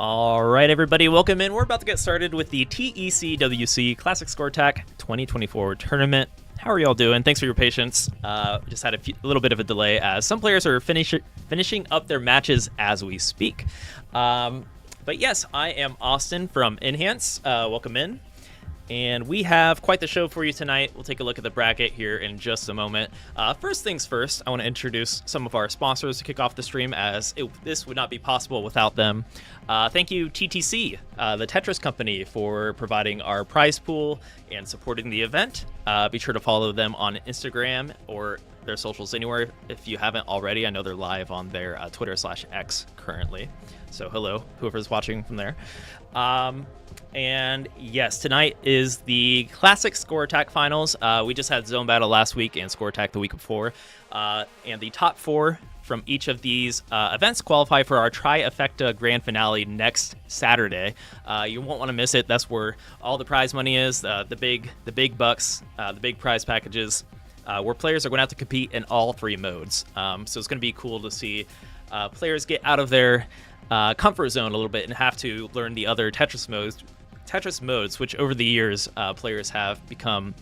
All right, everybody, welcome in. We're about to get started with the TECWC Classic Score Attack 2024 tournament. How are y'all doing? Thanks for your patience. Just had a little bit of a delay as some players are finishing up their matches as we speak. But yes, I am Austin from Enhance. Welcome in. And we have quite the show for you tonight. We'll take a look at the bracket here in just a moment. First things first, I want to introduce some of our sponsors to kick off the stream, as this would not be possible without them. Thank you, TTC, the Tetris company, for providing our prize pool and supporting the event. Be sure to follow them on Instagram or their socials anywhere if you haven't already. I know they're live on their Twitter/X currently. So hello, whoever's watching from there. And yes, tonight is the Classic Score Attack Finals. We just had Zone Battle last week and Score Attack the week before. And the top four from each of these events qualify for our Trifecta Grand Finale next Saturday. You won't want to miss it. That's where all the prize money is, the big bucks, the big prize packages, where players are going to have to compete in all three modes. So it's going to be cool to see players get out of their comfort zone a little bit and have to learn the other Tetris modes, which over the years players have become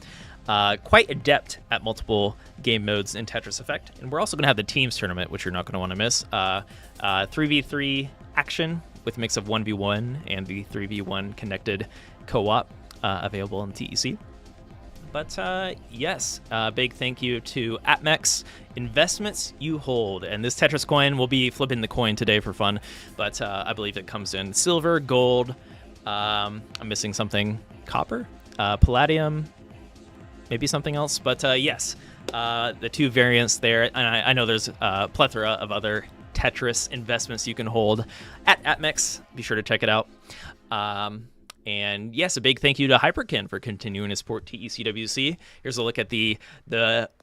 quite adept at multiple game modes in Tetris Effect. And we're also going to have the teams tournament, which you're not going to want to miss. 3v3 action with a mix of 1v1 and the 3v1 connected co-op available in TEC. But yes, big thank you to APMEX, investments you hold. And this Tetris coin, we'll be flipping the coin today for fun. But I believe it comes in silver, gold, I'm missing something, copper, palladium, maybe something else. But yes, the two variants there. And I know there's a plethora of other Tetris investments you can hold at APMEX. Be sure to check it out. And yes, a big thank you to Hyperkin for continuing to support TECWC. Here's a look at the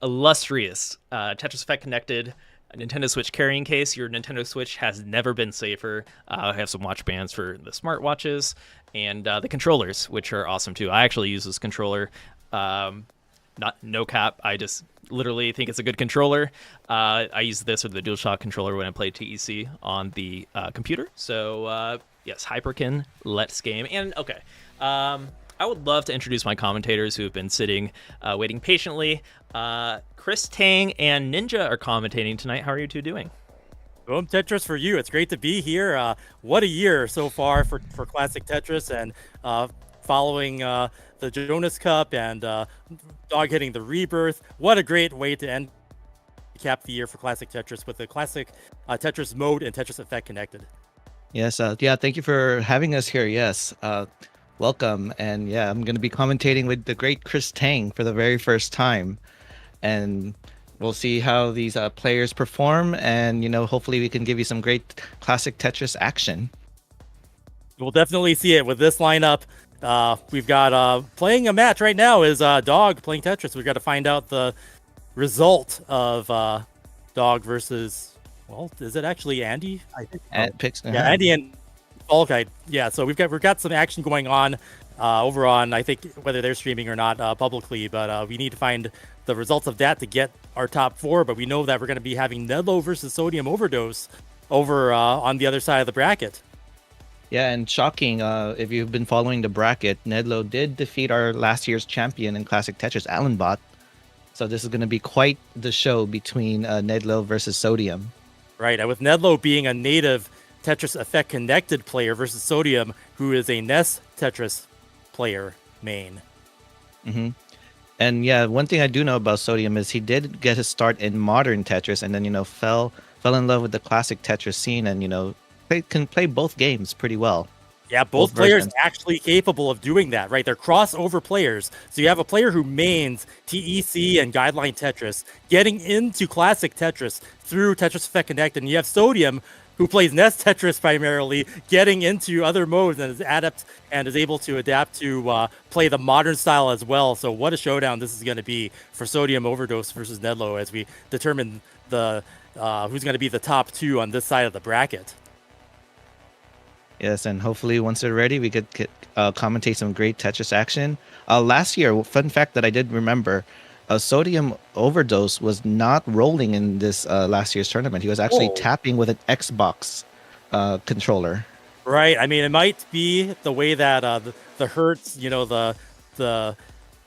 illustrious Tetris Effect connected Nintendo Switch carrying case. Your Nintendo Switch has never been safer. I have some watch bands for the smartwatches and the controllers, which are awesome too. I actually use this controller, no cap. I just literally think it's a good controller. I use this or the DualShock controller when I play TEC on the computer. So yes, Hyperkin, let's game. And okay, I would love to introduce my commentators who have been sitting, waiting patiently. Chris Tang and Ninja are commentating tonight. How are you two doing? Boom, Tetris for you. It's great to be here. What a year so far for Classic Tetris, and following the Jonas Cup and dog hitting the Rebirth. What a great way to cap the year for Classic Tetris with the Classic Tetris mode and Tetris Effect connected. Yes, yeah, thank you for having us here. Yes, welcome. And yeah, I'm going to be commentating with the great Chris Tang for the very first time. And we'll see how these players perform. And, hopefully we can give you some great classic Tetris action. We'll definitely see it with this lineup. We've got playing a match right now is Dog playing Tetris. We've got to find out the result of Dog versus... Well, is it actually Andy? I think so. Yeah, Andy and Falkite. Yeah, so we've got some action going on over on, I think, whether they're streaming or not publicly, but we need to find the results of that to get our top four. But we know that we're going to be having Nedlo versus Sodium Overdose over on the other side of the bracket. Yeah, and shocking, if you've been following the bracket, Nedlo did defeat our last year's champion in Classic Tetris, Allenbot. So this is going to be quite the show between Nedlo versus Sodium. Right, and with Nedlo being a native Tetris Effect connected player versus Sodium, who is a NES Tetris player main. Mm-hmm. And yeah, one thing I do know about Sodium is he did get his start in modern Tetris, and then fell in love with the classic Tetris scene, and can play both games pretty well. Yeah, both players actually capable of doing that, right? They're crossover players. So you have a player who mains TEC and Guideline Tetris, getting into classic Tetris through Tetris Effect Connect, and you have Sodium, who plays NES Tetris primarily, getting into other modes and is able to adapt to play the modern style as well. So what a showdown this is going to be for Sodium Overdose versus Nedlo as we determine the who's going to be the top two on this side of the bracket. Yes, and hopefully once they're ready, we could commentate some great Tetris action. Last year, fun fact that I did remember, Sodium Overdose was not rolling in this last year's tournament. He was actually tapping with an Xbox controller. Right. I mean, it might be the way that the hertz, you know, the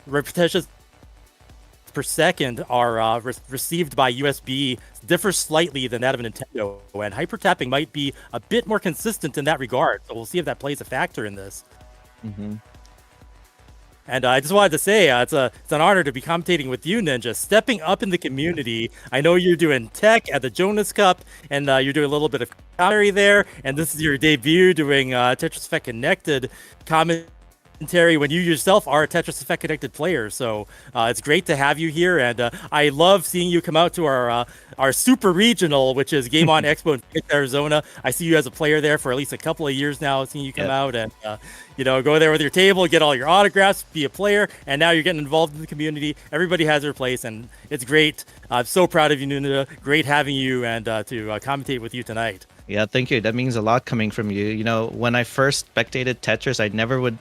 repetitions per second are received by USB differs slightly than that of a Nintendo, and hyper tapping might be a bit more consistent in that regard. So we'll see if that plays a factor in this. Mm-hmm. And I just wanted to say it's an honor to be commentating with you, Ninja, stepping up in the community. I know you're doing tech at the Jonas Cup, and you're doing a little bit of commentary there, and this is your debut doing Tetris Effect Connected commentary when you yourself are a Tetris Effect Connected player. So it's great to have you here, and I love seeing you come out to our super regional, which is Game On Expo in Phoenix, Arizona. I see you as a player there for at least a couple of years now, seeing you come out and you know, go there with your table, get all your autographs, be a player, and now you're getting involved in the community. Everybody has their place, and it's great. I'm so proud of you, Nuna. Great having you and to commentate with you tonight. Yeah, thank you. That means a lot coming from you. You know, when I first spectated Tetris, I never would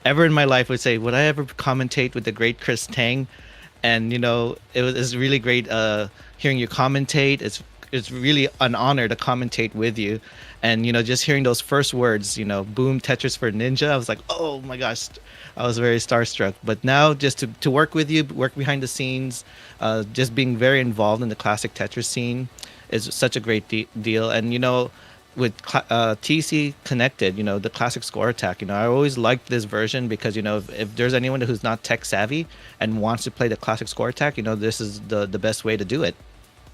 ever in my life would say, would I ever commentate with the great Chris Tang? And, you know, it's really great hearing you commentate. It's really an honor to commentate with you. And, you know, just hearing those first words, you know, boom, Tetris for Ninja, I was like, oh my gosh, I was very starstruck. But now just to work with you, work behind the scenes, just being very involved in the classic Tetris scene is such a great deal. And, you know, with TEC Connected, you know, the classic score attack, you know, I always liked this version because, you know, if there's anyone who's not tech savvy and wants to play the classic score attack, you know, this is the best way to do it.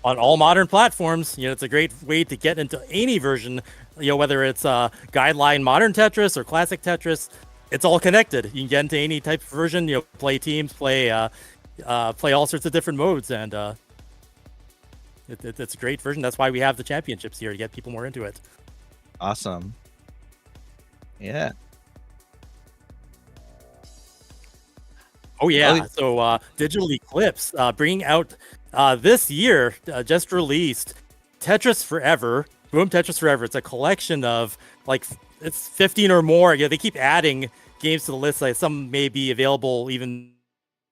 On all modern platforms, you know, it's a great way to get into any version, you know, whether it's guideline modern Tetris or classic Tetris, it's all connected. You can get into any type of version, you know, play teams, play all sorts of different modes, and it's a great version. That's why we have the championships here, to get people more into it. Awesome. Yeah. Oh yeah. So Digital Eclipse bringing out this year, just released Tetris Forever. Boom, Tetris Forever. It's a collection of like it's 15 or more. Yeah, they keep adding games to the list. Like some may be available even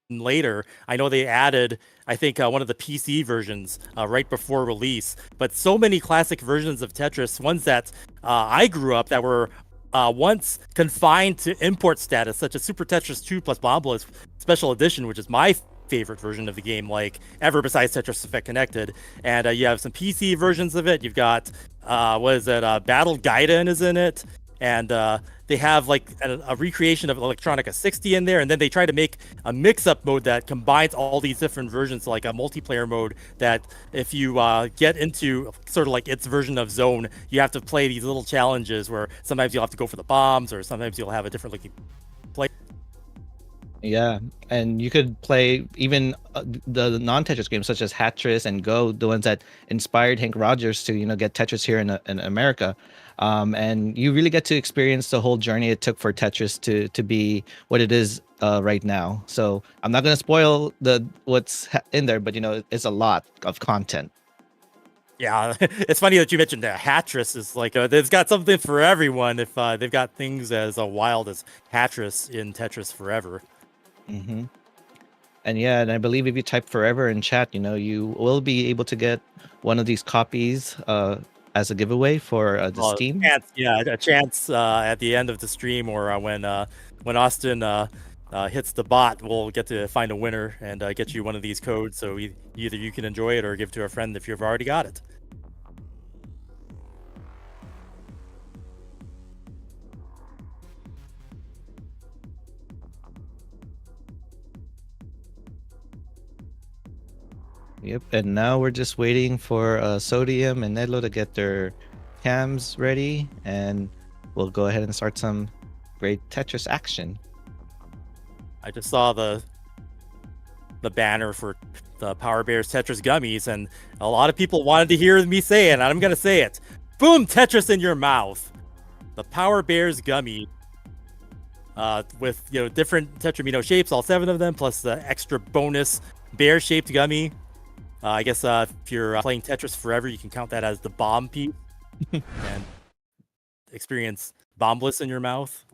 later. I know they added, I think, one of the PC versions right before release. But so many classic versions of Tetris, ones that I grew up that were once confined to import status, such as Super Tetris 2 plus Bombless Special Edition, which is my favorite version of the game, like ever besides Tetris Effect Connected. And you have some PC versions of it. You've got Battle Gaiden is in it, and they have like a recreation of Electronica 60 in there, and then they try to make a mix-up mode that combines all these different versions, like a multiplayer mode that if you get into sort of like its version of Zone, you have to play these little challenges where sometimes you'll have to go for the bombs, or sometimes you'll have a different looking play. Yeah, and you could play even the non-Tetris games such as Hatris and Go, the ones that inspired Hank Rogers to, you know, get Tetris here in America. And you really get to experience the whole journey it took for Tetris to be what it is right now. So I'm not going to spoil what's in there, but, you know, it's a lot of content. Yeah, it's funny that you mentioned that Hatris is like they've got something for everyone. If they've got things as wild as Hatris in Tetris Forever. Mm-hmm. And yeah, and I believe if you type Forever in chat, you know, you will be able to get one of these copies as a giveaway for the Steam. A chance at the end of the stream, or when Austin hits the bot, we'll get to find a winner and get you one of these codes. So either you can enjoy it or give it to a friend if you've already got it. Yep, and now we're just waiting for Sodium and Nedlo to get their cams ready, and we'll go ahead and start some great Tetris action. I just saw the banner for the Power Bears Tetris gummies, and a lot of people wanted to hear me say it, and I'm going to say it. Boom, Tetris in your mouth. The Power Bears gummy with, you know, different Tetramino shapes, all 7 of them, plus the extra bonus bear-shaped gummy. I guess if you're playing Tetris Forever, you can count that as the bomb piece and experience bombless in your mouth.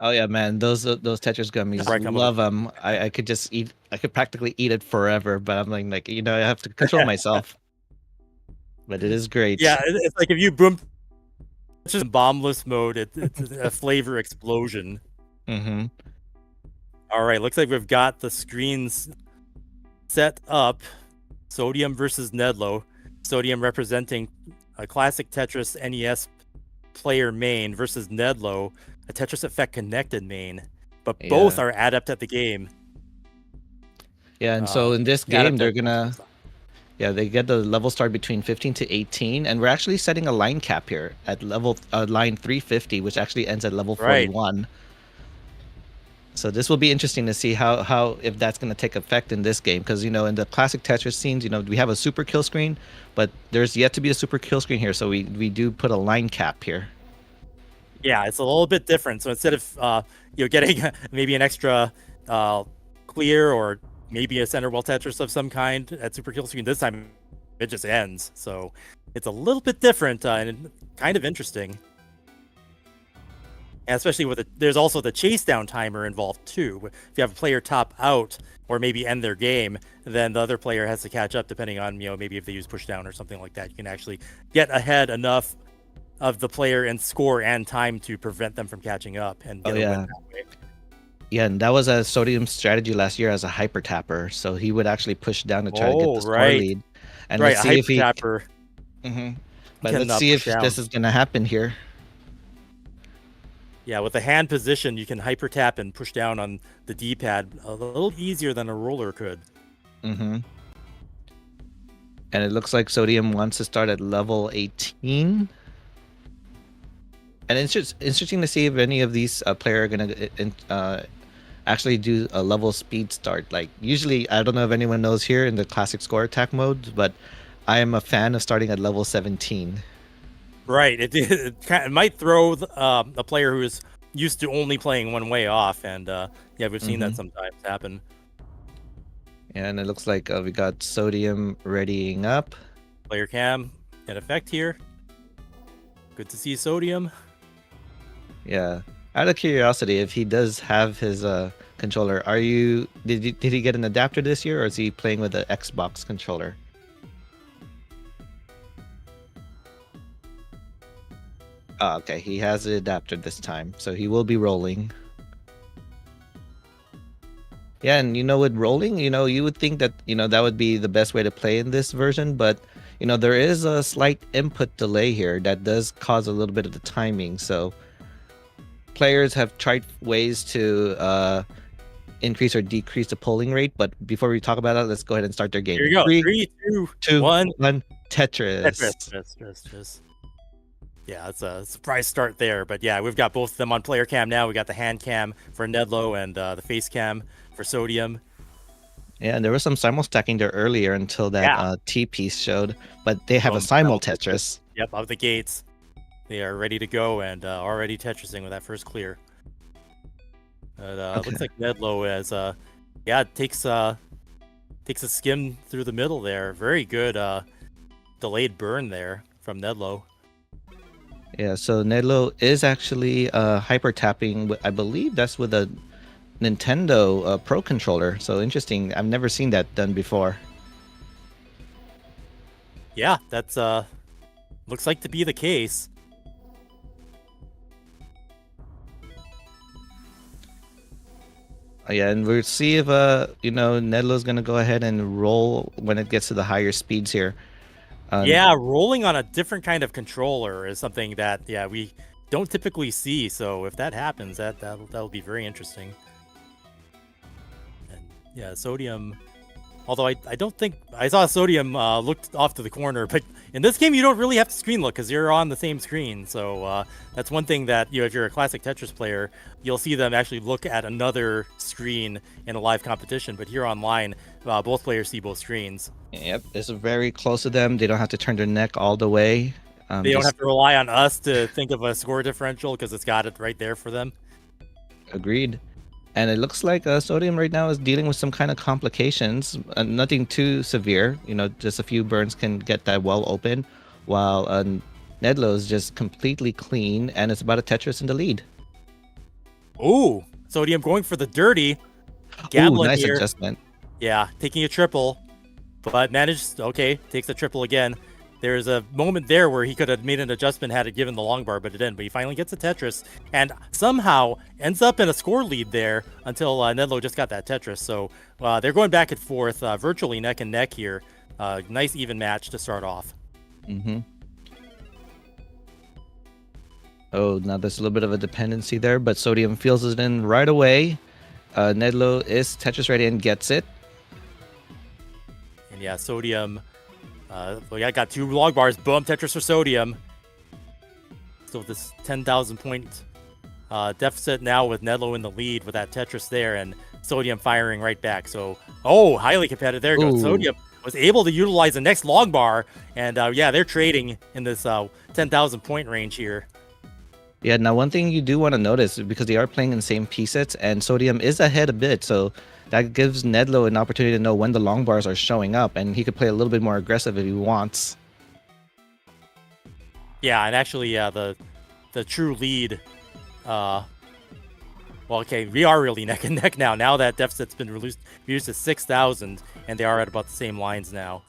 Oh yeah, man, those Tetris gummies, I love them. I could just eat. I could practically eat it forever, but I'm like, you know, I have to control myself. But it is great. Yeah, it's like if you boom just bombless mode. It's a flavor explosion. Mm-hmm. All right, looks like we've got the screens set up. Sodium versus Nedlo. Sodium representing a classic Tetris NES player main versus Nedlo, a Tetris Effect connected main. But both are adept at the game. Yeah, and so in this game, they're gonna, Yeah, they get the level start between 15 to 18, and we're actually setting a line cap here at level line 350, which actually ends at level 41. So this will be interesting to see how if that's going to take effect in this game, because in the classic Tetris scenes, we have a super kill screen, but there's yet to be a super kill screen here, so we do put a line cap here. Yeah, it's a little bit different. So instead of getting maybe an extra clear or maybe a center wall Tetris of some kind at super kill screen, this time it just ends. So it's a little bit different and kind of interesting. And especially with there's also the chase down timer involved too. If you have a player top out or maybe end their game, then the other player has to catch up depending on maybe if they use push down or something like that. You can actually get ahead enough of the player in score and time to prevent them from catching up and get a win that way. Yeah, and that was a Sodium strategy last year as a hyper tapper. So he would actually push down to try to get the score lead. And let's see if he. Tapper. But let's see if this is going to happen here. Yeah, with the hand position, you can hyper tap and push down on the D-pad a little easier than a roller could. And it looks like Sodium wants to start at level 18. And it's just interesting to see if any of these players are going to actually do a level speed start. Like usually, I don't know if anyone knows here in the classic score attack mode, but I am a fan of starting at level 17. Right. It might throw a player who is used to only playing one way off. And we've seen that sometimes happen. And it looks like we got Sodium readying up. Player cam in effect here. Good to see Sodium. Yeah. Out of curiosity, if he does have his controller, did he get an adapter this year, or is he playing with the Xbox controller? Oh, okay, he has the adapter this time, so he will be rolling. Yeah, and with rolling, you would think that that would be the best way to play in this version, but there is a slight input delay here that does cause a little bit of the timing. So players have tried ways to increase or decrease the polling rate, but before we talk about that, let's go ahead and start their game. Here you go. 3, 2, 1. Tetris. Tetris. Yeah, it's a surprise start there, but yeah, we've got both of them on player cam now. We got the hand cam for Nedlo and the face cam for Sodium. Yeah, and there was some simul stacking there earlier until that T piece showed, but they have a simul Tetris. Yep, out of the gates. They are ready to go and already Tetrising with that first clear. Looks like Nedlo takes a skim through the middle there. Very good delayed burn there from Nedlo. Yeah, so Nedlo is actually hyper tapping. I believe that's with a Nintendo Pro controller. So interesting. I've never seen that done before. Yeah, that's looks like to be the case. Yeah, and we'll see if Nedlo's gonna go ahead and roll when it gets to the higher speeds here. Rolling on a different kind of controller is something that we don't typically see. So if that happens, that'll be very interesting. And Sodium. Although I don't think I saw Sodium looked off to the corner, but in this game you don't really have to screen look because you're on the same screen. So that's one thing that if you're a classic Tetris player, you'll see them actually look at another screen in a live competition. But here online, both players see both screens. Yep, it's very close to them. They don't have to turn their neck all the way. They don't have to rely on us to think of a score differential because it's got it right there for them. Agreed. And it looks like Sodium right now is dealing with some kind of complications. Nothing too severe. Just a few burns can get that well open, while Nedlo is just completely clean, and it's about a Tetris in the lead. Ooh, Sodium going for the dirty. Ooh, nice adjustment. Yeah, taking a triple, but takes the triple again. there's a moment there where he could have made an adjustment had it given the long bar, but it didn't. But he finally gets a Tetris and somehow ends up in a score lead there until Nedlo just got that Tetris. So they're going back and forth, virtually neck and neck here. Nice even match to start off. Mm-hmm. Oh, now there's a little bit of a dependency there, but Sodium feels it in right away. Nedlo is Tetris ready and gets it. And yeah, Sodium... I got 2 log bars. Boom, Tetris for Sodium. So this 10,000 point deficit now with Nedlo in the lead with that Tetris there and Sodium firing right back. So, highly competitive. There goes Sodium. Was able to utilize the next log bar. And yeah, they're trading in this 10,000 point range here. Yeah, now one thing you do want to notice, because they are playing in the same piece sets, and Sodium is ahead a bit, so that gives Nedlo an opportunity to know when the long bars are showing up, and he could play a little bit more aggressive if he wants. Yeah, and actually, the true lead, we are really neck and neck now. Now that deficit's been reduced to 6,000, and they are at about the same lines now,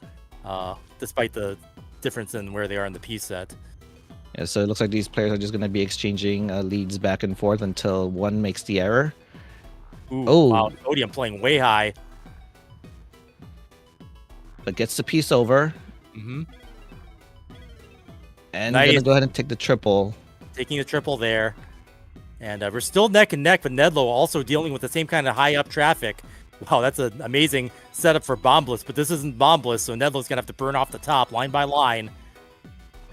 despite the difference in where they are in the piece set. Yeah, so it looks like these players are just going to be exchanging leads back and forth until one makes the error. Ooh, wow, Sodium playing way high. But gets the piece over. Mm-hmm. And nice. Gonna go ahead and take the triple. Taking the triple there. And we're still neck and neck, but Nedlo also dealing with the same kind of high up traffic. Wow, that's an amazing setup for Bombless, but this isn't Bombless, so Nedlo's gonna have to burn off the top line by line.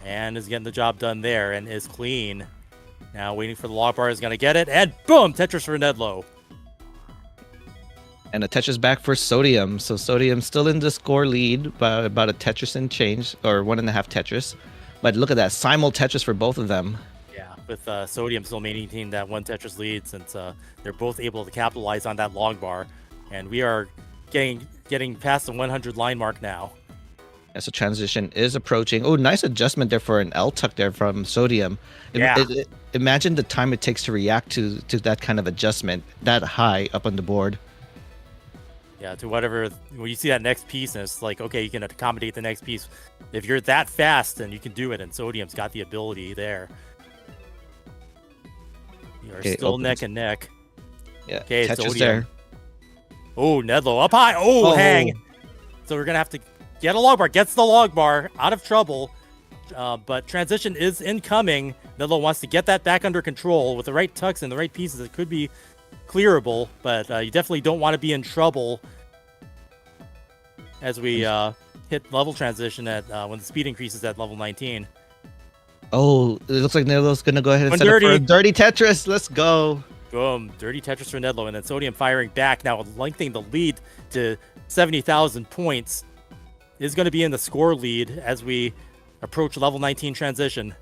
And is getting the job done there and is clean. Now waiting for the log bar, is gonna get it, and boom, Tetris for Nedlo. And a Tetris back for Sodium. So Sodium still in the score lead by about a Tetris and change, or 1.5 Tetris. But look at that, simul Tetris for both of them. Yeah, with Sodium still maintaining that 1 Tetris lead since they're both able to capitalize on that log bar. And we are getting past the 100 line mark now. Yeah, so transition is approaching. Oh, nice adjustment there for an L tuck there from Sodium. Yeah. Imagine the time it takes to react to that kind of adjustment that high up on the board. Yeah, to whatever, when you see that next piece, and it's like, okay, you can accommodate the next piece. If you're that fast, then you can do it, and Sodium's got the ability there. You are still neck and neck. Yeah, okay, Tetris Sodium. there. Oh, Nedlo up high. Oh, hang. So we're going to have to get a log bar. Gets the log bar. Out of trouble. But transition is incoming. Nedlo wants to get that back under control with the right tucks and the right pieces. It could be clearable, but you definitely don't want to be in trouble as we hit level transition at when the speed increases at level 19. Oh, it looks like Nedlo's going to go ahead and set up for a dirty Tetris. Let's go. Boom. Dirty Tetris for Nedlo, and then Sodium firing back now, lengthening the lead to 70,000 points. Is going to be in the score lead as we approach level 19 transition.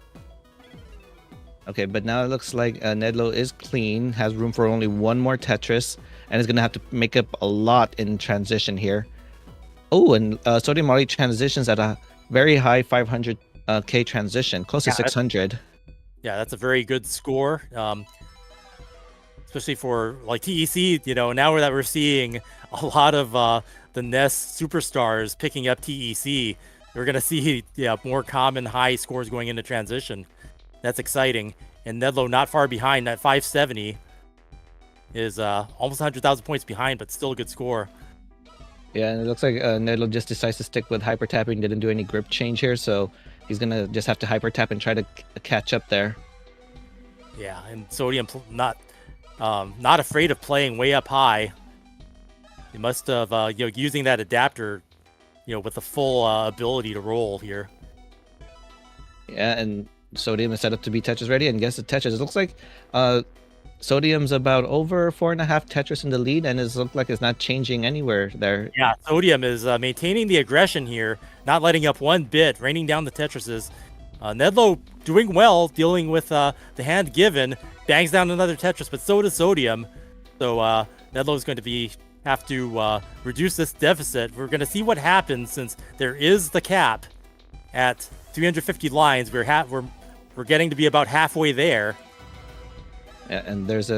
Okay, but now it looks like Nedlo is clean, has room for only one more Tetris, and is going to have to make up a lot in transition here. Oh, and Sodium already transitions at a very high 500k transition, close to 600. Yeah, that's a very good score, especially for like TEC. You know, now that we're seeing a lot of the NES superstars picking up TEC, we're going to see more common high scores going into transition. That's exciting. And Nedlo not far behind. That 570 is almost 100,000 points behind, but still a good score. Yeah, and it looks like Nedlo just decides to stick with hyper tapping. Didn't do any grip change here, so he's gonna just have to hyper tap and try to catch up there. Yeah, and Sodium not afraid of playing way up high. He must have using that adapter, with the full ability to roll here. Yeah, and Sodium is set up to be Tetris ready and gets the Tetris. It looks like Sodium's about over 4.5 Tetris in the lead, and it looks like it's not changing anywhere there. Yeah, Sodium is maintaining the aggression here, not letting up one bit, raining down the Tetrises. Nedlo doing well, dealing with the hand given, bangs down another Tetris, but so does Sodium. So Nedlo is going to have to reduce this deficit. We're going to see what happens since there is the cap at 350 lines. We're getting to be about halfway there. Yeah, and there's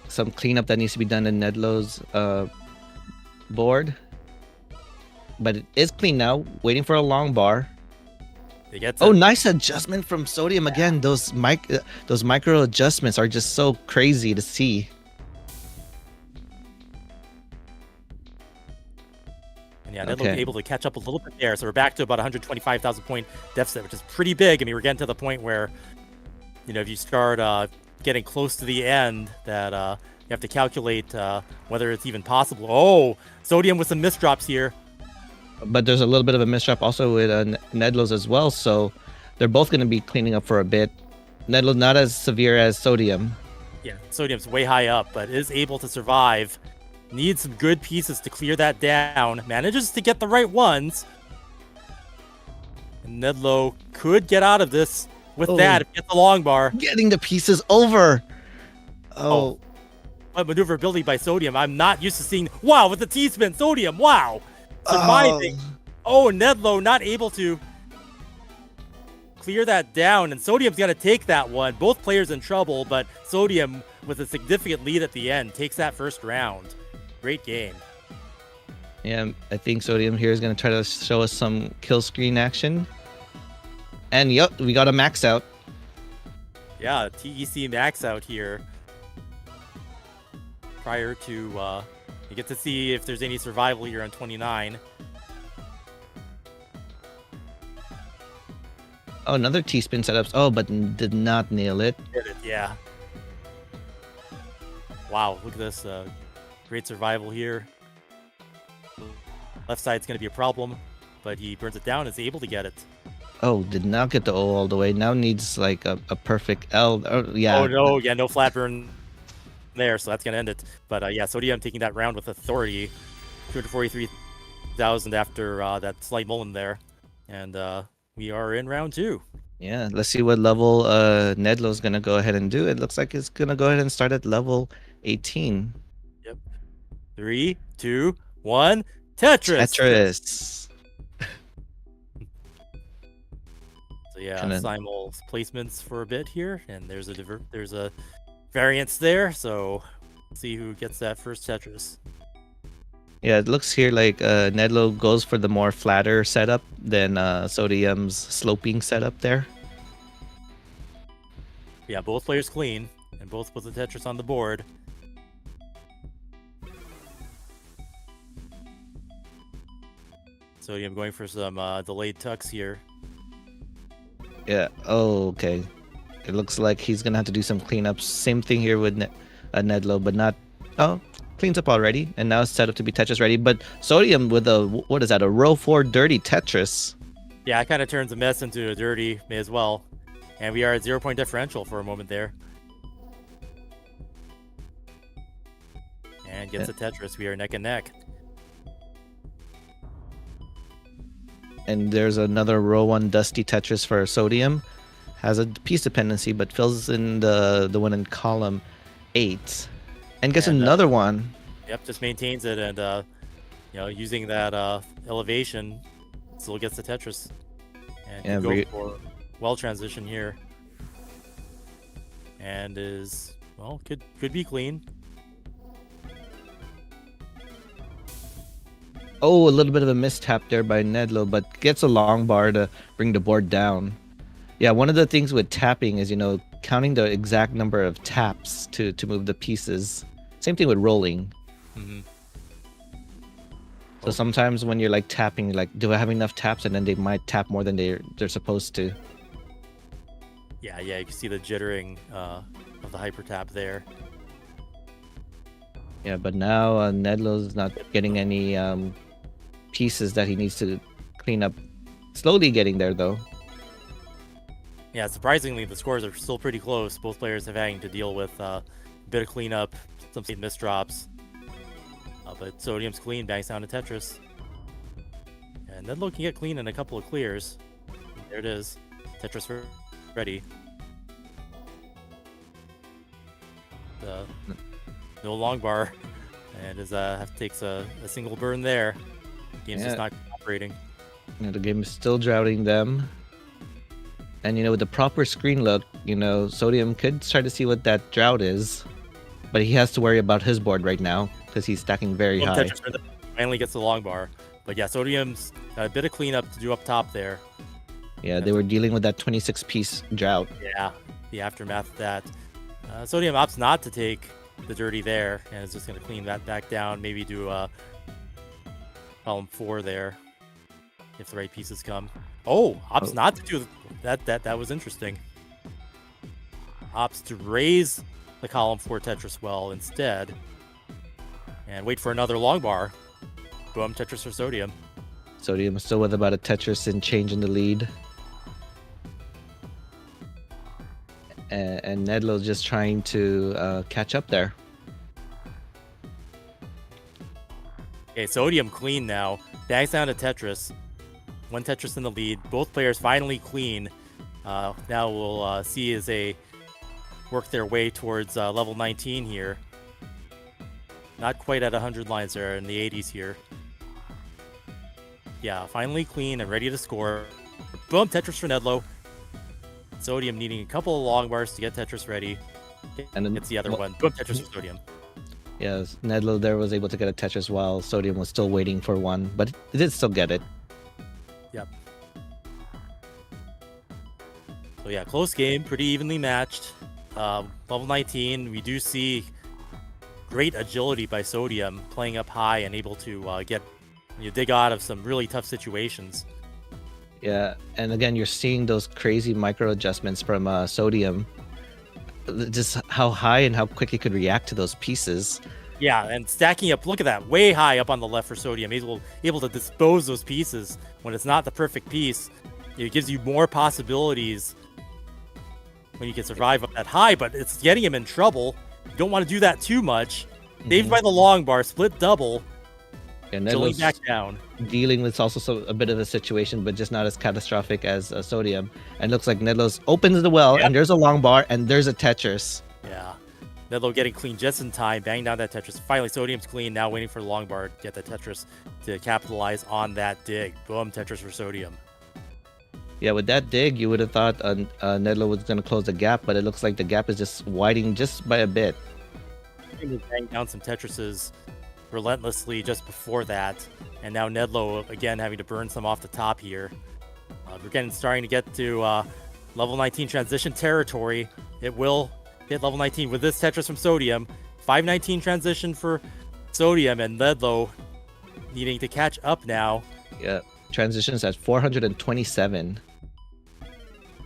some cleanup that needs to be done in Nedlo's board. but it is clean now. Waiting for a long bar. They get Oh, nice adjustment from Sodium again. Those micro adjustments are just so crazy to see. And yeah, Nedlo able to catch up a little bit there. So we're back to about 125,000 point deficit, which is pretty big. I mean, we're getting to the point where, you know, if you start getting close to the end, that you have to calculate whether it's even possible. Oh, Sodium with some misdrops here. But there's a little bit of a misdrop also with Nedlo's as well, so they're both going to be cleaning up for a bit. Nedlo's not as severe as Sodium. Yeah, Sodium's way high up, but is able to survive. Needs some good pieces to clear that down. Manages to get the right ones. And Nedlo could get out of this with that if he gets the long bar. Getting the pieces over. Oh. What maneuverability by Sodium. I'm not used to seeing. Wow, with the T-spin, Sodium. Wow. Surviving. Oh, Nedlo not able to clear that down, and Sodium's got to take that one. Both players in trouble, but Sodium with a significant lead at the end takes that first round. Great game. Yeah, I think Sodium here is going to try to show us some kill screen action. And yep, we got a max out. Yeah, TEC max out here. Prior to, you get to see if there's any survival here on 29. Oh, another T-spin setups. Oh, but did not nail it. Did it, yeah. Wow, look at this. Great survival here. Left side's going to be a problem, but he burns it down and is able to get it. Oh, did not get the O all the way. Now needs like a perfect L. Oh, yeah. Oh, no. Yeah, no flat burn there, so that's going to end it. But yeah, Sodium taking that round with authority. 243,000 after that slight mulligan there. And we are in round 2. Yeah, let's see what level Nedlo's going to go ahead and do. It looks like it's going to go ahead and start at level 18. Yep. 3, 2, 1. Tetris! Tetris! So yeah, simul placements for a bit here, and there's a variance there, so let's see who gets that first Tetris. Yeah, it looks here like Nedlo goes for the more flatter setup than Sodium's sloping setup there. Yeah, both players clean, and both put the Tetris on the board. Sodium going for some delayed tucks here. Yeah, oh, okay. It looks like he's going to have to do some cleanups. Same thing here with Nedlo, but not... Oh, cleans up already, and now it's set up to be Tetris ready. But Sodium with a, what is that, a row 4 dirty Tetris. Yeah, it kind of turns a mess into a dirty, may as well. And we are at 0 point differential for a moment there. And gets a Tetris. We are neck and neck. And there's another row 1 dusty Tetris for Sodium. Has a piece dependency, but fills in the one in column 8. And gets another one. Yep, just maintains it, and you know, using that elevation, still gets the Tetris. And can go for well transition here. And is, well, could be clean. Oh, a little bit of a mistap there by Nedlo, but gets a long bar to bring the board down. Yeah, one of the things with tapping is, you know, counting the exact number of taps to move the pieces. Same thing with rolling. Mm-hmm. So sometimes when you're like tapping, like, do I have enough taps? And then they might tap more than they're supposed to. Yeah, you can see the jittering of the hyper tap there. Yeah, but now Nedlo's not getting any pieces that he needs to clean up. Slowly getting there, though. Yeah, surprisingly, the scores are still pretty close. Both players have having to deal with a bit of cleanup, some misdrops. But Sodium's clean, bangs down to Tetris. And Nedlo can get clean in a couple of clears. There it is. Tetris ready. No long bar. And takes a single burn there. Game's just not cooperating. Yeah, the game is still droughting them. And, you know, with the proper screen look, you know, Sodium could try to see what that drought is. But he has to worry about his board right now because he's stacking very high. Tetris finally gets the long bar. But yeah, Sodium's got a bit of cleanup to do up top there. Yeah, they were dealing with that 26-piece drought. Yeah, the aftermath of that. Sodium opts not to take the dirty there, and is just going to clean that back down. Maybe do column 4 there, if the right pieces come. Oh, opts not to do that. That was interesting. Opts to raise the column 4 Tetris well instead, and wait for another long bar. Boom, Tetris for Sodium. Sodium is still with about a Tetris and change in the lead. And Nedlo's just trying to catch up there. Okay, Sodium clean now. Bags down to Tetris. 1 Tetris in the lead. Both players finally clean. Now we'll see as they work their way towards level 19 here. Not quite at 100 lines there, in the 80s here. Yeah, finally clean and ready to score. Boom, Tetris for Nedlo. Sodium needing a couple of long bars to get Tetris ready. And then it's the other one. Boom, Tetris for Sodium. Yes, Nedlo there was able to get a Tetris while Sodium was still waiting for one, but it did still get it. Yep. So yeah, close game, pretty evenly matched. Level 19, we do see great agility by Sodium, playing up high and able to dig out of some really tough situations. Yeah, and again, you're seeing those crazy micro adjustments from Sodium. Just how high and how quick he could react to those pieces. Yeah, and stacking up, look at that, way high up on the left for Sodium. He's able to dispose those pieces when it's not the perfect piece. It gives you more possibilities when you can survive up that high, but it's getting him in trouble. You don't want to do that too much. Saved by the long bar, split double. And Nedlo's back down. Dealing with also a bit of a situation, but just not as catastrophic as Sodium. And looks like Nedlo's opens the well, and there's a long bar, and there's a Tetris. Yeah. Nedlo getting clean just in time, bang down that Tetris. Finally, Sodium's clean, now waiting for the long bar to get the Tetris to capitalize on that dig. Boom, Tetris for Sodium. Yeah, with that dig, you would have thought Nedlo was going to close the gap, but it looks like the gap is just widening just by a bit. Bang down some Tetrises relentlessly just before that, and now Nedlo again having to burn some off the top here. We're starting to get to level 19 transition territory. It will hit level 19 with this Tetris from Sodium. 519 transition for Sodium, and Nedlo needing to catch up now. Yeah, transitions at 427.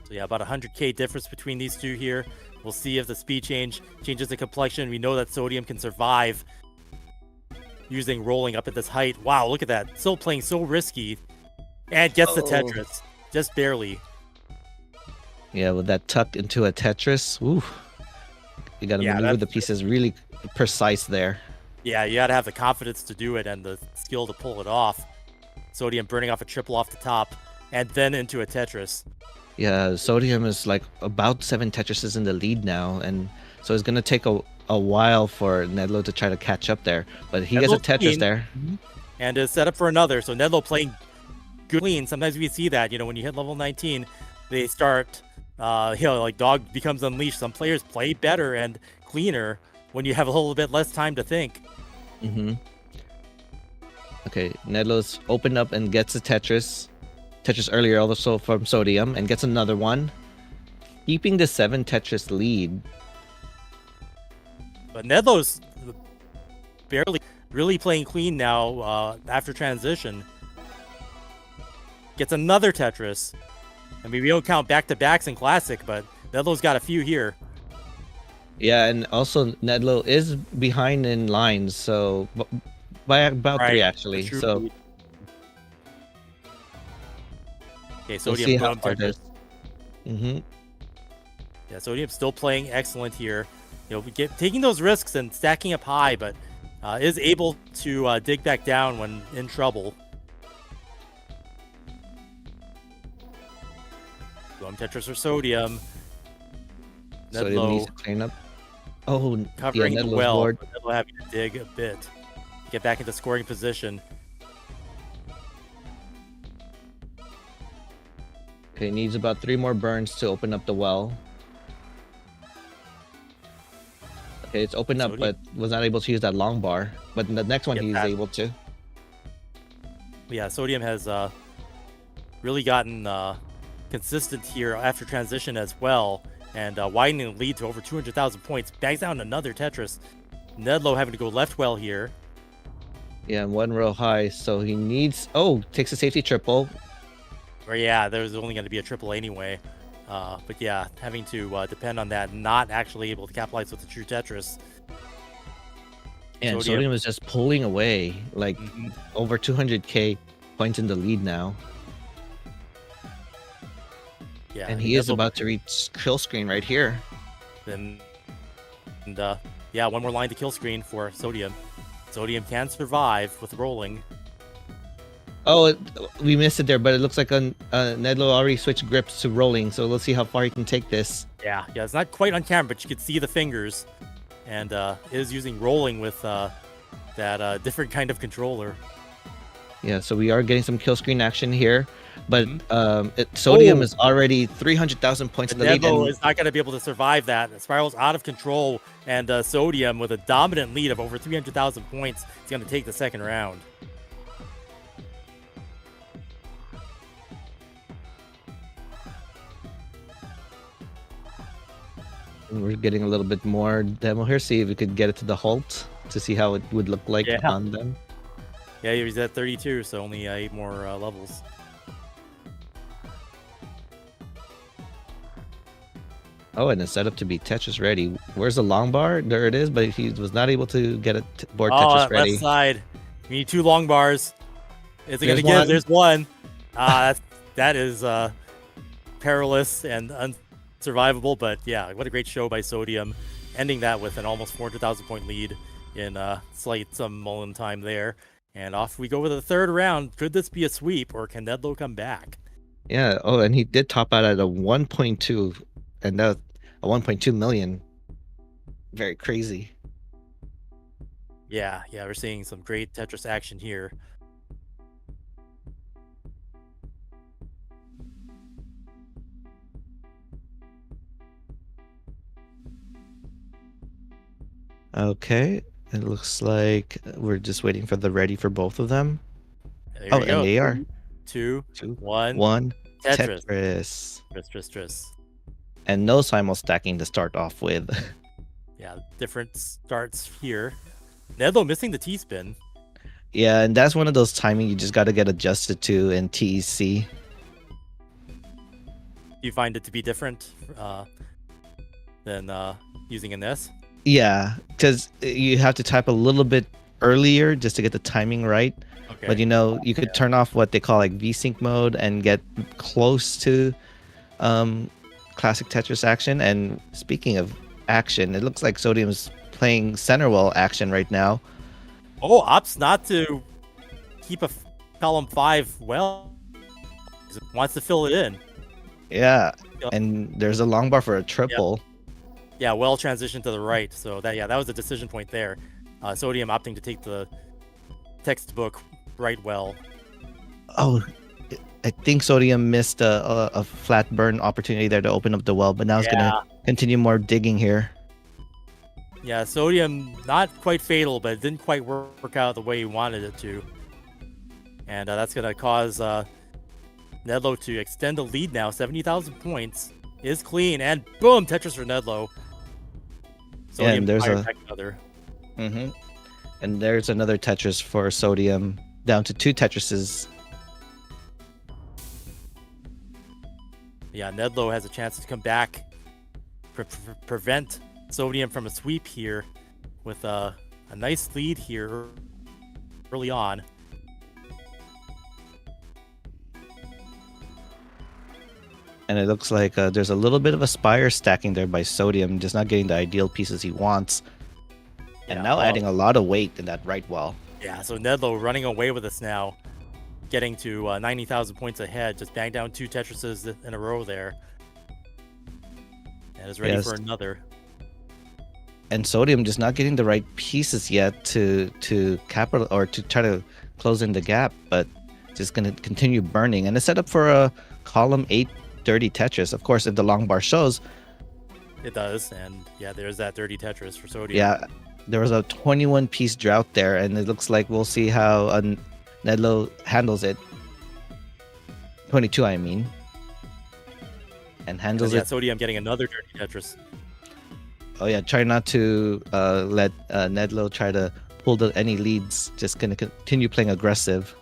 So yeah, about 100k difference between these two here. We'll see if the speed changes the complexion. We know that Sodium can survive using rolling up at this height. Wow, look at that. Still playing so risky. And gets the Tetris. Just barely. Yeah, with that tucked into a Tetris. Ooh. You got to maneuver the pieces really precise there. Yeah, you got to have the confidence to do it and the skill to pull it off. Sodium burning off a triple off the top and then into a Tetris. Yeah, Sodium is like about 7 Tetrises in the lead now, and so it's going to take a while for Nedlo to try to catch up there, but he gets a Tetris there. And is set up for another, so Nedlo playing good clean. Sometimes we see that, when you hit level 19, they start, like Dog becomes unleashed. Some players play better and cleaner when you have a little bit less time to think. Okay, Nedlo's opened up and gets a Tetris earlier also from Sodium, and gets another one, keeping the 7 Tetris lead. But Nedlo's barely really playing clean now after transition. Gets another Tetris. I mean, we don't count back-to-backs in Classic, but Nedlo's got a few here. Yeah, and also Nedlo is behind in lines, so by about 3 actually. So okay, Sodium we'll Tetris. Yeah, Sodium's still playing excellent here. Taking those risks and stacking up high, but is able to dig back down when in trouble. Boom, Tetris for Sodium. Sodium needs to clean up. Oh, covering yeah, the well. Nedlo having to dig a bit to get back into scoring position. Okay, needs about 3 more burns to open up the well. Okay, it's opened up, but was not able to use that long bar. But the next one he's able to. Yeah, Sodium has really gotten consistent here after transition as well, and widening the lead to over 200,000 points. Bags down another Tetris. Nedlow having to go left well here. Yeah, one row high, so he needs... Oh, takes a safety triple. Or yeah, there's only going to be a triple anyway. But yeah, having to depend on that, not actually able to capitalize with the true Tetris. And Sodium is just pulling away, like over 200k points in the lead now. Yeah, and he is about to reach kill screen right here. And yeah, one more line to kill screen for Sodium. Sodium can survive with rolling. Oh, we missed it there, but it looks like Nedlow already switched grips to rolling, so let's see how far he can take this. Yeah, it's not quite on camera, but you can see the fingers, and is using rolling with that different kind of controller. Yeah, so we are getting some kill screen action here, but Sodium is already 300,000 points in the lead. Nedlow is not going to be able to survive that. It spirals out of control, and Sodium, with a dominant lead of over 300,000 points, is going to take the second round. We're getting a little bit more demo here. See if we could get it to the halt to see how it would look like on them. Yeah, he's at 32, so only 8 more levels. Oh, and it's set up to be Tetris ready. Where's the long bar? There it is, but he was not able to get it board Tetris ready. Left side. We need 2 long bars. Is it going to give? There's one. That is perilous and unsurvivable, but yeah, what a great show by Sodium, ending that with an almost 400,000 point lead in some mullen time there. And off we go with the third round. Could this be a sweep, or can Nedlow come back? Yeah. Oh, and he did top out at a 1.2, and that a 1.2 million. Very crazy. Yeah, we're seeing some great Tetris action here. Okay. It looks like we're just waiting for the ready for both of them. There we go. And they are. 2, 1. Tetris. Tetris. And no simul stacking to start off with. Yeah, different starts here. Nedlow missing the T-spin. Yeah, and that's one of those timing you just got to get adjusted to in TEC. Do you find it to be different than using in this? Yeah, because you have to type a little bit earlier just to get the timing right. Okay. But you could turn off what they call like VSync mode and get close to classic Tetris action. And speaking of action, it looks like Sodium's playing center well action right now. Oh, opts not to keep a column 5 well. Wants to fill it in. Yeah, and there's a long bar for a triple. Yep. Yeah, well transitioned to the right. So that was a decision point there. Sodium opting to take the textbook right well. Oh, I think Sodium missed a flat burn opportunity there to open up the well, but now it's going to continue more digging here. Yeah, Sodium, not quite fatal, but it didn't quite work out the way he wanted it to. And that's going to cause Nedlow to extend the lead now. 70,000 points is clean, and boom, Tetris for Nedlow. Sodium and there's another. And there's another Tetris for Sodium, down to 2 Tetrises. Yeah, Nedlow has a chance to come back, prevent Sodium from a sweep here with a nice lead here early on. And it looks like there's a little bit of a spire stacking there by Sodium, just not getting the ideal pieces he wants. And now adding a lot of weight in that right well. Yeah, so Nedlow running away with us now, getting to 90,000 points ahead, just banged down 2 Tetrises in a row there. And is ready for another. And Sodium just not getting the right pieces yet to capital or to try to close in the gap, but just going to continue burning. And it's set up for a column 8 dirty Tetris. Of course, if the long bar shows. It does, and yeah, there's that dirty Tetris for Sodium. Yeah, there was a 21 piece drought there, and it looks like we'll see how Nedlo handles it. 22, I mean. And handles it. Sodium getting another dirty Tetris. Oh yeah, try not to let Nedlo try to pull any leads. Just gonna continue playing aggressive.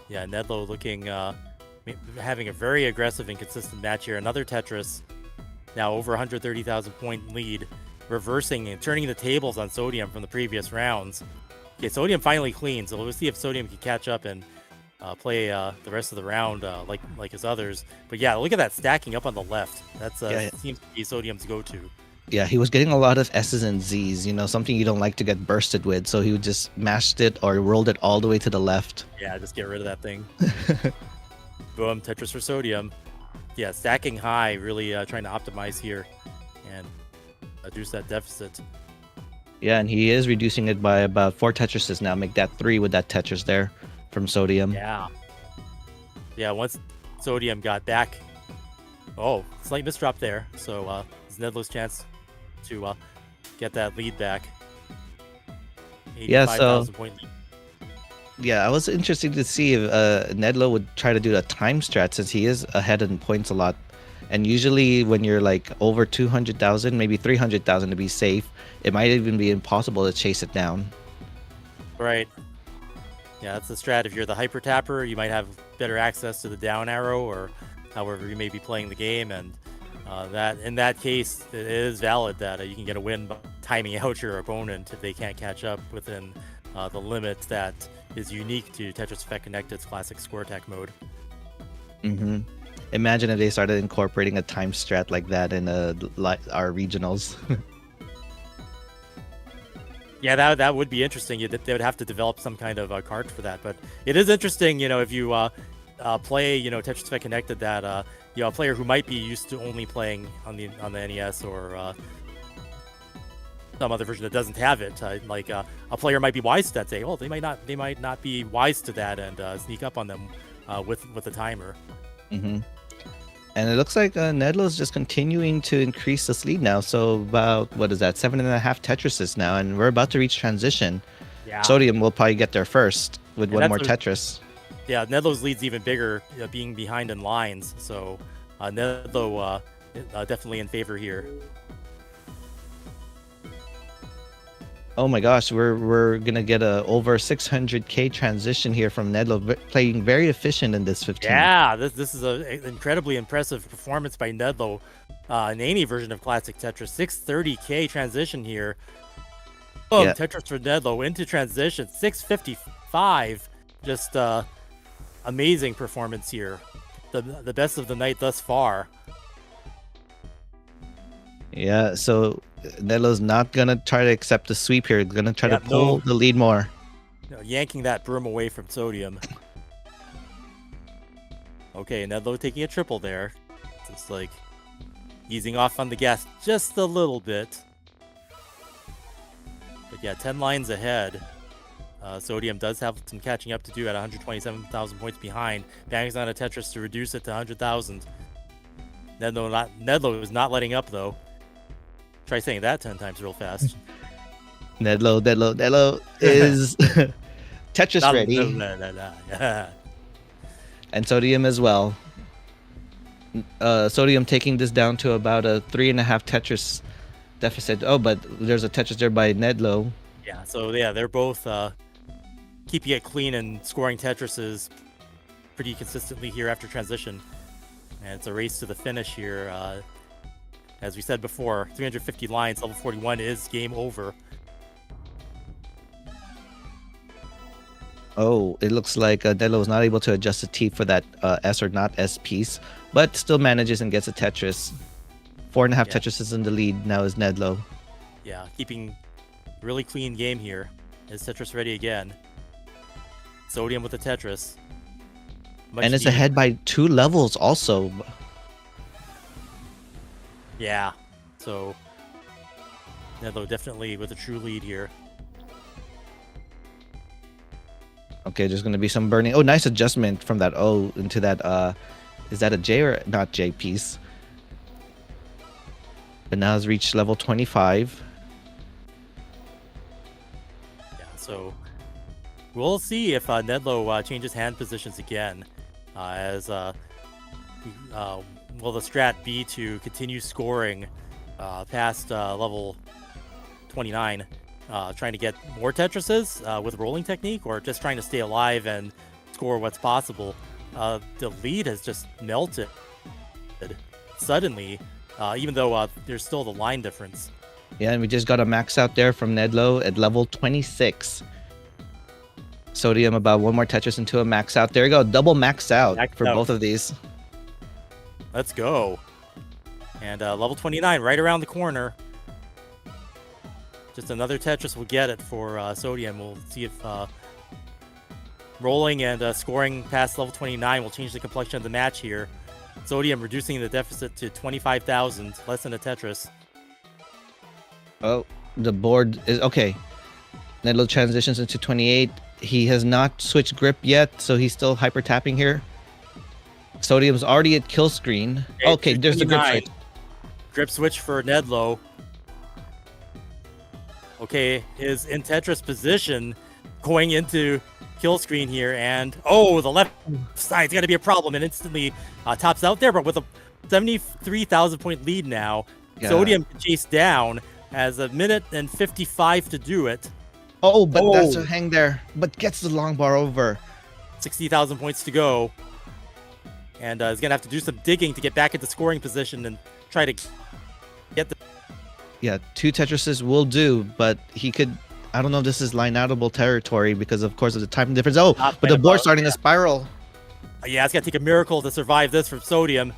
Yeah, Nedlo looking, having a very aggressive and consistent match here. Another Tetris, now over 130,000 point lead, reversing and turning the tables on Sodium from the previous rounds. Okay, Sodium finally clean, so we'll see if Sodium can catch up and play the rest of the round like his others. But yeah, look at that stacking up on the left. That's seems to be Sodium's go-to. Yeah, he was getting a lot of S's and Z's, something you don't like to get bursted with. So he would just mashed it or rolled it all the way to the left. Yeah, just get rid of that thing. Boom, Tetris for Sodium. Yeah, stacking high, really trying to optimize here and reduce that deficit. Yeah, and he is reducing it by about 4 Tetrises now. Make that 3 with that Tetris there from Sodium. Yeah. Yeah, once Sodium got back. Oh, slight misdrop there. So it's Nedlo's chance to get that lead back. Yeah, so point lead. Yeah, I was interested to see if Nedlo would try to do a time strat since he is ahead in points a lot. And usually when you're like over 200,000, maybe 300,000 to be safe, it might even be impossible to chase it down. Right. Yeah, that's the strat. If you're the hyper tapper, you might have better access to the down arrow or however you may be playing the game. And that in that case, it is valid that you can get a win by timing out your opponent if they can't catch up within the limit that is unique to Tetris Effect Connected's classic score attack mode. Mm-hmm. Imagine if they started incorporating a time strat like that in our regionals. Yeah, that would be interesting. They would have to develop some kind of card for that. But it is interesting, if you play, Tetris Effect Connected, that a player who might be used to only playing on the NES or some other version that doesn't have it, a player might be wise to that. Say, they might not be wise to that and sneak up on them with the timer. Mm-hmm. And it looks like Nedlo's just continuing to increase this lead now. So about, what is that, 7.5 Tetrises now, and we're about to reach transition. Yeah. Sodium will probably get there first with one more Tetris. Yeah, Nedlo's lead's even bigger, being behind in lines. So Nedlo definitely in favor here. Oh my gosh, we're gonna get a over 600k transition here from Nedlo, playing very efficient in this 15. Yeah, this is an incredibly impressive performance by Nedlo in any version of classic Tetris. 630k transition here. Oh, yeah. Tetris for Nedlo into transition. 655. Just amazing performance here. The best of the night thus far. Yeah, so Nedlo's not gonna try to accept the sweep here. He's gonna try to pull the lead more. Yanking that broom away from Sodium. Okay, Nedlo taking a triple there. Just like easing off on the gas just a little bit. But yeah, 10 lines ahead. Sodium does have some catching up to do at 127,000 points behind. Bangs on a Tetris to reduce it to 100,000. Nedlo is not letting up though. Try saying that 10 times real fast. Nedlo is Tetris ready. And Sodium as well. Sodium taking this down to about a 3.5 Tetris deficit. Oh, but there's a Tetris there by Nedlo. Yeah, so yeah, they're both keeping it clean and scoring Tetrises pretty consistently here after transition. And it's a race to the finish here. As we said before, 350 lines, level 41 is game over. Oh, it looks like Nedlo was not able to adjust the T for that S or not S piece, but still manages and gets a Tetris. 4.5 Tetrises in the lead now is Nedlo. Yeah, keeping really clean game here. Is Tetris ready again? Sodium with the Tetris. And it's ahead by 2 levels also. Yeah, so Nedlo definitely with a true lead here. Okay, there's going to be some burning. Oh, nice adjustment from that O into that, is that a J or not J piece? But now has reached level 25. So we'll see if Nedlo changes hand positions again. Will the strat be to continue scoring past level 29, trying to get more Tetrises with rolling technique, or just trying to stay alive and score what's possible? The lead has just melted suddenly, even though there's still the line difference. Yeah, and we just got a max out there from Nedlo at level 26. Sodium about one more Tetris into a max out. There you go, double max out for both of these. Let's go. And level 29 right around the corner. Just another Tetris will get it for Sodium. We'll see if rolling and scoring past level 29 will change the complexion of the match here. Sodium reducing the deficit to 25,000, less than a Tetris. Oh, the board is okay. Nedlo transitions into 28. He has not switched grip yet, so he's still hyper tapping here. Sodium's already at kill screen. Okay, there's the grip switch. Grip switch for Nedlo. Okay, his in Tetris position going into kill screen here, and the left side's got to be a problem, and instantly tops out there, but with a 73,000 point lead now. Yeah. Sodium can chase down, has a minute and 55 to do it. That's a hang there, but gets the long bar over. 60,000 points to go, and is gonna have to do some digging to get back into scoring position and try to get the. Yeah, 2 Tetrises will do, but he could. I don't know if this is line-outable territory because, of course, of the time difference. But the board's starting to spiral. Yeah, it's gonna take a miracle to survive this from Sodium.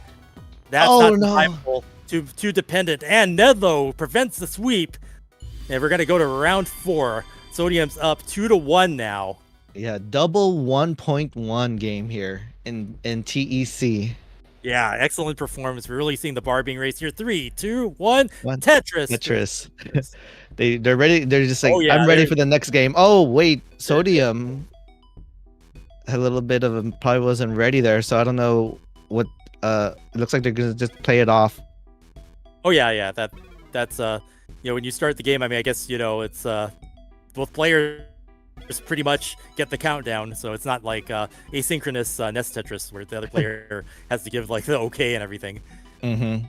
That's not survivable. Too dependent, and Nedlo prevents the sweep, and we're gonna go to round 4. Sodium's up 2-1 now. Yeah, double 1.1 game here in TEC. Yeah, excellent performance. We're really seeing the bar being raised here. 3, 2, 1. Tetris. They're ready. They're just like, I'm ready for the next game. Oh wait, Sodium had a little bit of probably wasn't ready there, so I don't know what. It looks like they're gonna just play it off. Oh yeah. That's when you start the game, I mean, I guess it's both players pretty much get the countdown, so it's not like asynchronous Nest Tetris where the other player has to give like the okay and everything. Mm-hmm.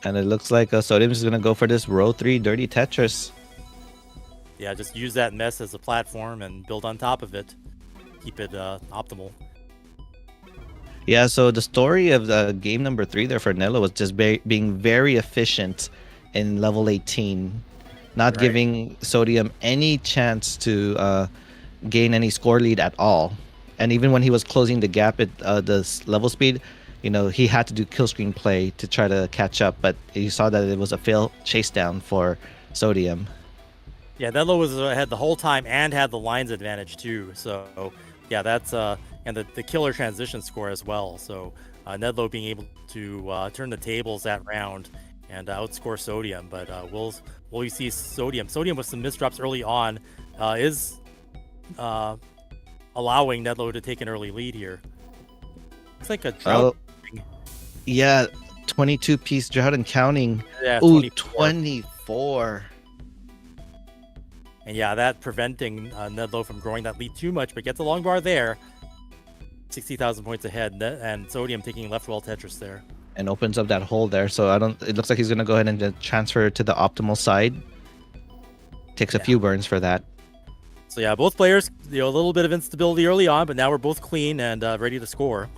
And it looks like Sodium is gonna go for this row 3 dirty Tetris. Yeah, just use that mess as a platform and build on top of it. Keep it optimal. Yeah, so the story of game number 3 there for Nedlo was just being very efficient in level 18, not giving Sodium any chance to gain any score lead at all. And even when he was closing the gap at the level speed, he had to do kill screen play to try to catch up, but you saw that it was a failed chase down for Sodium. Yeah, Nedlo was ahead the whole time and had the lines advantage too. So yeah, that's and the killer transition score as well. So Nedlo being able to turn the tables that round and outscore Sodium. But will we see Sodium with some misdrops early on is allowing Nedlo to take an early lead here. It's like a drought. Yeah, 22-piece drought and counting. Yeah, ooh, 24. And yeah, that preventing Nedlo from growing that lead too much, but gets a long bar there. 60,000 points ahead, and Sodium taking left wall Tetris there. And opens up that hole there, so it looks like he's gonna go ahead and transfer to the optimal side. Takes a few burns for that. So yeah, both players, a little bit of instability early on, but now we're both clean and ready to score.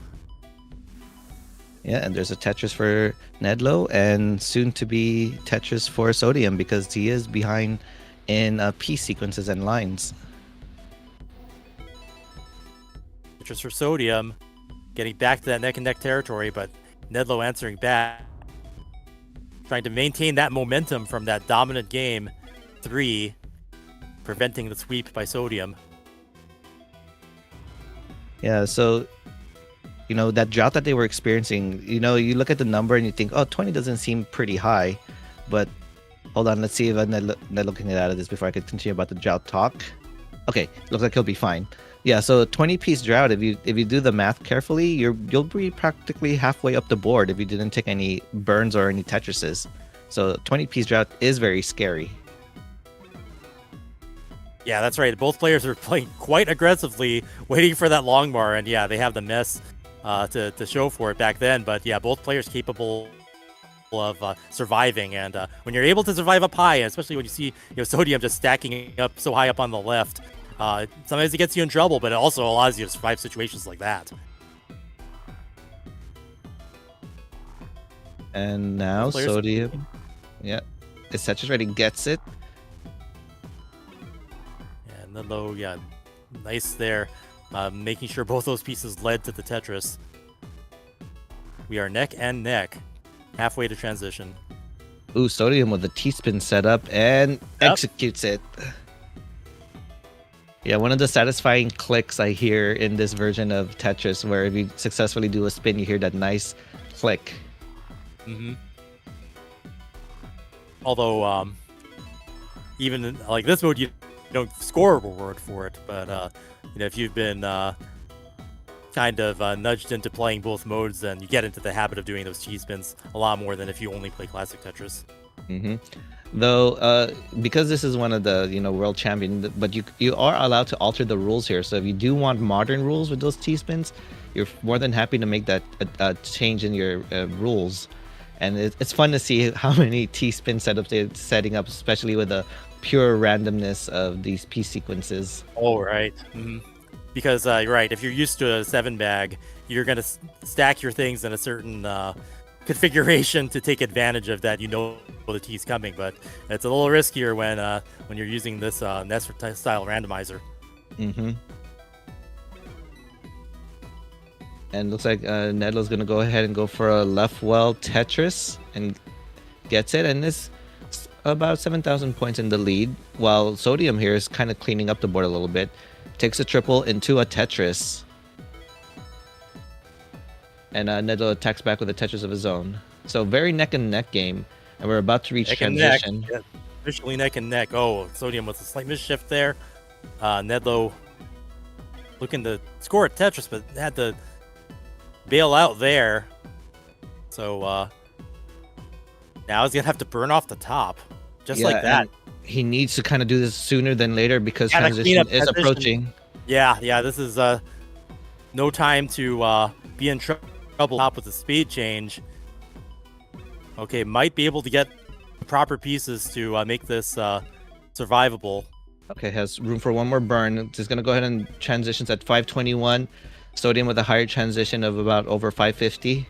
Yeah, and there's a Tetris for Nedlo, and soon to be Tetris for Sodium because he is behind in piece sequences and lines. Tetris for Sodium, getting back to that neck and neck territory, but Nedlo answering back, trying to maintain that momentum from that dominant game 3, preventing the sweep by Sodium. Yeah, so that drought that they were experiencing, you look at the number and you think, 20 doesn't seem pretty high, but hold on, let's see if Nedlo can get out of this before I could continue about the drought talk. Okay, looks like he'll be fine. Yeah, so 20-piece drought, if you do the math carefully, you'll be practically halfway up the board if you didn't take any burns or any Tetrises. So 20-piece drought is very scary. Yeah, that's right. Both players are playing quite aggressively, waiting for that long bar, and yeah, they have the mess to show for it back then. But yeah, both players capable of surviving, and when you're able to survive up high, especially when you see Sodium just stacking up so high up on the left, sometimes it gets you in trouble, but it also allows you to survive situations like that. And now Sodium, yeah, is Tetris ready? Gets it. And then low, yeah, nice there, making sure both those pieces led to the Tetris. We are neck and neck, halfway to transition. Ooh, Sodium with the T-spin set up and executes it. Yeah, one of the satisfying clicks I hear in this version of Tetris, where if you successfully do a spin, you hear that nice click. Mm-hmm. Although, even in, like this mode, you don't score a reward for it, but if you've been kind of nudged into playing both modes, then you get into the habit of doing those T-spins a lot more than if you only play classic Tetris. Mm-hmm. Though, because this is one of the world champion, but you are allowed to alter the rules here. So if you do want modern rules with those T-spins, you're more than happy to make that change in your rules. And it's fun to see how many T-spin setups they're setting up, especially with the pure randomness of these piece sequences. Oh, right. Mm-hmm. Because you're right, if you're used to a 7-bag, you're going to stack your things in a certain configuration to take advantage of that. The T's coming, but it's a little riskier when you're using this NES style randomizer. Mm-hmm. And looks like Nedlo's gonna go ahead and go for a left well Tetris and gets it, and it's about 7,000 points in the lead, while Sodium here is kind of cleaning up the board a little bit. Takes a triple into a Tetris, and Nedlo attacks back with a Tetris of his own. So very neck and neck game, and we're about to reach neck transition. And neck. Yeah, officially neck and neck. Oh, Sodium with a slight misshift there. Nedlo looking to score a Tetris, but had to bail out there. So now he's gonna have to burn off the top, just like that. He needs to kind of do this sooner than later because transition is approaching. Yeah, this is no time to be in trouble top with the speed change. Okay, might be able to get proper pieces to make this survivable. Okay, has room for one more burn. Just gonna go ahead and transitions at 521. Sodium with a higher transition of about over 550.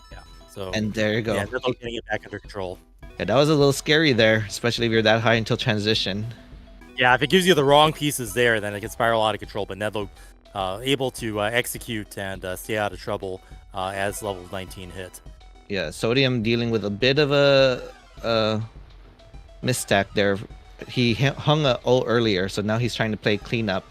Yeah. So and there you go. Yeah, they're getting it back under control. Yeah, that was a little scary there, especially if you're that high until transition. Yeah, if it gives you the wrong pieces there, then it can spiral out of control. But Nedlo able to execute and stay out of trouble as level 19 hit. Yeah, Sodium dealing with a bit of a misstack there. He hung a O earlier, so now he's trying to play cleanup.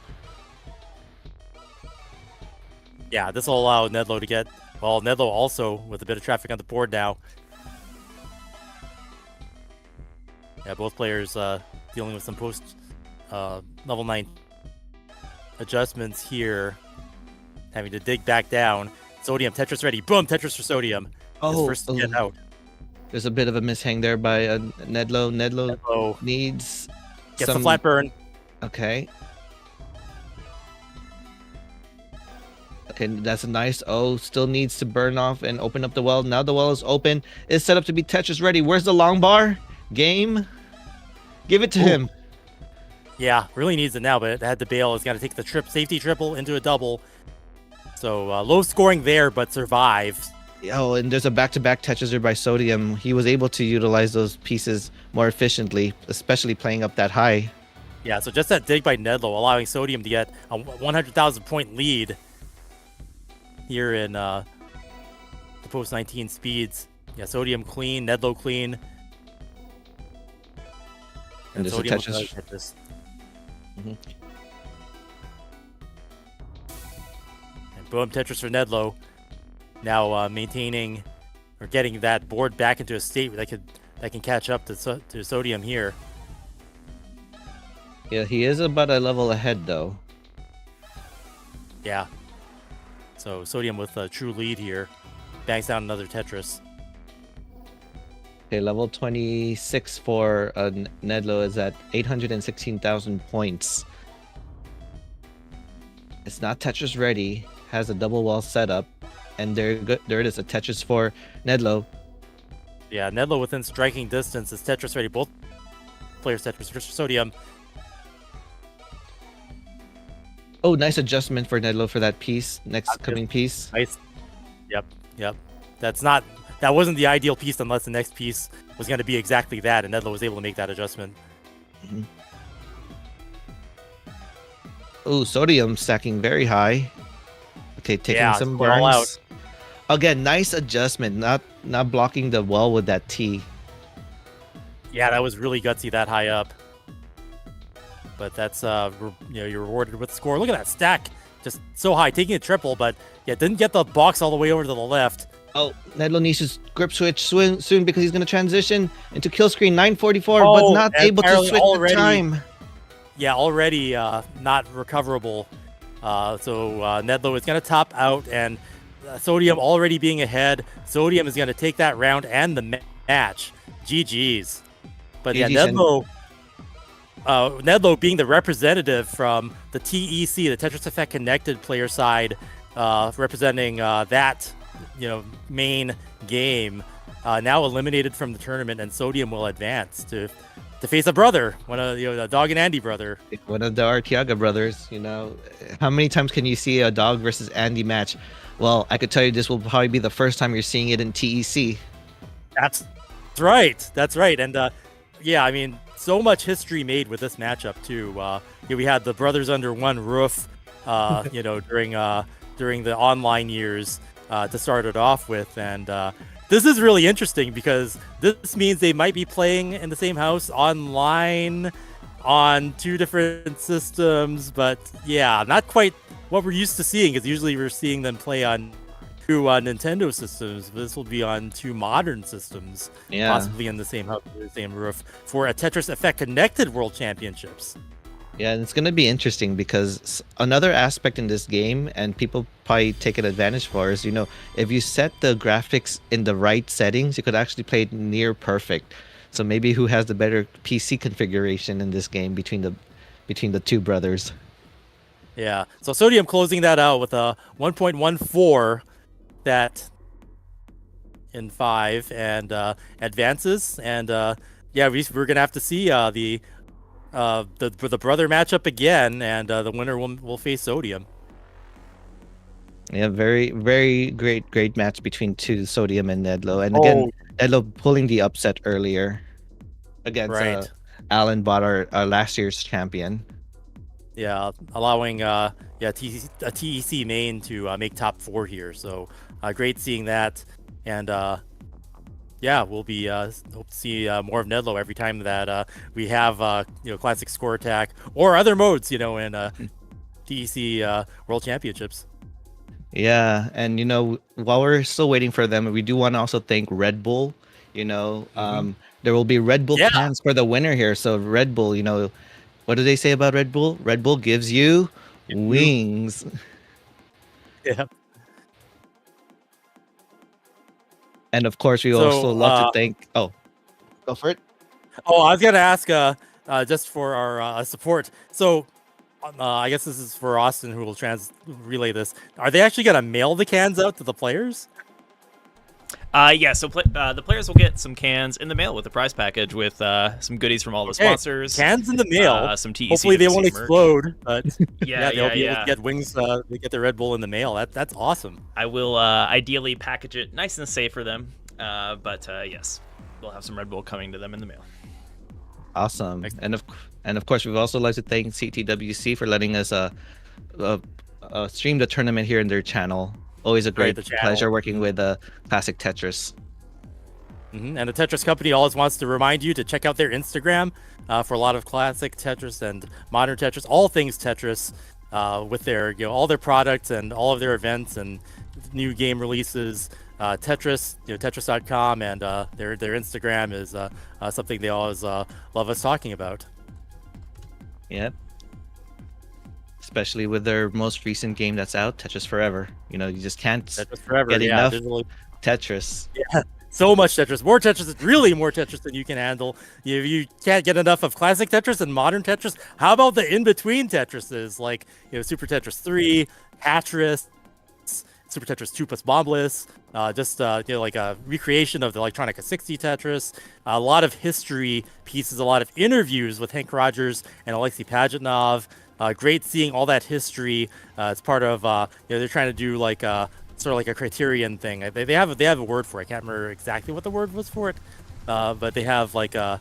Yeah, this will allow Nedlo to get... Well, Nedlo also with a bit of traffic on the board now. Yeah, both players dealing with some post level 9 adjustments here. Having to dig back down. Sodium, Tetris ready. Boom, Tetris for Sodium. Oh, first to get out. There's a bit of a mishang there by Nedlo. Nedlo needs gets some flat burn. Okay. Okay, that's a nice O. Still needs to burn off and open up the well. Now the well is open. It's set up to be Tetris ready. Where's the long bar? Game. Give it to him. Yeah, really needs it now, but it had to bail. It's got to take the safety triple into a double. So low scoring there, but survives. Oh, and there's a back-to-back Tetris by Sodium. He was able to utilize those pieces more efficiently, especially playing up that high. Yeah, so just that dig by Nedlo, allowing Sodium to get a 100,000 point lead here in the post 19 speeds. Yeah, Sodium clean, Nedlo clean. And there's Sodium a Tetris. And boom, Tetris for Nedlo. Now maintaining or getting that board back into a state where that can catch up to Sodium here. Yeah, he is about a level ahead though. Yeah. So Sodium with a true lead here. Bangs down another Tetris. Okay, level 26 for Nedlo is at 816,000 points. It's not Tetris ready, has a double wall setup, and there it is, a Tetris for Nedlo. Yeah, Nedlo within striking distance is Tetris ready. Both players Tetris versus Sodium. Oh, nice adjustment for Nedlo for that piece, next coming piece. Nice. Yep. That wasn't the ideal piece unless the next piece was going to be exactly that, and Nedlo was able to make that adjustment. Mm-hmm. Oh, Sodium stacking very high. Okay, taking some burns. All out. Again, nice adjustment, not blocking the wall with that T. Yeah, that was really gutsy that high up. But that's you're rewarded with the score. Look at that stack, just so high, taking a triple, but yeah, didn't get the box all the way over to the left. Oh, Nedlo needs to grip switch soon because he's going to transition into kill screen 944, but not able to switch the time. Yeah, already not recoverable. So Nedlo is going to top out, and Sodium already being ahead. Sodium is going to take that round and the match. GG's. But yeah, Nedlo being the representative from the TEC, the Tetris Effect Connected player side, representing that main game, now eliminated from the tournament, and Sodium will advance to face a brother, one of the Dog and Andy brother, one of the Arteaga brothers. How many times can you see a Dog versus Andy match? Well, I could tell you this will probably be the first time you're seeing it in TEC. That's right. And yeah, I mean, so much history made with this matchup too. We had the brothers under one roof, during the online years to start it off with, and this is really interesting because this means they might be playing in the same house online on two different systems. But yeah, not quite what we're used to seeing, because usually we're seeing them play on two Nintendo systems. But this will be on two modern systems, possibly in the same house, the same roof, for a Tetris Effect Connected World Championships. Yeah, and it's going to be interesting because another aspect in this game, and people probably take an advantage for, is, if you set the graphics in the right settings, you could actually play it near perfect. So maybe who has the better PC configuration in this game between the two brothers. Yeah, so Sodium closing that out with a 1.14 that in 5 and advances. And we're going to have to see the brother matchup again, and the winner will face Sodium. Yeah, very, very great match between Sodium and Nedlo. And again, Nedlo pulling the upset earlier against Alan Bott, our last year's champion. Yeah, allowing a TEC main to make top 4 here. So great seeing that. And we'll be hope to see more of Nedlo every time that we have classic score attack or other modes in TEC World Championships. Yeah, and while we're still waiting for them, we do want to also thank Red Bull. There will be Red Bull cans for the winner here. So Red Bull, what do they say about Red Bull? Red Bull gives you wings. Yeah. And of course, we also love to thank. Oh, go for it. Oh, I was gonna ask, just for our support. So, I guess this is for Austin, who will relay this. Are they actually gonna mail the cans out to the players? Yeah. So the players will get some cans in the mail with a prize package with some goodies from all the sponsors. Cans in the mail. Some TEC. Hopefully they won't explode, but they'll be able to get wings. They get the Red Bull in the mail. That's awesome. I will ideally package it nice and safe for them. But yes, we'll have some Red Bull coming to them in the mail. Awesome. And of course, we'd also like to thank CTWC for letting us stream the tournament here in their channel. Always a great pleasure working with Classic Tetris. And the Tetris Company always wants to remind you to check out their Instagram for a lot of classic Tetris and modern Tetris, all things Tetris, with their all their products and all of their events and new game releases. Tetris, Tetris.com, and their Instagram is something they always love us talking about. Yep. Especially with their most recent game that's out, Tetris Forever. You just can't get enough Tetris. Yeah, so much Tetris, more Tetris, really more Tetris than you can handle. You can't get enough of classic Tetris and modern Tetris. How about the in-between Tetrises, like Super Tetris 3, Tetris, Super Tetris 2 plus Bombless, like a recreation of the Electronica 60 Tetris, a lot of history pieces, a lot of interviews with Hank Rogers and Alexei Pajitnov. Great seeing all that history. It's part of they're trying to do like sort of like a criterion thing. They have a word for it. I can't remember exactly what the word was for it, but they have like a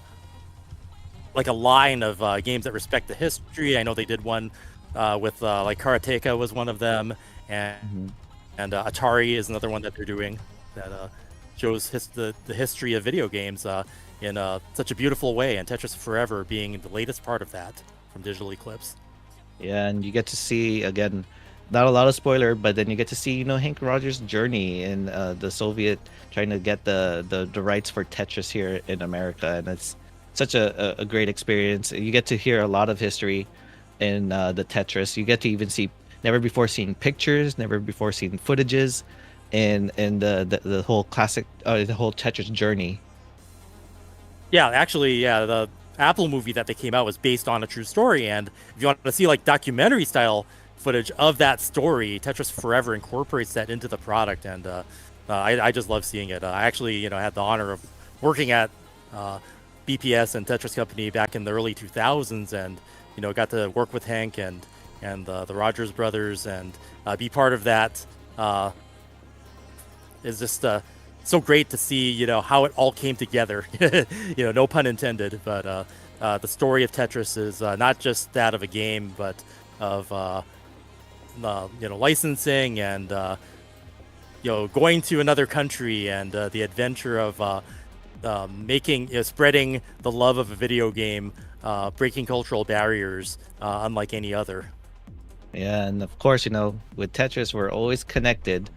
line of games that respect the history. I know they did one with like Karateka was one of them, and Atari is another one that they're doing that shows the history of video games in such a beautiful way, and Tetris Forever being the latest part of that from Digital Eclipse. Yeah, and you get to see, again, not a lot of spoiler, but then you get to see, Hank Rogers' journey in the Soviet trying to get the rights for Tetris here in America, and it's such a great experience. You get to hear a lot of history in the Tetris. You get to even see never before seen pictures, never before seen footages, in the whole classic, the whole Tetris journey. Yeah, actually, the Apple movie that they came out was based on a true story, and if you want to see like documentary style footage of that story, Tetris Forever incorporates that into the product, and I just love seeing it. I actually had the honor of working at BPS and Tetris Company back in the early 2000s, and got to work with Hank and the Rogers brothers, and be part of that. Is just so great to see how it all came together. No pun intended, but the story of Tetris is not just that of a game, but of licensing and going to another country, and the adventure of spreading the love of a video game, breaking cultural barriers unlike any other. Yeah, and of course, with Tetris, we're always connected,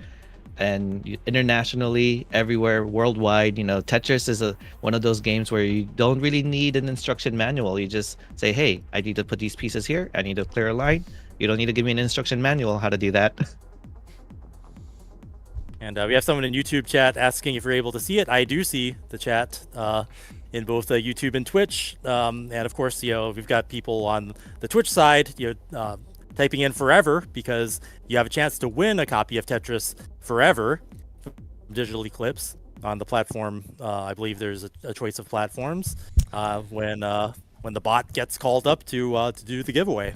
and internationally, everywhere, worldwide. Tetris is one of those games where you don't really need an instruction manual. You just say, hey, I need to put these pieces here. I need to clear a line. You don't need to give me an instruction manual how to do that. And we have someone in YouTube chat asking if you're able to see it. I do see the chat in both YouTube and Twitch. And of course, we've got people on the Twitch side, typing in Forever, because you have a chance to win a copy of Tetris Forever from Digital Eclipse on the platform. I believe there's a choice of platforms when the bot gets called up to do the giveaway.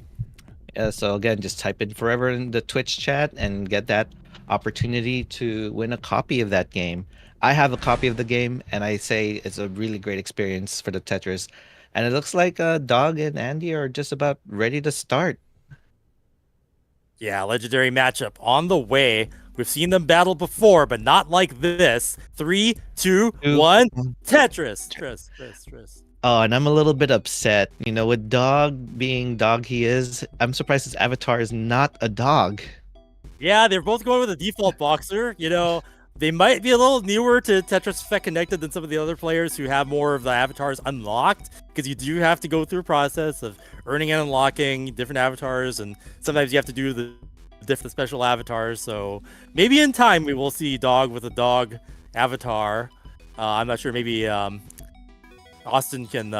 Yeah, so again, just type in Forever in the Twitch chat and get that opportunity to win a copy of that game. I have a copy of the game, and I say it's a really great experience for the Tetris. And it looks like Dog and Andy are just about ready to start. Yeah, legendary matchup on the way. We've seen them battle before, but not like this. 3, 2, 1, Tetris. Tris. Oh, and I'm a little bit upset. With Dog being Dog he is, I'm surprised his avatar is not a dog. Yeah, they're both going with a default boxer. They might be a little newer to Tetris Effect Connected than some of the other players who have more of the avatars unlocked, because you do have to go through a process of earning and unlocking different avatars, and sometimes you have to do the different special avatars. So maybe in time we will see Dog with a dog avatar. I'm not sure. Maybe Austin can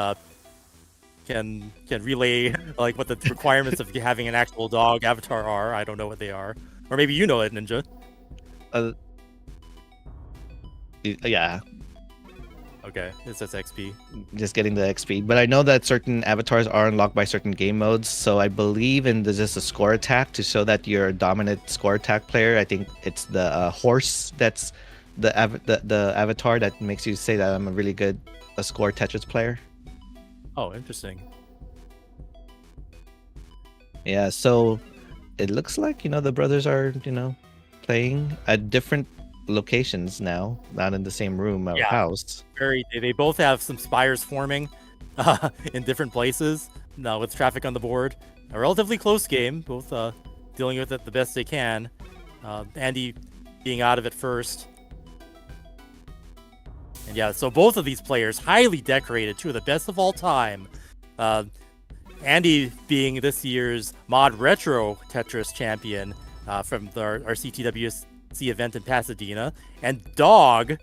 relay like what the requirements of having an actual dog avatar are. I don't know what they are, or maybe you know it, Ninja. Yeah. Okay, it says XP. Just getting the XP, but I know that certain avatars are unlocked by certain game modes. So I believe in just a score attack to show that you're a dominant score attack player. I think it's the horse that's the avatar that makes you say that I'm a really good score Tetris player. Oh, interesting. Yeah, so it looks like the brothers are playing at different locations now, not in the same room or house. They both have some spires forming in different places now with traffic on the board. A relatively close game, both dealing with it the best they can. Andy being out of it first. And yeah, so both of these players highly decorated, two of the best of all time. Andy being this year's Mod Retro Tetris champion from our CTWC event in Pasadena, and Dog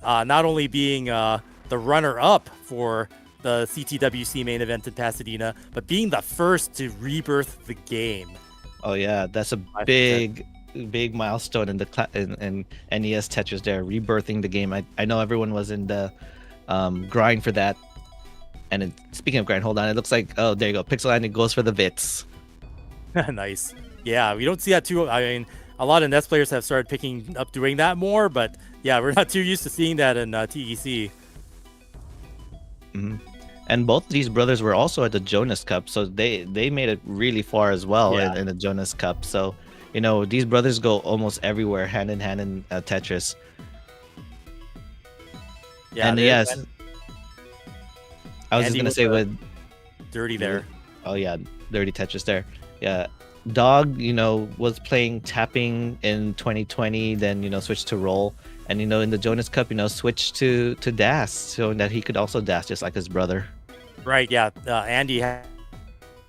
not only being the runner-up for the CTWC main event in Pasadena, but being the first to rebirth the game. Oh yeah, that's a I think big milestone in the in NES Tetris. There, rebirthing the game. I know everyone was in the grind for that. And speaking of grind, hold on. It looks like, oh, there you go. Pixel Andy goes for the Vits. Nice. Yeah, we don't see that too. I mean, a lot of NES players have started picking up doing that more, but yeah, we're not too used to seeing that in TEC. Mm-hmm. And both of these brothers were also at the Jonas Cup, so they made it really far as well in the Jonas Cup. So, you know, these brothers go almost everywhere, hand in hand in Tetris. Yeah, and yes, I was just gonna say with Dirty there. Oh yeah, Dirty Tetris there. Yeah, Dog, you know, was playing tapping in 2020, then you know switched to roll, and you know in the Jonas Cup, you know, switched to dash, showing that he could also dash just like his brother. Right. Yeah. Andy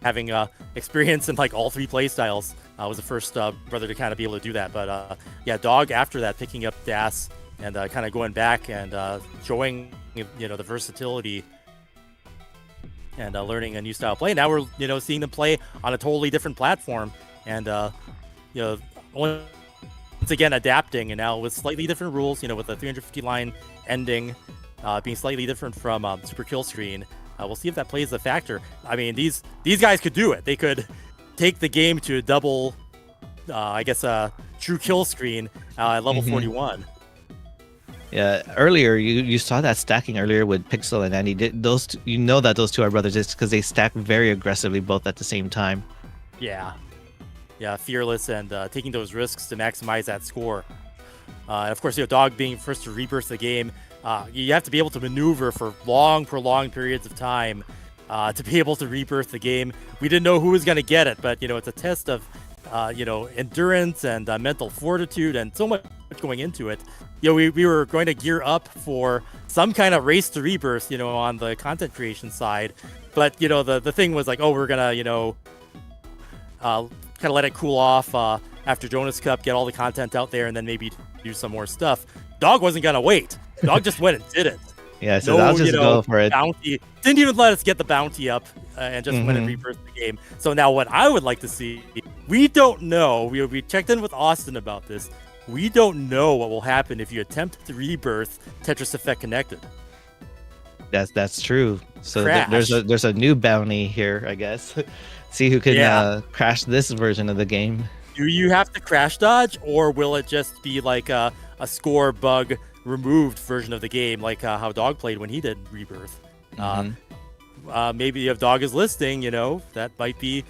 having experience in like all three play styles was the first brother to kind of be able to do that. But yeah, Dog after that picking up dash and kind of going back and showing you know the versatility and learning a new style of play. Now we're you know seeing them play on a totally different platform and you know once again adapting and now with slightly different rules. You know with the 350 line ending being slightly different from Super Kill Screen. We'll see if that plays a factor. I mean these guys could do it. They could take the game to a double, I guess true kill screen at level 41. Yeah, earlier you saw that stacking earlier with Pixel and Andy. You know that those two are brothers just because they stack very aggressively both at the same time. Yeah, fearless and taking those risks to maximize that score. And of course, you know, Dog being first to rebirth the game, you have to be able to maneuver for prolonged periods of time to be able to rebirth the game. We didn't know who was going to get it, but you know, it's a test of you know endurance and mental fortitude and so much going into it. You know, we were going to gear up for some kind of race to rebirth, you know, on the content creation side. But, you know, the thing was like, oh, we're going to, you know, kind of let it cool off after Jonas Cup, get all the content out there, and then maybe do some more stuff. Dog wasn't going to wait. Dog just went and did it. Yeah, so I'll just go for it. Bounty. Didn't even let us get the bounty up and just went and rebirthed the game. So now what I would like to see, we don't know. We checked in with Austin about this. We don't know what will happen if you attempt to rebirth Tetris Effect Connected. That's true. So there's a new bounty here, I guess. See who can crash this version of the game. Do you have to crash dodge, or will it just be like a score bug removed version of the game, like how Dog played when he did rebirth? Maybe if Dog is listening, you know, that might be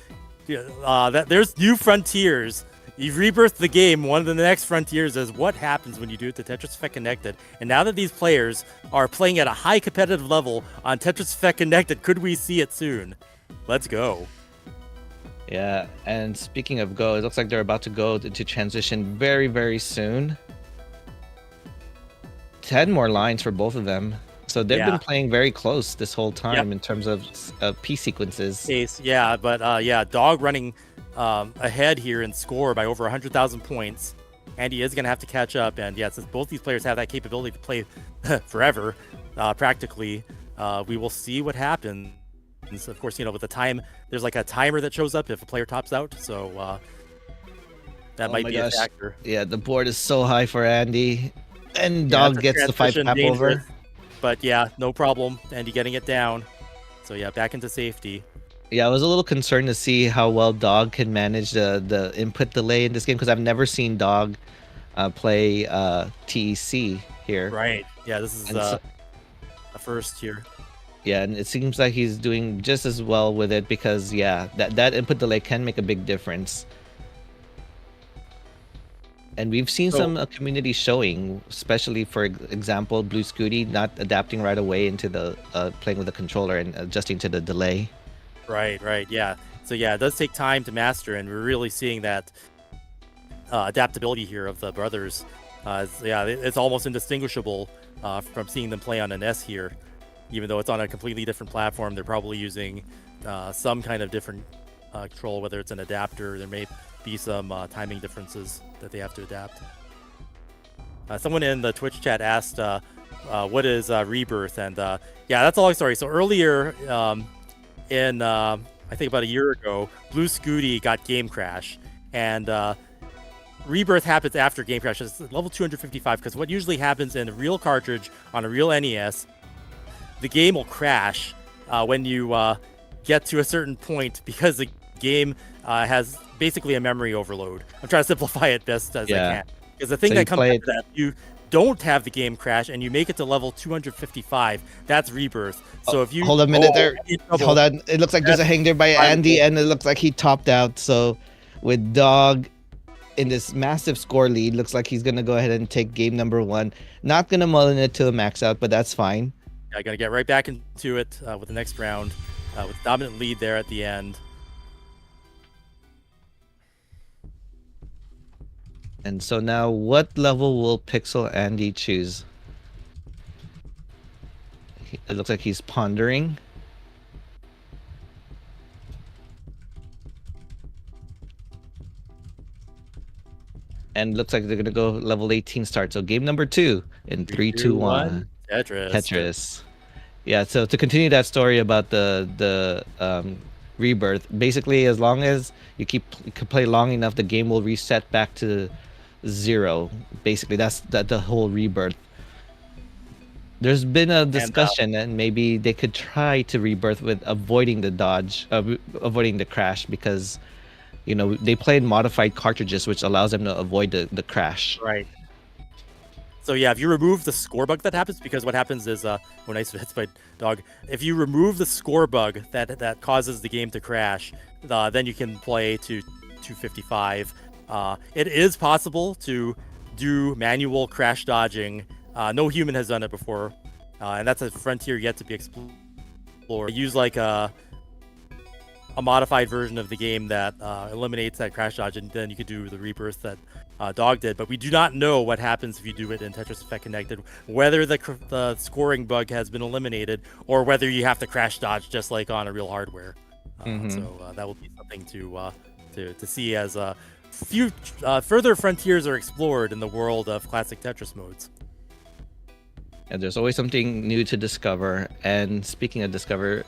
that there's new frontiers. You've rebirthed the game. One of the next frontiers is what happens when you do it to Tetris Effect Connected. And now that these players are playing at a high competitive level on Tetris Effect Connected, could we see it soon? Let's go. Yeah, and speaking of go, it looks like they're about to go to transition very, very soon. 10 more lines for both of them. So they've been playing very close this whole time in terms of P sequences. Yeah, but yeah, Dog running ahead here in score by over 100,000 points. Andy is going to have to catch up. And yeah, since both these players have that capability to play forever, practically, we will see what happens. Of course, you know, with the time, there's like a timer that shows up if a player tops out. So that might be a factor. Yeah, the board is so high for Andy. And Dog gets the 5 tap over. But yeah, no problem. Andy getting it down. So yeah, back into safety. Yeah, I was a little concerned to see how well Dog can manage the input delay in this game because I've never seen Dog play TEC here. Right. Yeah, this is a first here. Yeah, and it seems like he's doing just as well with it because, yeah, that input delay can make a big difference. And we've seen some community showing, especially, for example, Blue Scooty not adapting right away into the playing with the controller and adjusting to the delay. Right, yeah. So yeah, it does take time to master, and we're really seeing that adaptability here of the brothers. Yeah, it's almost indistinguishable from seeing them play on an S here. Even though it's on a completely different platform, they're probably using some kind of different control, whether it's an adapter. There may be some timing differences that they have to adapt. Someone in the Twitch chat asked what is rebirth, and yeah, that's a long story. So earlier in I think about a year ago, Blue Scooty got Game Crash, and rebirth happens after Game Crash. It's level 255 because what usually happens in a real cartridge on a real NES, the game will crash when you get to a certain point because the game has basically a memory overload. I'm trying to simplify it best as I can. Because the thing that comes after that, you don't have the game crash and you make it to level 255, that's rebirth. So if you hold a minute there, hold on. It looks like there's a hang there by Andy, and it looks like he topped out. So with Dog in this massive score lead, looks like he's gonna go ahead and take game number 1. Not gonna mulligan it to a max out, but that's fine. Yeah, gonna get right back into it with the next round with dominant lead there at the end. And so now, what level will Pixel Andy choose? It looks like he's pondering. And looks like they're gonna go level 18 start. So game number 2 in 3, 2, 1. Tetris. Yeah. So to continue that story about the rebirth, basically, as long as you can play long enough, the game will reset back to 0. Basically, that's the whole rebirth. There's been a discussion and maybe they could try to rebirth with avoiding the dodge, avoiding the crash, because they played modified cartridges, which allows them to avoid the crash. Right. So yeah, if you remove the score bug that happens, because what happens is when I hits my dog, if you remove the score bug that causes the game to crash, then you can play to 255. It is possible to do manual crash dodging. No human has done it before, and that's a frontier yet to be explored. Use like a modified version of the game that eliminates that crash dodge, and then you could do the rebirth that Dog did. But we do not know what happens if you do it in Tetris Effect Connected, whether the scoring bug has been eliminated or whether you have to crash dodge just like on a real hardware. So that will be something to see as few further frontiers are explored in the world of classic Tetris modes. And there's always something new to discover. And speaking of discover,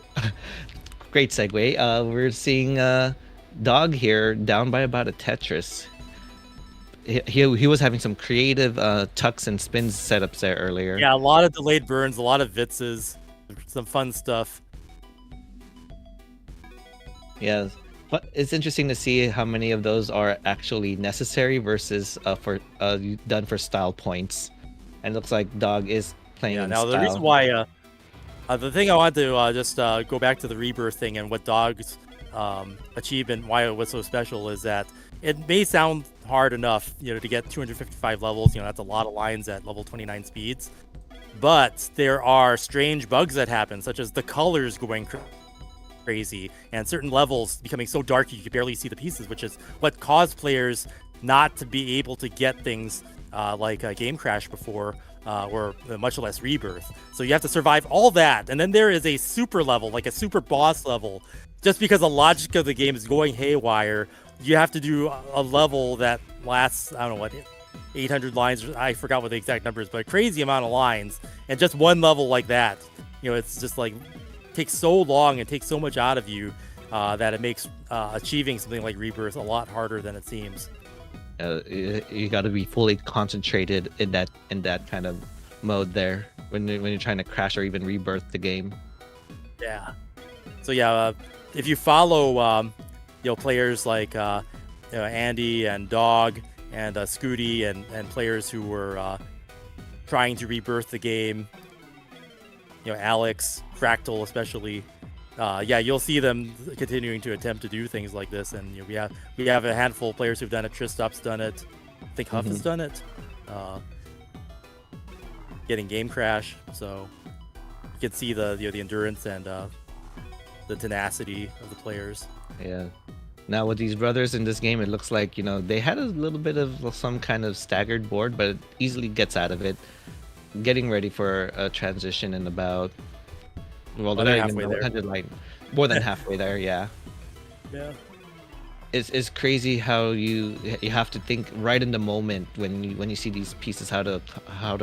great segue. We're seeing Dog here down by about a Tetris. He was having some creative tucks and spins setups there earlier. Yeah, a lot of delayed burns, a lot of vitzes, some fun stuff. Yeah, but it's interesting to see how many of those are actually necessary versus done for style points. And it looks like Dog is playing in now style. The reason why the thing I wanted to just go back to the rebirth thing and what Dog's achievement, why it was so special, is that it may sound hard enough, to get 255 levels. That's a lot of lines at level 29 speeds. But there are strange bugs that happen, such as the colors going crazy and certain levels becoming so dark you can barely see the pieces, which is what caused players not to be able to get things like a Game Crash before, or much less Rebirth. So you have to survive all that, and then there is a super level, like a super boss level. Just because the logic of the game is going haywire, you have to do a level that lasts, I don't know what, 800 lines. I forgot what the exact number is, but a crazy amount of lines. And just one level like that, it's just like takes so long and takes so much out of you that it makes achieving something like Rebirth a lot harder than it seems. You got to be fully concentrated in that kind of mode there when you're trying to crash or even rebirth the game. Yeah. So yeah, if you follow players like Andy and Dog and Scooty and players who were trying to rebirth the game, Alex, Fractal especially, you'll see them continuing to attempt to do things like this. And we have a handful of players who've done it. Tristop's done it. I think Huff has done it. Getting Game Crash, so you can see the endurance and the tenacity of the players. Yeah. Now with these brothers in this game, it looks like they had a little bit of some kind of staggered board, but it easily gets out of it. Getting ready for a transition in about they're not even 100 line, more than halfway there. Yeah. Yeah. it's crazy how you have to think right in the moment when you see these pieces how to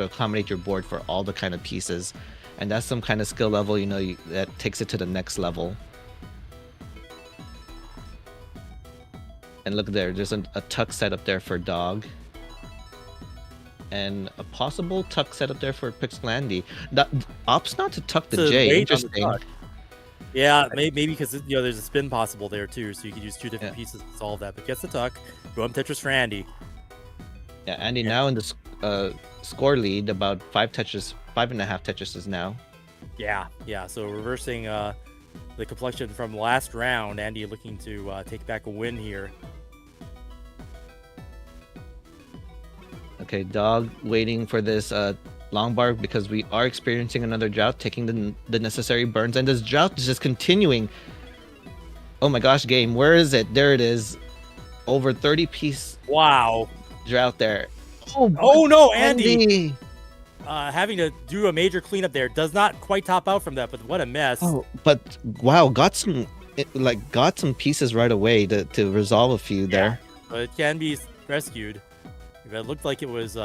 accommodate your board for all the kind of pieces, and that's some kind of skill level that takes it to the next level. And look there, there's a tuck set up there for Dog. And a possible tuck set up there for Pixelandy. Opts not to tuck the To J. wait on the Interesting. tuck. Yeah, maybe because there's a spin possible there too, so you could use two different pieces to solve that. But gets the tuck. Go up Tetris for Andy. Yeah, Andy now in the score lead, about 5.5 Tetrises now. Yeah. So reversing the complexion from last round. Andy looking to take back a win here. Okay, Dog waiting for this long bar because we are experiencing another drought, taking the necessary burns, and this drought is just continuing. Oh my gosh, game, where is it? There it is. Over 30 piece Wow. drought there. Oh no, Andy! Having to do a major cleanup there does not quite top out from that, but what a mess. Oh, but wow, got some pieces right away to resolve a few there. But it can be rescued. It looked like it was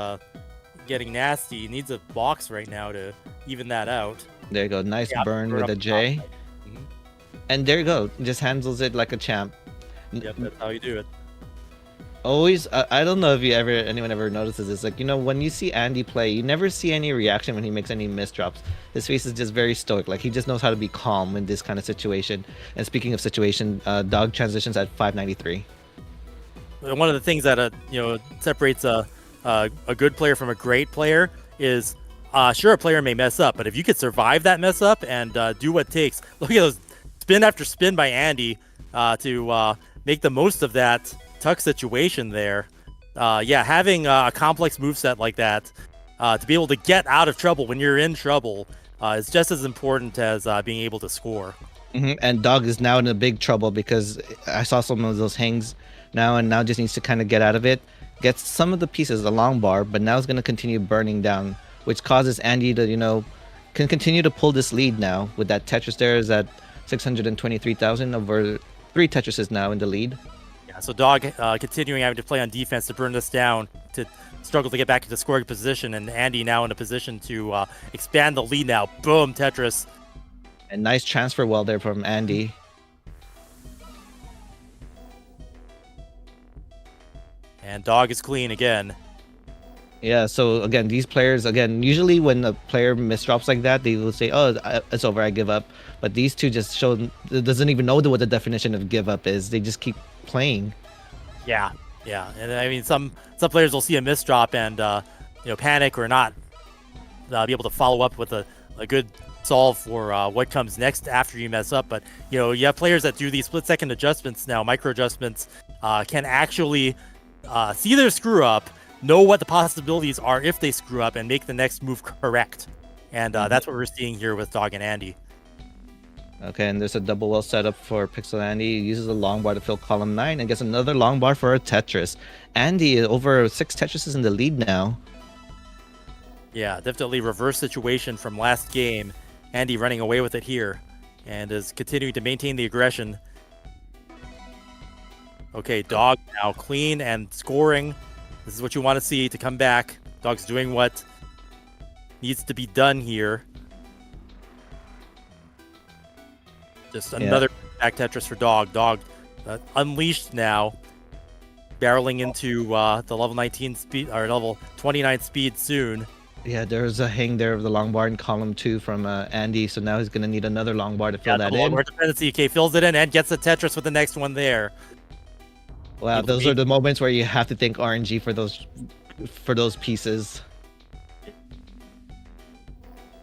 getting nasty. He needs a box right now to even that out. There you go, nice burn with a J. Mm-hmm. And there you go, just handles it like a champ. Yep, that's how you do it. Always, I don't know if anyone ever notices this. Like, when you see Andy play, you never see any reaction when he makes any misdrops. His face is just very stoic. Like, he just knows how to be calm in this kind of situation. And speaking of situation, Dog transitions at 593. One of the things that separates a good player from a great player is, sure, a player may mess up, but if you could survive that mess up and do what it takes. Look at those spin after spin by Andy to make the most of that tuck situation there. Having a complex moveset like that to be able to get out of trouble when you're in trouble is just as important as being able to score. Mm-hmm. And Dog is now in a big trouble because I saw some of those hangs now just needs to kind of get out of it. Gets some of the pieces, the long bar, but now it's going to continue burning down, which causes Andy to, can continue to pull this lead now with that Tetris there is at 623,000 over 3 Tetrises now in the lead. Yeah, so Dog continuing having to play on defense to burn this down, to struggle to get back into scoring position, and Andy now in a position to expand the lead now. Boom, Tetris. And nice transfer well there from Andy. And Dog is clean again. Yeah, so again, these players, usually when a player misdrops like that, they will say, oh, it's over, I give up. But these two just doesn't even know what the definition of give up is. They just keep playing. Yeah. And I mean, some players will see a misdrop and, panic or not be able to follow up with a good solve for what comes next after you mess up. But, you have players that do these split-second adjustments now, micro adjustments, can actually see their screw up, know what the possibilities are if they screw up, and make the next move correct. And that's what we're seeing here with Dog and Andy. Okay, and there's a double well set up for Pixelandy. He uses a long bar to fill column 9 and gets another long bar for a Tetris. Andy over 6 Tetrises in the lead now. Yeah, definitely reverse situation from last game. Andy running away with it here and is continuing to maintain the aggression. Okay, Dog now clean and scoring. This is what you want to see to come back. Dog's doing what needs to be done here. Just another back Tetris for Dog. Dog unleashed now, barreling into the level 19 speed or level 29 speed soon. Yeah, there's a hang there of the long bar in column 2 from Andy, so now he's going to need another long bar to fill that in. Long bar dependency. Okay, fills it in and gets the Tetris with the next one there. Wow, those are the moments where you have to think RNG for those pieces.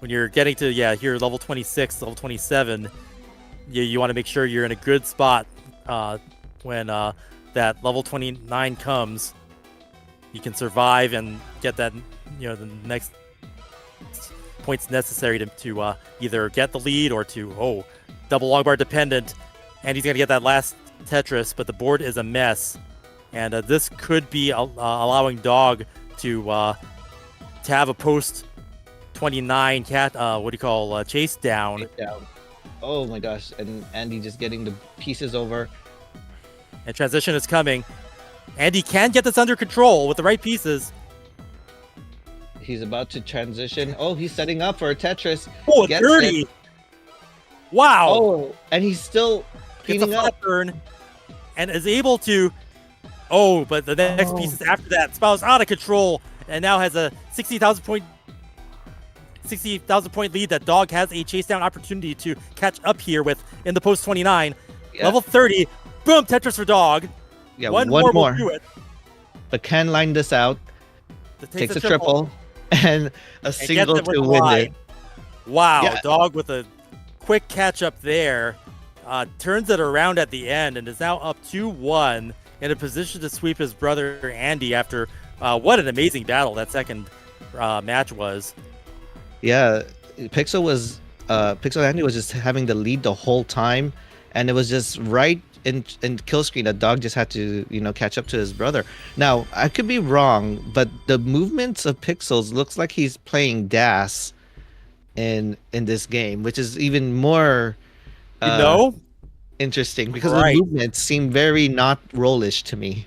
When you're getting to here level 26, level 27, you want to make sure you're in a good spot when that level 29 comes. You can survive and get that the next points necessary to either get the lead or to double long bar dependent, and he's gonna get that last Tetris, but the board is a mess, and this could be allowing Dog to have a post 29 chase down. Oh my gosh, and Andy just getting the pieces over. And transition is coming. Andy can get this under control with the right pieces. He's about to transition. Oh, he's setting up for a Tetris. Oh, Gets 30. it. Wow. Oh, and he's still Gets a cleaning flat up. turn and is able to. Oh, but the next pieces after that spirals out of control and now has a 60,000 point lead that Dog has a chase down opportunity to catch up here with in the post 29. Yeah. Level 30. Boom, Tetris for Dog. Yeah, one more. will do it. But can line this out. Takes a triple and a And single gets it with to the win line. it. Wow, Yeah. Dog with a quick catch up there. Turns it around at the end and is now up 2-1 in a position to sweep his brother Andy after what an amazing battle that second match was. Yeah, Pixel Andy was just having the lead the whole time, and it was just right in kill screen that Dog just had to catch up to his brother. Now I could be wrong, but the movements of Pixels looks like he's playing DAS in this game, which is even more interesting because the movements seem very not rollish to me.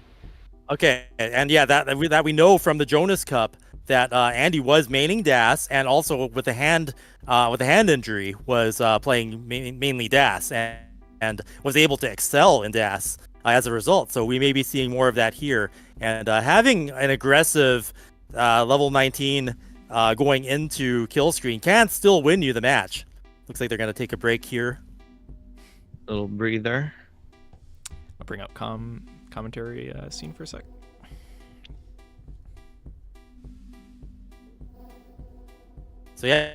Okay, and yeah, that we know from the Jonas Cup that Andy was maining DAS, and also with a hand injury was playing mainly DAS and was able to excel in DAS as a result. So we may be seeing more of that here, and having an aggressive level 19 going into kill screen can still win you the match. Looks like they're going to take a break here. Little breather. I'll bring up commentary scene for a sec. So yeah,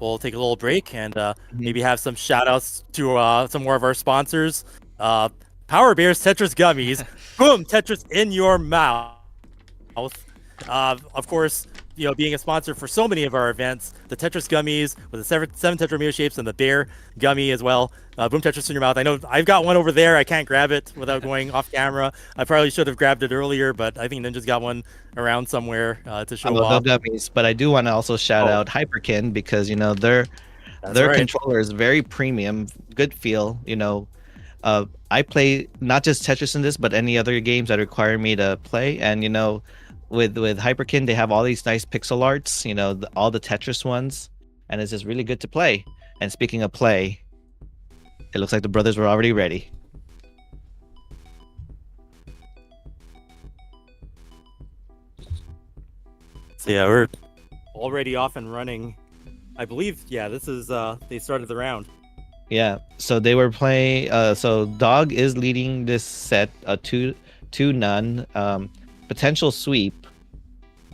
we'll take a little break and maybe have some shout outs to some more of our sponsors. Power Bears Tetris Gummies. Boom, Tetris in your mouth. Of course, being a sponsor for so many of our events, the Tetris Gummies with the seven Tetrameter shapes and the bear gummy as well. Boom, Tetris in your mouth. I know I've got one over there. I can't grab it without going off camera. I probably should have grabbed it earlier, but I think Ninja's got one around somewhere to show off. No gummies, but I do want to also shout out Hyperkin because their controller is very premium, good feel. I play not just Tetris in this, but any other games that require me to play, and with Hyperkin, they have all these nice pixel arts, all the Tetris ones, and it's just really good to play. And speaking of play, it looks like the brothers were already ready. So yeah, we're already off and running. I believe, this is they started the round. Yeah, so they were playing. So Dog is leading this set, 2-0. Potential sweep,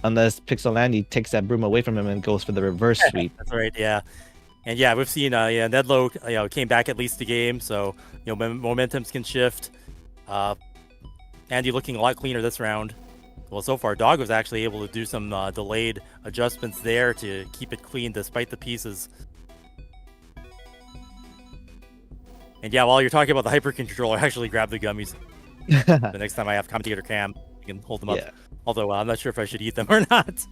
unless Pixel Andy takes that broom away from him and goes for the reverse sweep. That's right, yeah. And yeah, we've seen Nedlow came back at least a game, so momentums can shift. Andy looking a lot cleaner this round. Well, so far Dog was actually able to do some delayed adjustments there to keep it clean despite the pieces. And yeah, while you're talking about the Hyperkin controller, actually grab the gummies. The next time I have commentator cam, you can hold them up. Yeah. Although I'm not sure if I should eat them or not.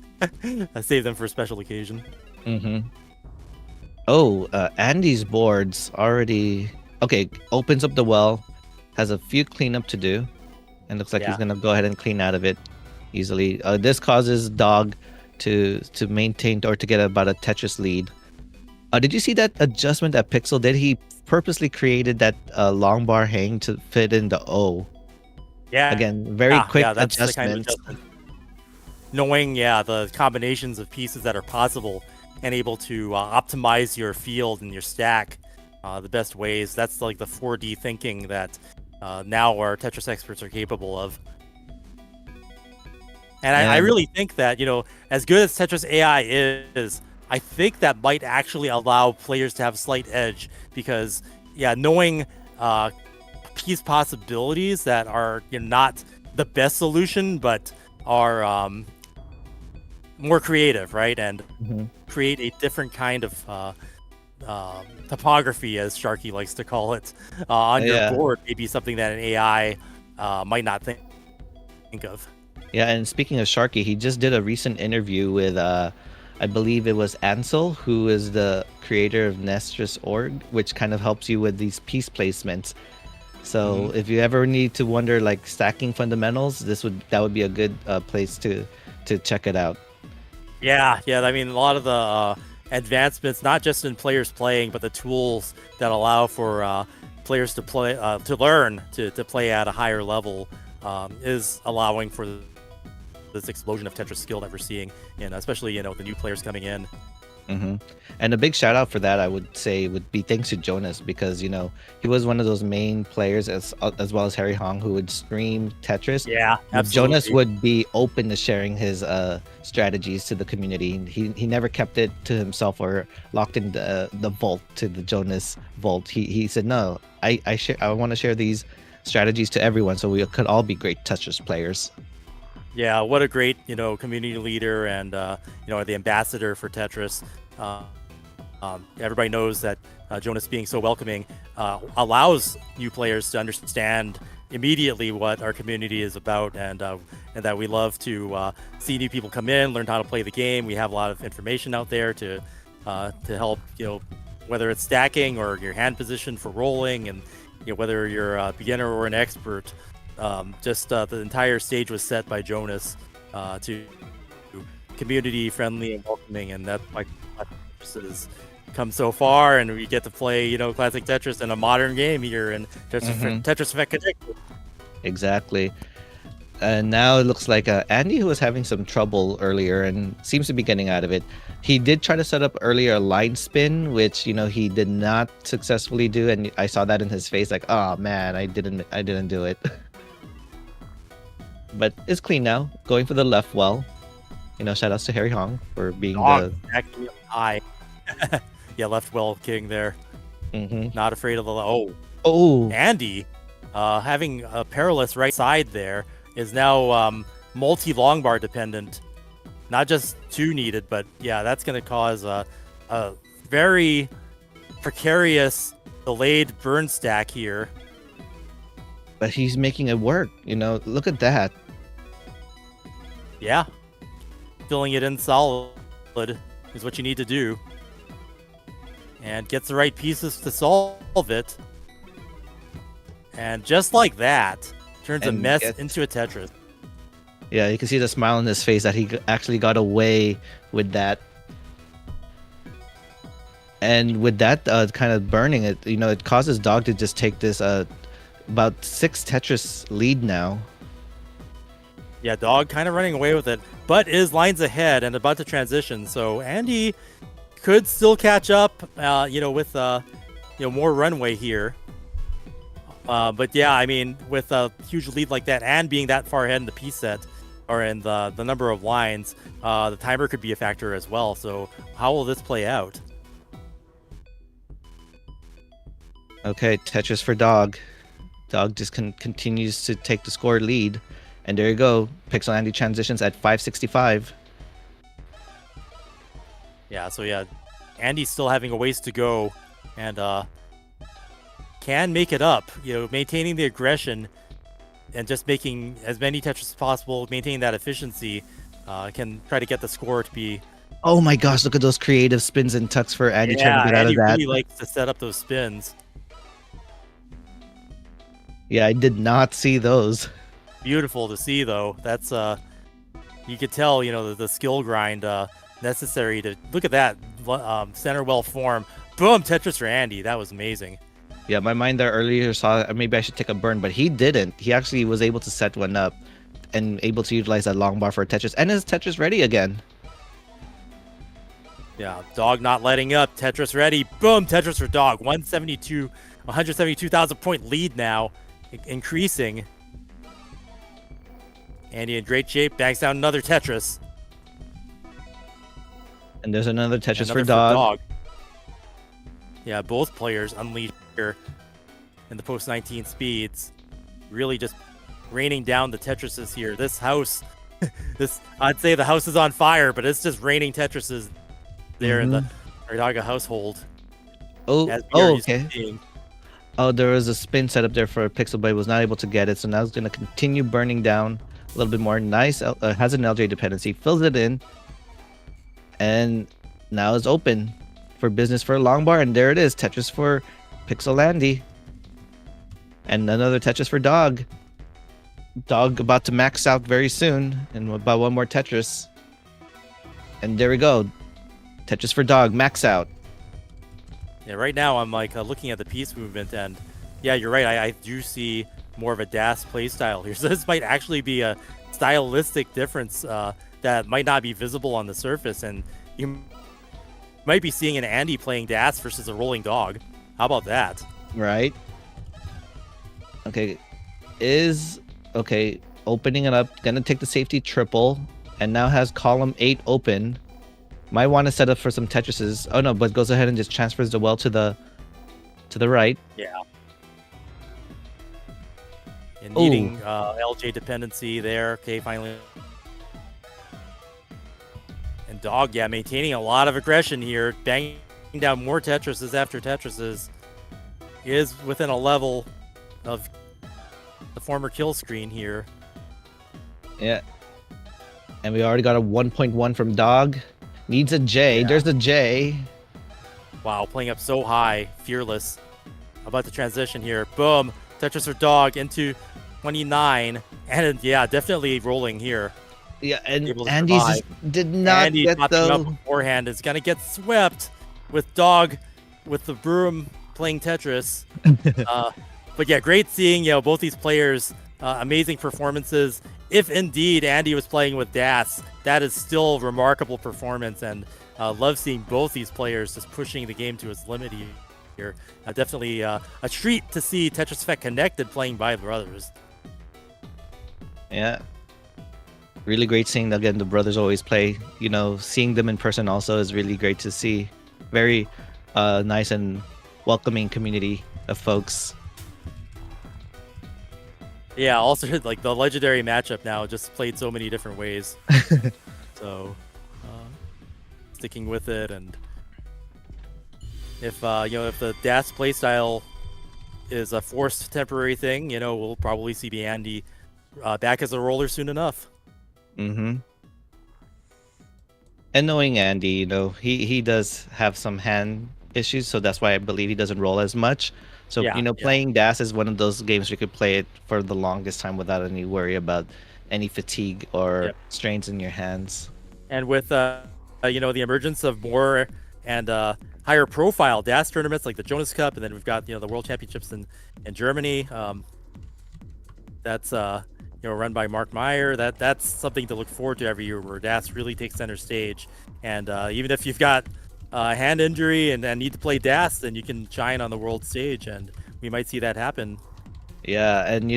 I save them for a special occasion. Mm-hmm. Oh, Andy's boards already... Okay, opens up the well, has a few cleanup to do, and looks like he's going to go ahead and clean out of it easily. This causes Dog to maintain or to get about a Tetris lead. Did you see that adjustment that Pixel did? He purposely created that long bar hang to fit in the O. Yeah. Again, very quick that's adjustment. The kind of adjustment. Knowing, the combinations of pieces that are possible and able to optimize your field and your stack the best ways. That's like the 4D thinking that now our Tetris experts are capable of. And I really think that, as good as Tetris AI is, I think that might actually allow players to have slight edge because, knowing piece possibilities that are not the best solution, but are more creative, right? And create a different kind of topography, as Sharky likes to call it, on your board. Maybe something that an AI might not think of. Yeah, and speaking of Sharky, he just did a recent interview with, I believe it was Ansel, who is the creator of Nestris.org, which kind of helps you with these piece placements. So if you ever need to wonder like stacking fundamentals, that would be a good place to check it out. Yeah, I mean, a lot of the advancements, not just in players playing, but the tools that allow for players to play, to learn to play at a higher level, is allowing for this explosion of Tetris skill that we're seeing, and especially the new players coming in. And a big shout out for that, I would say, would be thanks to Jonas, because he was one of those main players as well as Harry Hong who would stream Tetris. Yeah, absolutely. Jonas would be open to sharing his strategies to the community. He never kept it to himself or locked in the vault to the Jonas vault. He said, no, I want to share these strategies to everyone so we could all be great Tetris players. Yeah, what a great community leader and the ambassador for Tetris. Everybody knows that Jonas being so welcoming allows new players to understand immediately what our community is about, and that we love to see new people come in, learn how to play the game. We have a lot of information out there to help, whether it's stacking or your hand position for rolling, and whether you're a beginner or an expert. The entire stage was set by Jonas to community friendly and welcoming, and that's why Tetris has come so far, and we get to play classic Tetris in a modern game here in Tetris Effect Connected. Exactly. And now it looks like Andy, who was having some trouble earlier and seems to be getting out of it. He did try to set up earlier a line spin, which he did not successfully do, and I saw that in his face, like, oh man, I didn't do it. But it's clean now, going for the left well. Shout outs to Harry Hong for being actually high. Yeah, left well king there. Not afraid of the Andy, having a perilous right side there, is now multi long bar dependent. Not just 2 needed, but yeah, that's going to cause a very precarious delayed burn stack here. But he's making it work. Look at that. Yeah, filling it in solid is what you need to do, and gets the right pieces to solve it, and just like that, turns a mess into a Tetris. Yeah, you can see the smile on his face that he actually got away with that. And with that kind of burning it, it causes Dog to just take this about 6 Tetris lead now. Yeah, Dog kind of running away with it, but is lines ahead and about to transition. So Andy could still catch up, with more runway here. But yeah, I mean, with a huge lead like that and being that far ahead in the piece set or in the number of lines, the timer could be a factor as well. So how will this play out? Okay, Tetris for Dog. Dog just continues to take the score lead. And there you go. Pixel Andy transitions at 565. Yeah, so yeah, Andy's still having a ways to go, and can make it up. Maintaining the aggression and just making as many Tetris as possible, maintaining that efficiency, can try to get the score to be. Oh my gosh! Look at those creative spins and tucks for Andy trying to get Andy out of that. Really likes to set up those spins. Yeah, I did not see those. Beautiful to see, though. That's you could tell, the skill grind necessary to look at that center well form. Boom, Tetris for Andy. That was amazing. Yeah, my mind there earlier saw maybe I should take a burn, but he didn't. He actually was able to set one up and able to utilize that long bar for Tetris, and is Tetris ready again. Yeah, Dog not letting up. Tetris ready. Boom, Tetris for Dog. 172,000 point lead now, increasing. Andy in great shape, bangs down another Tetris. And there's another Tetris for Dog. Yeah, both players unleashed here in the post-19 speeds. Really just raining down the Tetrises here. This house, I'd say the house is on fire, but it's just raining Tetrises there in the Ardaga household. Okay. Oh, there was a spin set up there for Pixel, but was not able to get it. So now it's going to continue burning down a little bit more. Nice. Has an LJ dependency. Fills it in. And now it's open for business for a long bar. And there it is. Tetris for Pixel Andy. And another Tetris for Dog. Dog about to max out very soon, and about one more Tetris. And there we go. Tetris for Dog, max out. Yeah, right now I'm like looking at the piece movement, and yeah, you're right. I do see more of a DAS playstyle here. So this might actually be a stylistic difference that might not be visible on the surface, and you might be seeing an Andy playing DAS versus a rolling Dog. How about that? Right. Okay. Okay, opening it up. Gonna take the safety triple, and now has column 8 open. Might want to set up for some Tetrises. Oh no, but goes ahead and just transfers the well to the right. Yeah. And needing LJ dependency there. Okay, finally. And Dog, yeah, maintaining a lot of aggression here, banging down more Tetrises after Tetrises. Is within a level of the former kill screen here. Yeah. And we already got a 1.1 from Dog. Needs a J. Yeah. There's a J. Wow, playing up so high. Fearless. About to transition here. Boom. Tetris for Dog into 29. And yeah, definitely rolling here. Yeah, and Andy did not get the... up beforehand. Is going to get swept with Dog with the broom playing Tetris. But yeah, great seeing both these players, amazing performances. If indeed Andy was playing with DAS, that is still remarkable performance, and love seeing both these players just pushing the game to its limit here. Definitely a treat to see Tetris Effect Connected playing by brothers. Yeah, really great seeing again the brothers always play. Seeing them in person also is really great to see. Very nice and welcoming community of folks. Yeah, also like the legendary matchup now just played so many different ways. So sticking with it, and if if the DAS playstyle is a forced temporary thing, we'll probably see Andy back as a roller soon enough. Mm-hmm. And knowing Andy, he does have some hand issues, so that's why I believe he doesn't roll as much. So, playing DAS is one of those games you could play it for the longest time without any worry about any fatigue or strains in your hands. And with, the emergence of more and higher profile DAS tournaments like the Jonas Cup, and then we've got, the World Championships in Germany. That's, run by Mark Meyer. That's something to look forward to every year, where DAS really takes center stage. And even if you've got hand injury and need to play DAS, then you can shine on the world stage, and we might see that happen. Yeah, and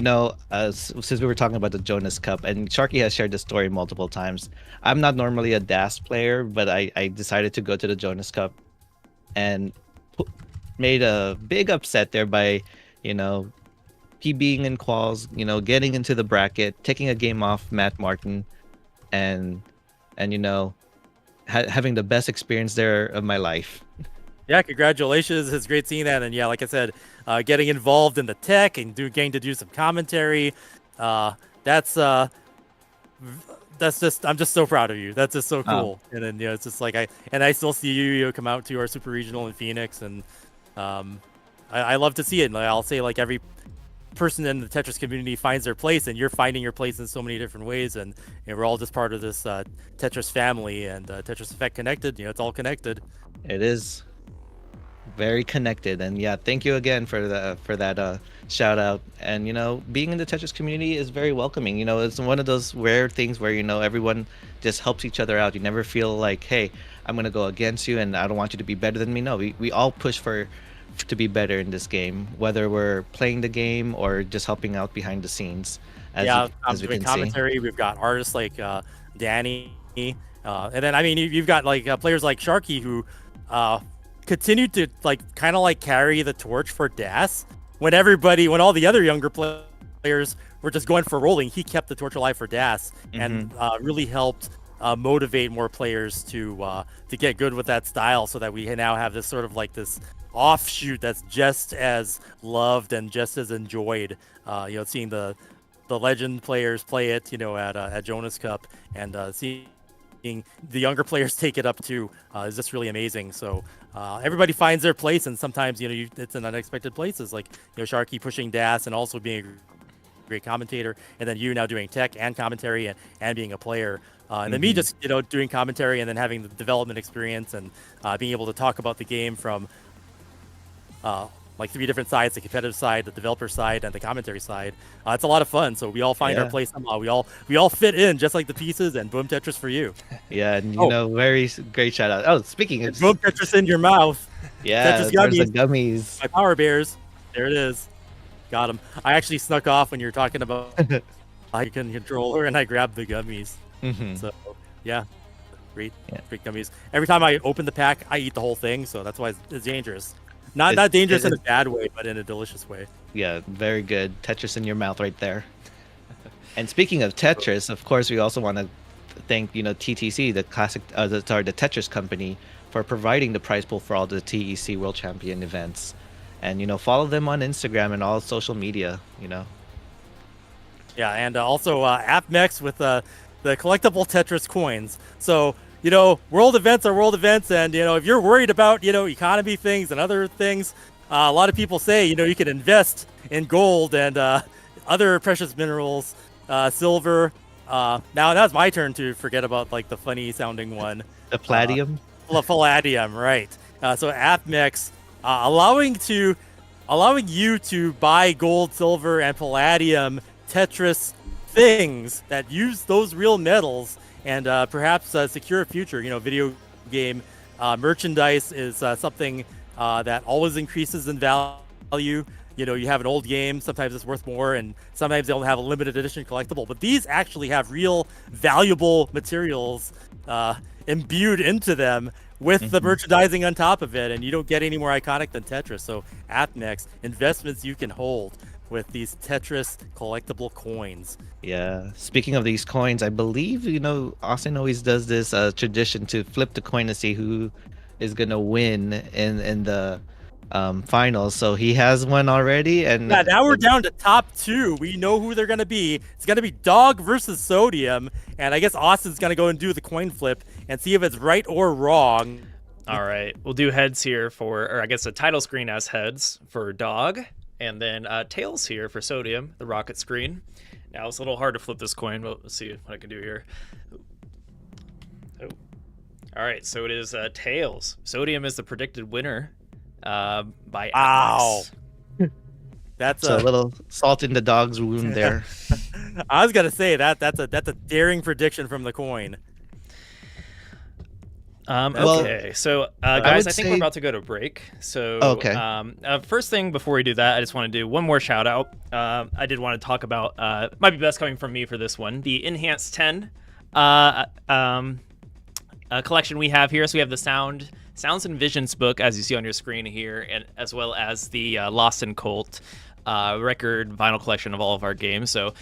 since we were talking about the Jonas Cup, and Sharky has shared this story multiple times, I'm not normally a DAS player, but I decided to go to the Jonas Cup and made a big upset there by PBing in quals, getting into the bracket, taking a game off Matt Martin, and having the best experience there of my life. Yeah, congratulations. It's great seeing that. And yeah, like I said, getting involved in the tech and getting to do some commentary. That's just, I'm just so proud of you. That's just so cool. And then, it's just like, I still see you come out to our super regional in Phoenix, and I love to see it. And I'll say, like, every person in the Tetris community finds their place, and you're finding your place in so many different ways, and we're all just part of this Tetris family, and Tetris Effect Connected, it's all connected. It is very connected, and yeah, thank you again for that shout out. And being in the Tetris community is very welcoming. It's one of those rare things where everyone just helps each other out. You never feel like, hey, I'm gonna go against you and I don't want you to be better than me. No, we all push to be better in this game, whether we're playing the game or just helping out behind the scenes. As we can commentary, we've got artists like Danny, and then you've got like players like Sharky who continue to kind of carry the torch for DAS when all the other younger players were just going for rolling. He kept the torch alive for DAS, and really helped motivate more players to get good with that style, so that we now have this sort of this offshoot that's just as loved and just as enjoyed. Seeing the legend players play it, at Jonas Cup, and seeing the younger players take it up too is just really amazing. So everybody finds their place, and sometimes it's in unexpected places, like Sharky pushing Das and also being a great commentator, and then you now doing tech and commentary and being a player, and then me just doing commentary and then having the development experience and being able to talk about the game from like 3 different sides: the competitive side, the developer side, and the commentary side. It's a lot of fun. So we all find our place somehow. We all fit in just like the pieces, and boom, Tetris for you. Yeah, and very great shout out. Oh, speaking of boom, Tetris in your mouth. Yeah, Tetris there's gummies. the gummies. My power bears. There it is. Got him. I actually snuck off when you were talking about icon controller, and I grabbed the gummies. So yeah, great gummies. Every time I open the pack, I eat the whole thing. So that's why it's dangerous. Not dangerous in a bad way, but in a delicious way. Yeah, very good. Tetris in your mouth right there. And speaking of Tetris, of course, we also want to thank TTC, the the Tetris company, for providing the prize pool for all the TEC World Champion events. And follow them on Instagram and all social media. Yeah, and also AppMex with the collectible Tetris coins. So world events are world events, and if you're worried about economy things and other things, a lot of people say you can invest in gold and other precious minerals, silver. Now that's my turn to forget about like the funny sounding one, the palladium. Palladium, right? So AppMex allowing you to buy gold, silver, and palladium Tetris things that use those real metals. And perhaps secure a future. Video game merchandise is something that always increases in value. You have an old game, sometimes it's worth more, and sometimes they'll have a limited edition collectible. But these actually have real valuable materials imbued into them with the merchandising on top of it, and you don't get any more iconic than Tetris. So AppMex, investments you can hold with these Tetris collectible coins. Yeah. Speaking of these coins, I believe Austin always does this tradition to flip the coin to see who is gonna win in the finals. So he has one already, and now we're down to top 2. We know who they're gonna be. It's gonna be Dog versus Sodium, and I guess Austin's gonna go and do the coin flip and see if it's right or wrong. All right, we'll do heads here or I guess the title screen as heads for Dog. And then tails here for Sodium, the rocket screen. Now it's a little hard to flip this coin, but let's see what I can do here. Oh. All right, so it is tails. Sodium is the predicted winner by Ow. That's a little salt in the dog's wound there. I was gonna say that's a daring prediction from the coin. Okay, so guys, I think we're about to go to break. So first thing before we do that, I just want to do one more shout out. I did want to talk about might be best coming from me for this one, the Enhanced 10 collection we have here. So we have the Sounds and Visions book, as you see on your screen here, and as well as the Lost and Colt record vinyl collection of all of our games. So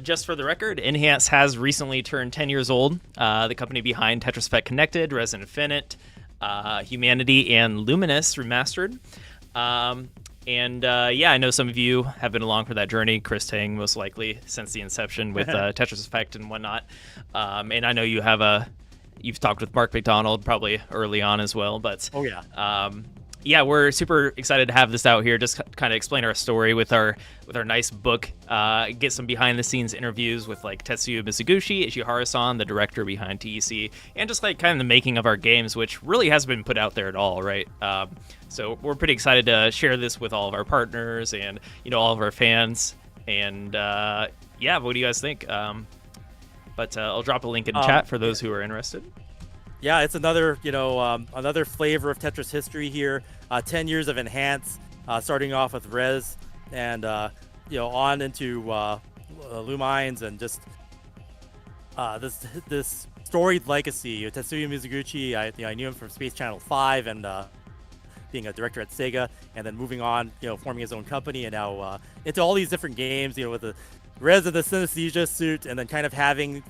just for the record, Enhance has recently turned 10 years old. The company behind Tetris Effect Connected, Resident Infinite, Humanity, and Luminous Remastered. I know some of you have been along for that journey. Chris Tang, most likely, since the inception with Tetris Effect and whatnot. And I know you've talked with Mark McDonald probably early on as well. But yeah, we're super excited to have this out here. Just kind of explain our story with our nice book. Get some behind the scenes interviews with like Tetsuya Mizuguchi, Ishihara-san, the director behind TEC, and just like kind of the making of our games, which really hasn't been put out there at all, right? So we're pretty excited to share this with all of our partners and all of our fans. And what do you guys think? But I'll drop a link in chat for those who are interested. Yeah, it's another another flavor of Tetris history here. 10 years of Enhance, starting off with Res, and on into Lumines, and just this storied legacy. Tetsuya Mizuguchi, I knew him from Space Channel 5 and being a director at Sega, and then moving on, forming his own company, and now into all these different games, with the Res of the synesthesia suit, and then kind of having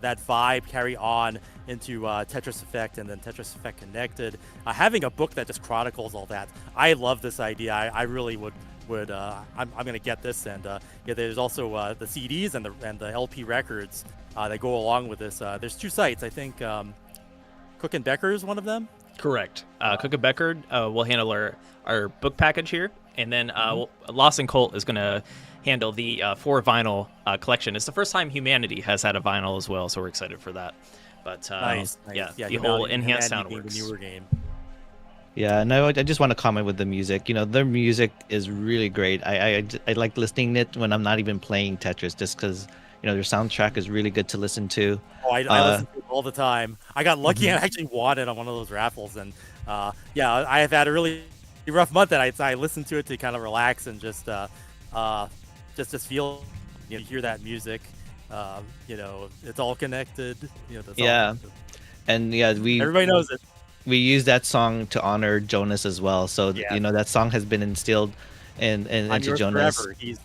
that vibe carry on into Tetris Effect, and then Tetris Effect Connected. Having a book that just chronicles all that, I love this idea. I really would. I'm gonna get this, and there's also the CDs and the LP records that go along with this. There's 2 sites, I think. Cook and Becker is one of them. Correct. Cook and Becker will handle our book package here, and then Lost and Colt is going to handle the 4 vinyl collection. It's the first time Humanity has had a vinyl as well, so we're excited for that. But Nice. yeah, the Humanity- whole enhanced sound being works. the newer game. Yeah, no, I just want to comment with the music. You know, their music is really great. I like listening to it when I'm not even playing Tetris, just because you know their soundtrack is really good to listen to. Oh, I listen to it all the time. I got lucky and actually won it on one of those raffles, and yeah, I have had a really rough month, and I listened to it to kind of relax and just feel, you know, hear that music. You know, it's all connected. You know, that's all Yeah. connected. And yeah, Everybody knows it. we use that song to honor Jonas as well. So Yeah. you know that song has been instilled On into yours Jonas. forever. He's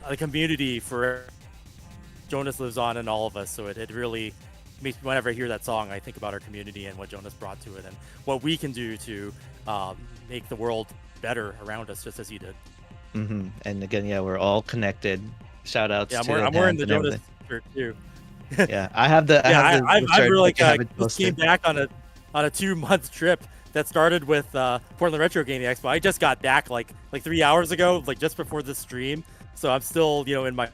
the community for Jonas lives on in all of us. So it really makes me, whenever I hear that song, I think about our community and what Jonas brought to it and what we can do to make the world better around us, just as he did. And again, yeah, we're all connected. Shout outs Yeah, to I'm wearing the Enhanced and Jonas shirt too. everything. Yeah, I have the. I've really I have it just came posted. back on a 2-month trip that started with Portland Retro Gaming Expo. I just got back like 3 hours ago, like just before the stream. So I'm still, you know, in my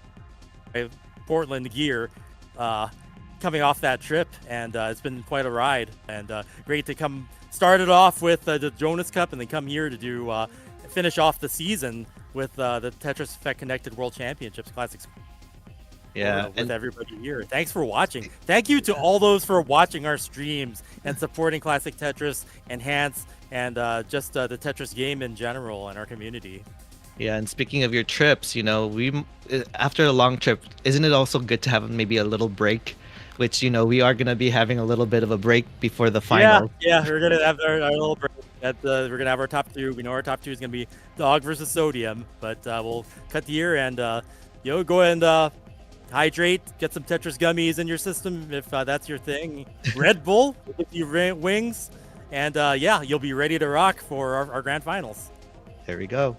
Portland gear, coming off that trip, and it's been quite a ride, and great to come. Started off with the Jonas Cup, and then come here to do finish off the season with the Tetris Effect Connected World Championships Classics. Yeah, With everybody here. Thanks for watching. Thank you to all those for watching our streams and supporting Classic Tetris, Enhance, and just the Tetris game in general and our community. Yeah, and speaking of your trips, you know, after a long trip, isn't it also good to have maybe a little break? Which, you know, we are gonna be having a little bit of a break before the final. Yeah, we're gonna have our little break. We're gonna have our top 2. We know our top 2 is gonna be Dog versus Sodium, but we'll cut the year and go and hydrate, get some Tetris gummies in your system if that's your thing. Red Bull will give you wings, and yeah, you'll be ready to rock for our grand finals. There we go.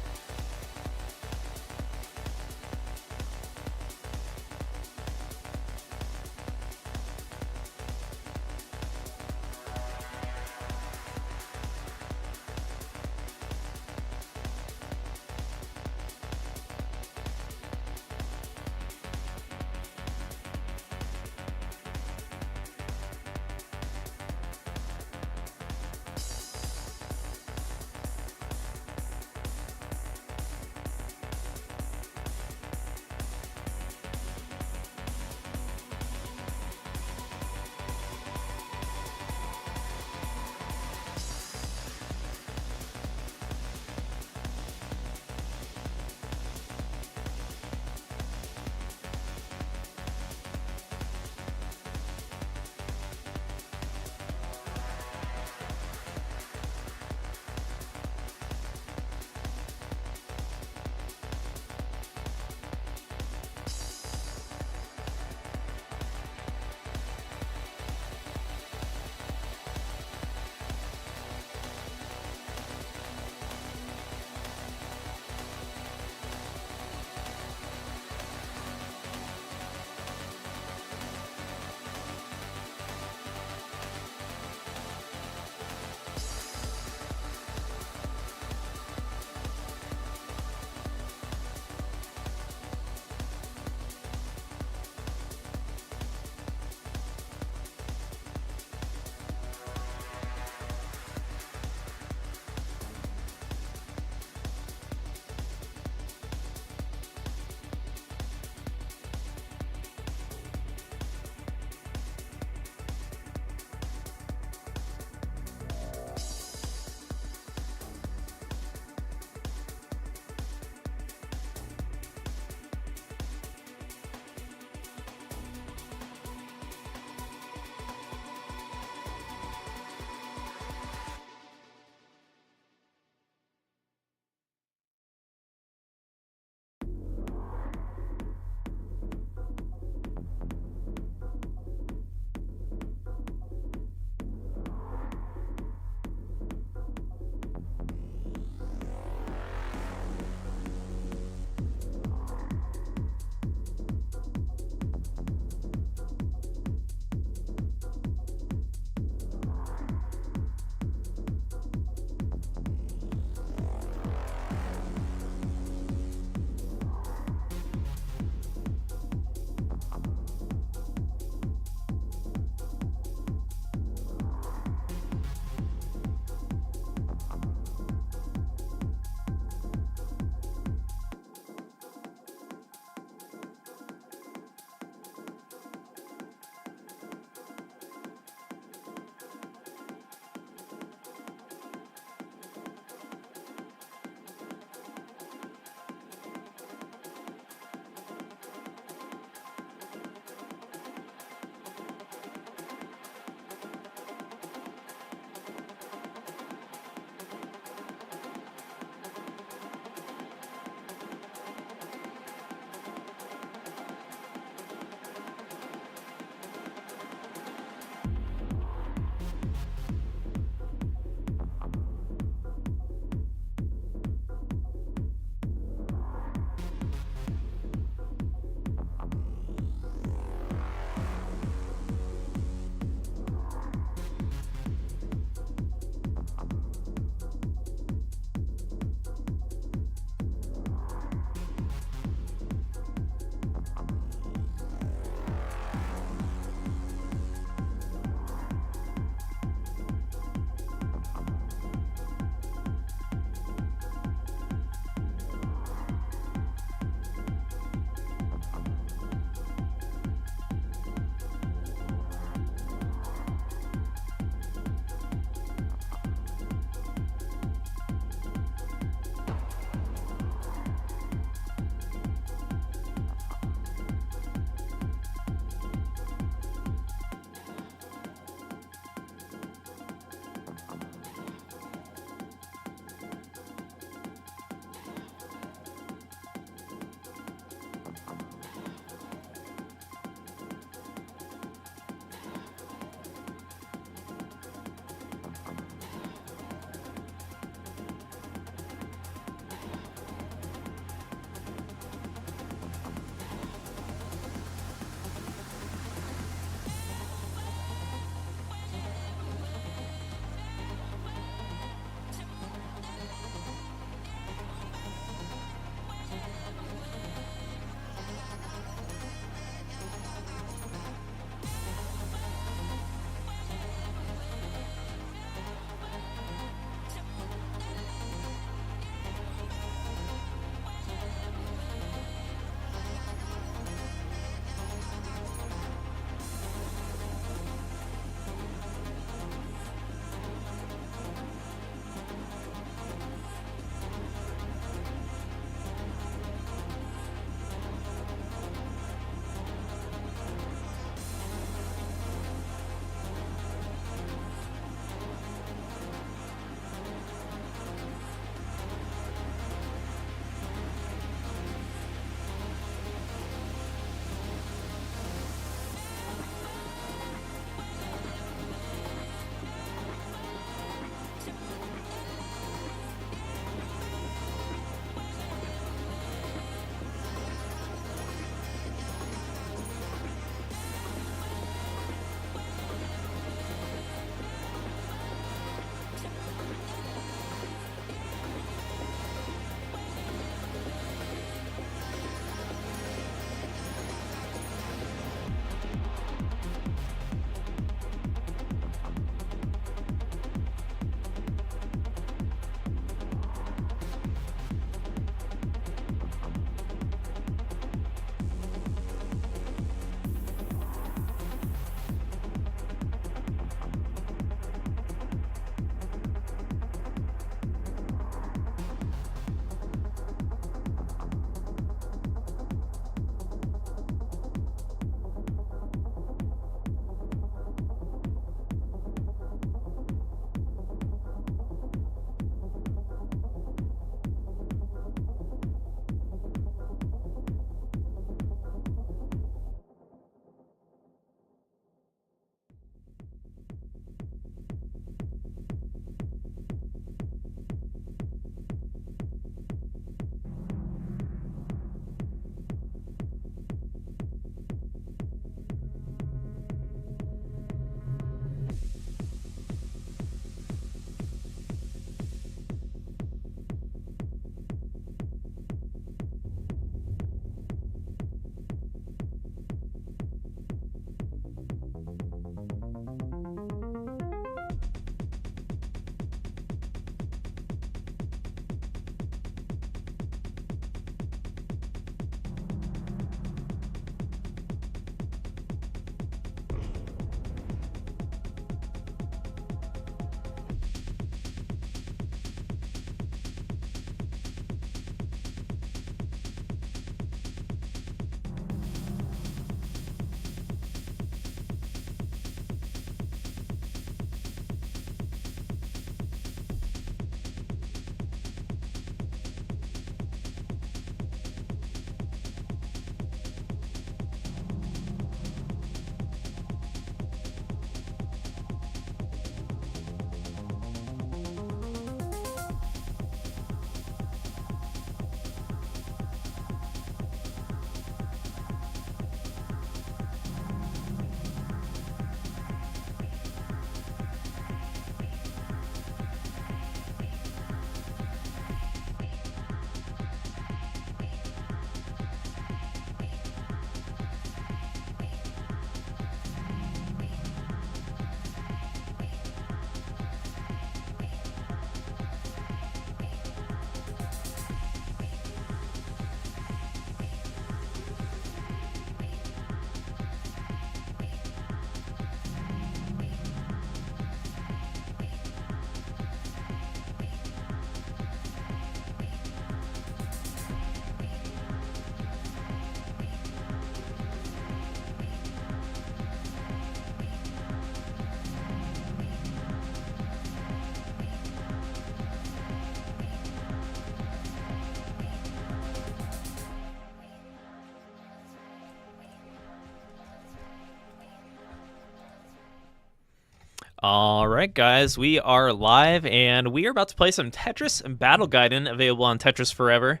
All right, guys, we are live, and we are about to play some Tetris and Battle Gaiden, available on Tetris Forever.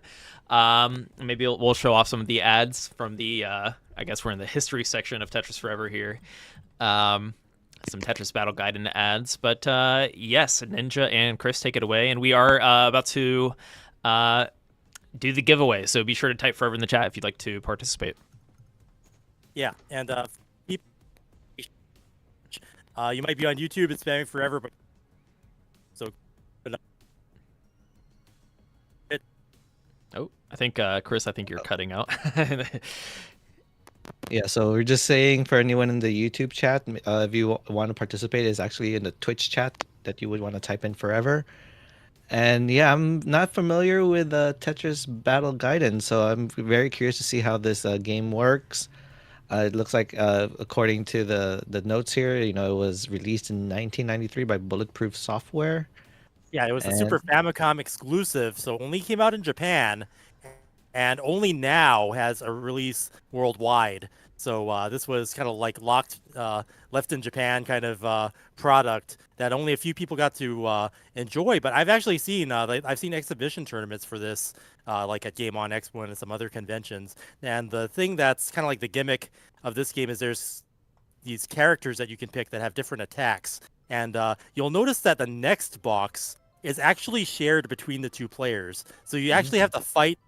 Maybe we'll show off some of the ads from the, I guess we're in the history section of Tetris Forever here. Some Tetris Battle Gaiden ads. But yes, Ninja and Chris, take it away. And we are about to do the giveaway, so be sure to type Forever in the chat if you'd like to participate. Yeah, and you might be on YouTube and spamming forever, but so. Oh, I think Chris, I think you're cutting out. Yeah, so we're just saying for anyone in the YouTube chat, if you want to participate, is actually in the Twitch chat that you would want to type in Forever. And yeah, I'm not familiar with Tetris Battle Gaiden, so I'm very curious to see how this game works. It looks like, according to the notes here, it was released in 1993 by Bulletproof Software. Yeah, it was a Super Famicom exclusive, so only came out in Japan, and only now has a release worldwide. So this was kind of like locked, left in Japan kind of product that only a few people got to enjoy. But I've actually seen I've seen exhibition tournaments for this, like at Game On Expo and some other conventions. And the thing that's kind of like the gimmick of this game is there's these characters that you can pick that have different attacks. And you'll notice that the next box is actually shared between the two players. So you actually have to fight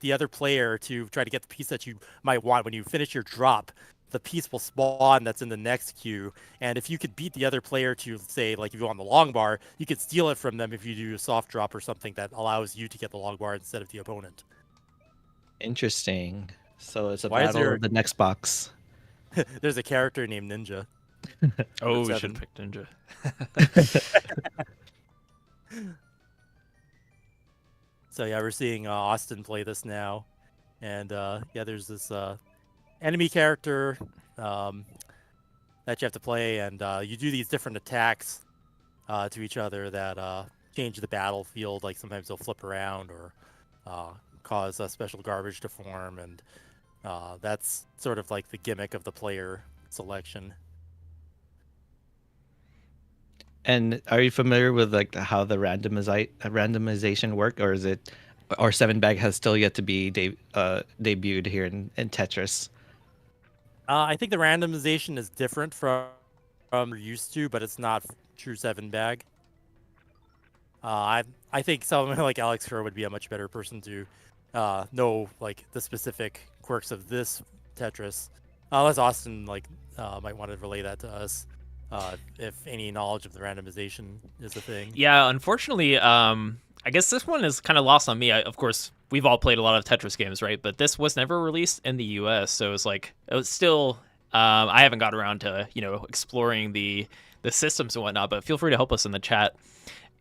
the other player to try to get the piece that you might want. When you finish your drop, the piece will spawn that's in the next queue. And if you could beat the other player to, say, like if you go on the long bar, you could steal it from them if you do a soft drop or something that allows you to get the long bar instead of the opponent. Interesting. So it's a Why is battle there- of the next box. There's a character named Ninja. Oh, we Seven. should pick Ninja. So yeah, we're seeing Austin play this now, and yeah, there's this enemy character that you have to play, and you do these different attacks to each other that change the battlefield. Like sometimes they'll flip around or cause special garbage to form, and that's sort of like the gimmick of the player selection. And are you familiar with like how the randomization work, or is it, or Seven Bag has still yet to be debuted here in Tetris? I think the randomization is different from we're used to, but it's not true 7-bag. I think someone like Alex Kerr would be a much better person to know like the specific quirks of this Tetris. Unless Austin might want to relay that to us. If any knowledge of the randomization is a thing. Yeah, unfortunately, I guess this one is kind of lost on me. Of course, we've all played a lot of Tetris games, right? But this was never released in the U.S., so it was still. I haven't got around to exploring the systems and whatnot. But feel free to help us in the chat.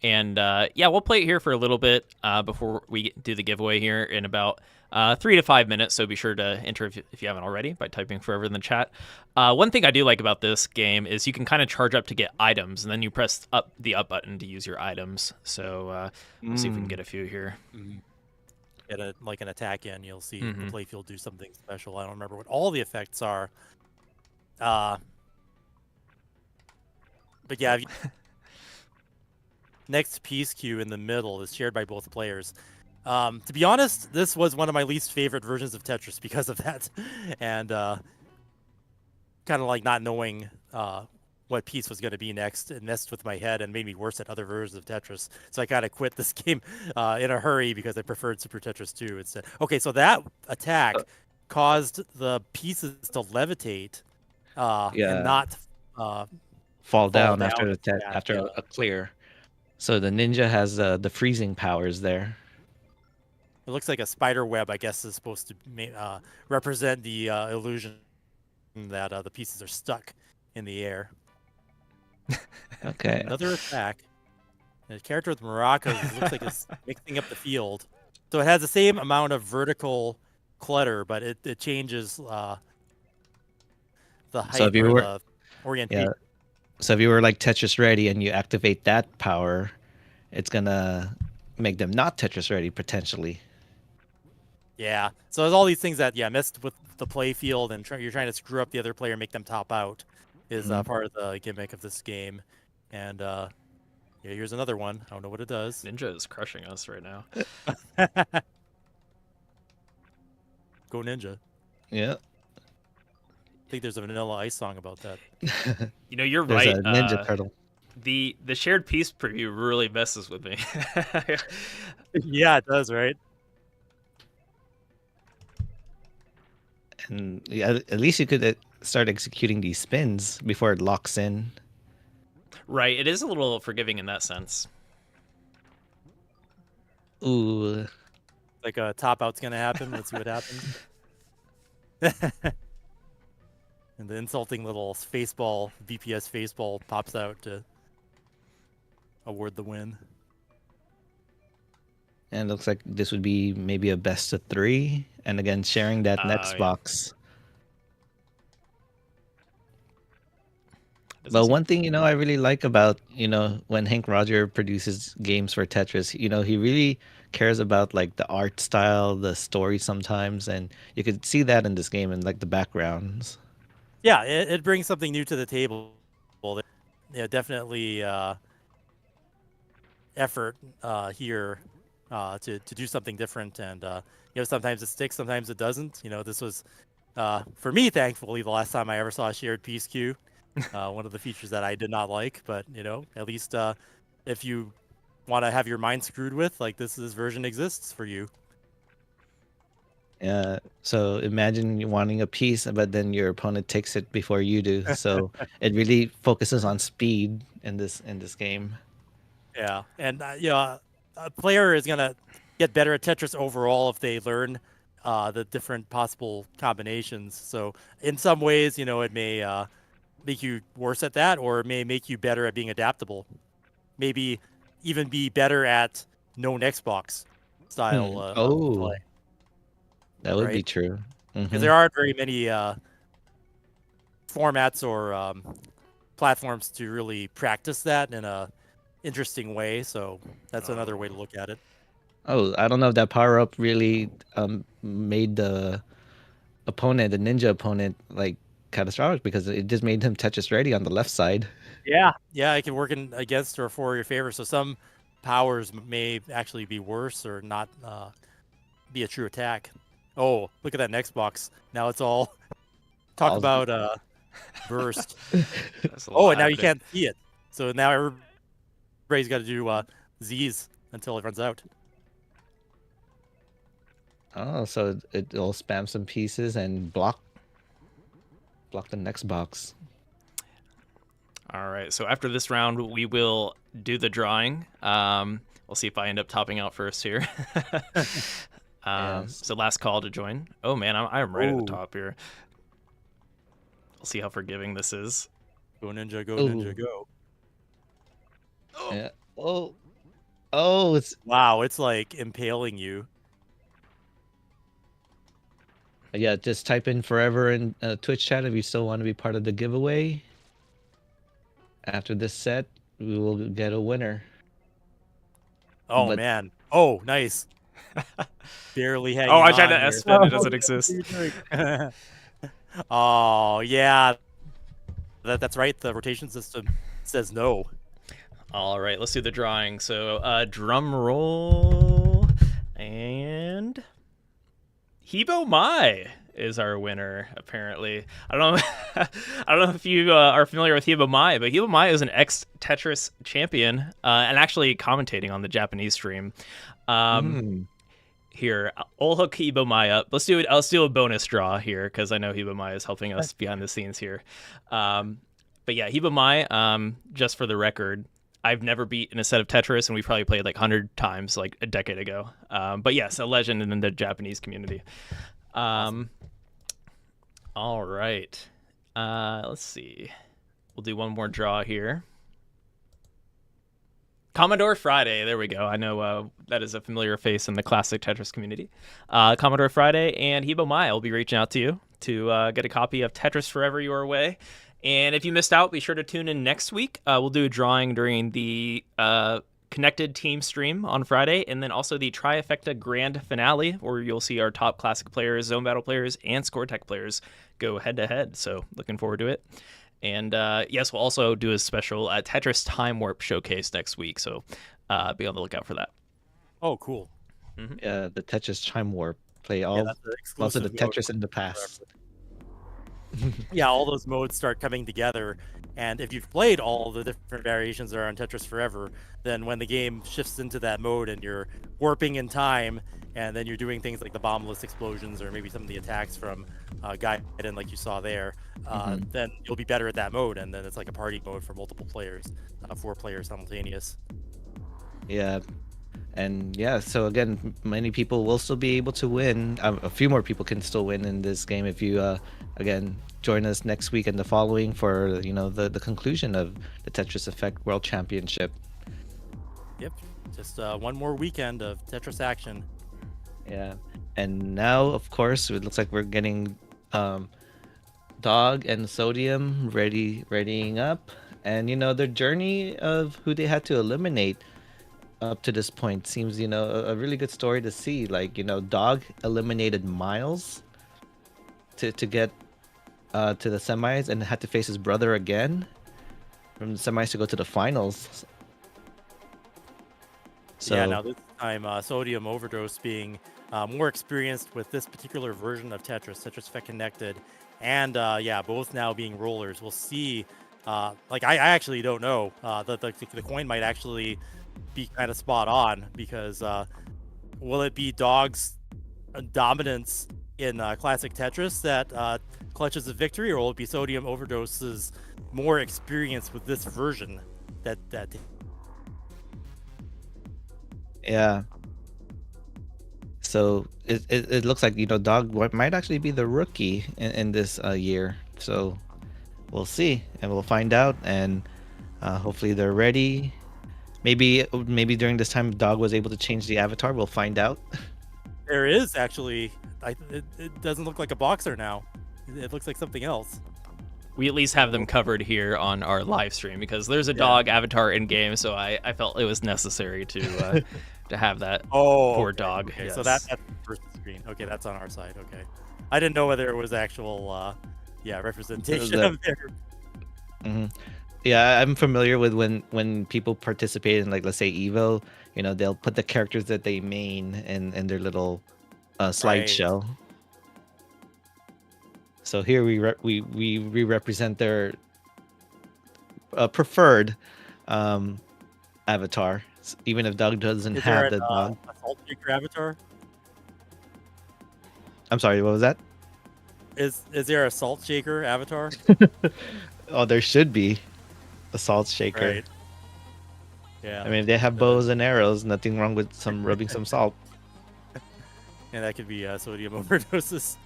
And yeah, we'll play it here for a little bit before we do the giveaway here in about 3 to 5 minutes. So be sure to enter if you haven't already by typing Forever in the chat. One thing I do like about this game is you can kind of charge up to get items, and then you press the up button to use your items. So we'll see if we can get a few here. Get an attack in, you'll see the playfield do something special. I don't remember what all the effects are. But yeah, next piece queue in the middle is shared by both players. To be honest, this was one of my least favorite versions of Tetris because of that. And kind of like not knowing what piece was going to be next. It messed with my head and made me worse at other versions of Tetris. So I kind of quit this game in a hurry because I preferred Super Tetris 2 instead. Okay, so that attack caused the pieces to levitate and not fall down down after a clear. So the ninja has the freezing powers there. It looks like a spider web, I guess, is supposed to represent the illusion that the pieces are stuck in the air. Okay. Another attack. And a character with maracas looks like it's mixing up the field. So it has the same amount of vertical clutter, but it changes the height So if you or were- the orientation. Yeah. So if you were like Tetris ready and you activate that power, it's gonna make them not Tetris ready potentially. Yeah. So there's all these things that messed with the play field, and you're trying to screw up the other player, make them top out. is part of the gimmick of this game. And yeah, here's another one. I don't know what it does. Ninja is crushing us right now. Go Ninja. Yeah. I think there's a Vanilla Ice song about that. You're There's right. a Ninja Turtle. The shared piece preview really messes with me. Yeah, it does, right? And yeah, at least you could start executing these spins before it locks in. Right, it is a little forgiving in that sense. Ooh. Like a top out's gonna happen. Let's see what happens. And the insulting little faceball, VPS faceball pops out to award the win. And it looks like this would be maybe a best of 3. And again, sharing that next yeah. box. Doesn't But seem- one thing, I really like about, when Hank Roger produces games for Tetris, he really cares about like the art style, the story sometimes. And you could see that in this game and like the backgrounds. Yeah, it brings something new to the table. Yeah, definitely effort here to do something different, and sometimes it sticks, sometimes it doesn't. This was for me, thankfully, the last time I ever saw a shared piece queue. One of the features that I did not like, but at least if you want to have your mind screwed with, like this version exists for you. So imagine you wanting a piece, but then your opponent takes it before you do. So it really focuses on speed in this game. Yeah, and a player is gonna get better at Tetris overall if they learn the different possible combinations. So in some ways, it may make you worse at that, or it may make you better at being adaptable. Maybe even be better at known Xbox style play. That would be Right? true. Because there aren't very many formats or platforms to really practice that in a interesting way. So that's another way to look at it. Oh, I don't know if that power up really made the ninja opponent, like catastrophic, because it just made him Tetris ready on the left side. Yeah, it can work in against or for your favor. So some powers may actually be worse or not be a true attack. Oh, look at that next box. Now it's all talk about burst. Oh, and now you can't see it. So now everybody's got to do Z's until it runs out. Oh, so it'll spam some pieces and block the next box. All right, so after this round, we will do the drawing. We'll see if I end up topping out first here. Yes. So last call to join. Oh man, I'm right at the Ooh. top here. We'll see how forgiving this is. Go Ninja, go Ooh. Ninja, go. Yeah. Oh, it's Wow, it's like impaling you. yeah. Just type in forever in Twitch chat if you still want to be part of the giveaway. After this set, we will get a winner. Oh But- man. Oh, nice. Barely hanging Oh, I tried on to here. S-spin. It doesn't exist. Oh yeah, that's right. The rotation system says no. All right, let's do the drawing. So drum roll, and Hebo Mai is our winner. Apparently, I don't know. I don't know if you are familiar with Hebo Mai, but Hebo Mai is an ex-Tetris champion and actually commentating on the Japanese stream. Here, I'll hook Hebo Mai up. Let's do a bonus draw here because I know Hebo Mai is helping us behind the scenes here. But yeah, Hebo Mai, just for the record, I've never beat in a set of Tetris, and we probably played like 100 times like a decade ago. But yes, a legend in the Japanese community. Awesome. All right. Let's see. We'll do one more draw here. Commodore Friday. There we go. I know that is a familiar face in the classic Tetris community. Commodore Friday and Hebo Mai will be reaching out to you to get a copy of Tetris Forever Your Way. And if you missed out, be sure to tune in next week. We'll do a drawing during the Connected Team stream on Friday, and then also the Trifecta Grand Finale, where you'll see our top classic players, Zone Battle players, and ScoreTech players go head-to-head. So looking forward to it. And yes, we'll also do a special Tetris Time Warp showcase next week, so be on the lookout for that. Oh, cool. Yeah, the Tetris Time Warp. Play Yeah, all that's an most of the exclusive mode Tetris for in the past. yeah, all those modes start coming together. And if you've played all the different variations that are on Tetris Forever, then when the game shifts into that mode and you're warping in time, and then you're doing things like the bombless explosions or maybe some of the attacks from Gaiden, like you saw there, then you'll be better at that mode. And then it's like a party mode for multiple players, 4 players simultaneous. Yeah. And yeah, so again, many people will still be able to win. A few more people can still win in this game if you, again, join us next week and the following for the conclusion of the Tetris Effect World Championship. Yep, just one more weekend of Tetris action. Yeah, and now of course it looks like we're getting Dog and Sodium readying up, and their journey of who they had to eliminate up to this point seems a really good story to see. Like Dog eliminated Miles to get to the semis and had to face his brother again from the semis to go to the finals. So yeah, now this time Sodium Overdose being more experienced with this particular version of Tetris Effect Connected, and yeah, both now being rollers. We'll see. Like I actually don't know. The coin might actually be kind of spot on, because will it be Dog's dominance in classic Tetris that clutches a victory, or will it be Sodium Overdose's more experience with this version that yeah. So it looks like Dog might actually be the rookie in this year. So we'll see and we'll find out, and hopefully they're ready. Maybe during this time Dog was able to change the avatar. We'll find out. There is actually, it doesn't look like a boxer now. It looks like something else. We at least have them covered here on our live stream because there's a dog avatar in game, so I felt it was necessary to have that for Dog. Okay, yes. so that's the first screen. Okay, that's on our side. Okay, I didn't know whether it was actual, representation of their. Yeah, I'm familiar with when people participate in, like, let's say Evo, they'll put the characters that they main in their little slideshow. Right. So here we represent their preferred avatar, even if Doug doesn't have the dog. A salt shaker avatar? I'm sorry, what was that? Is there a salt shaker avatar? Oh, there should be a salt shaker. Right. Yeah. I mean, if they have bows and arrows, nothing wrong with rubbing some salt. Yeah, that could be Sodium Overdoses.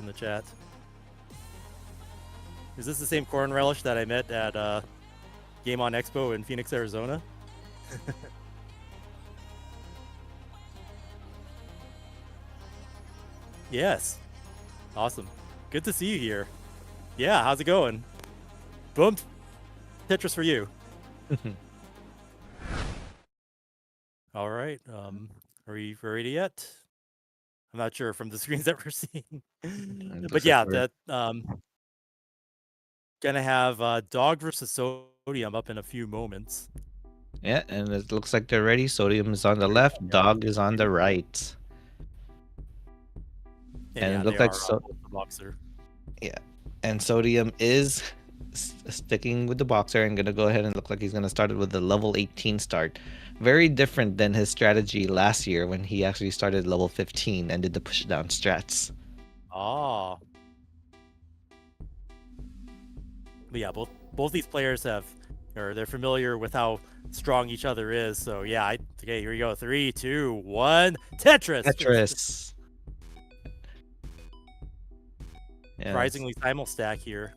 In the chat. Is this the same corn relish that I met at Game On Expo in Phoenix, Arizona? Yes. Awesome. Good to see you here. Yeah, how's it going? Boom. Tetris for you. All right. Are we ready yet? I'm not sure from the screens that we're seeing. But yeah, that gonna have Dog versus Sodium up in a few moments. Yeah, and it looks like they're ready. Sodium is on the left, Dog is on the right. And it looks like the boxer. Yeah, and Sodium is sticking with the boxer and gonna go ahead and look like he's gonna start it with the level 18 start. Very different than his strategy last year when he actually started level 15 and did the push down strats. Oh. But yeah, both these players they're familiar with how strong each other is. So yeah, okay, here we go. 3, 2, 1, Tetris. Tetris. Yes. Surprisingly simul-stack here.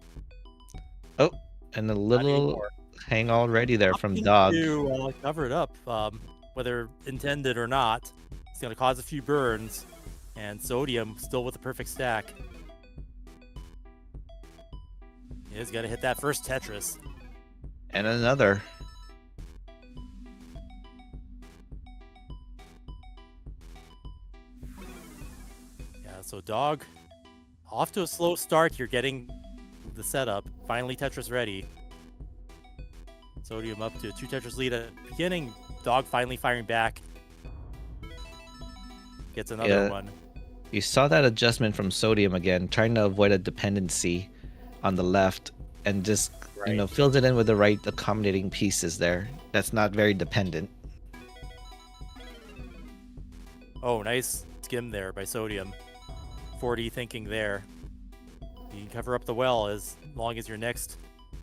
Oh, and a little hang already there from Dog. To cover it up, whether intended or not. It's going to cause a few burns, and Sodium still with the perfect stack. He's got to hit that first Tetris. And another. Yeah, so Dog Off to a slow start here, getting the setup. Finally, Tetris ready. Sodium up to a 2 Tetris lead at the beginning. Dog finally firing back. Gets another one. You saw that adjustment from Sodium again, trying to avoid a dependency on the left, and just fills it in with the right accommodating pieces there. That's not very dependent. Oh, nice skim there by Sodium. 40 thinking there. You can cover up the well as long as your next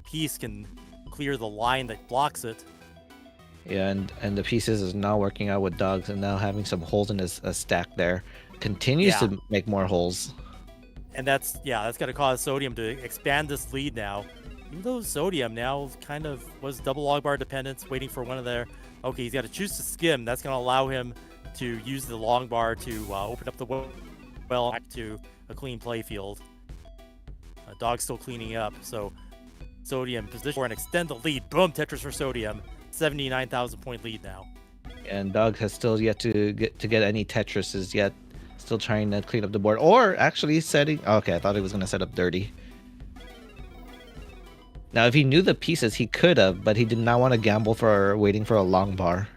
piece can clear the line that blocks it. Yeah, and the pieces is now working out with Dogs, and now having some holes in his stack there. Continues to make more holes. And that's going to cause Sodium to expand this lead now. Even though Sodium now kind of was double log bar dependence, waiting for one of their... Okay, he's got to choose to skim. That's going to allow him to use the long bar to open up the well back to a clean play field. Dog's still cleaning up, so Sodium position for and extend the lead. Boom, Tetris for Sodium. 79,000 point lead now. And Dog has still yet to get any Tetrises yet. Still trying to clean up the board, or actually setting... Okay, I thought he was going to set up dirty. Now, if he knew the pieces, he could have, but he did not want to gamble for waiting for a long bar.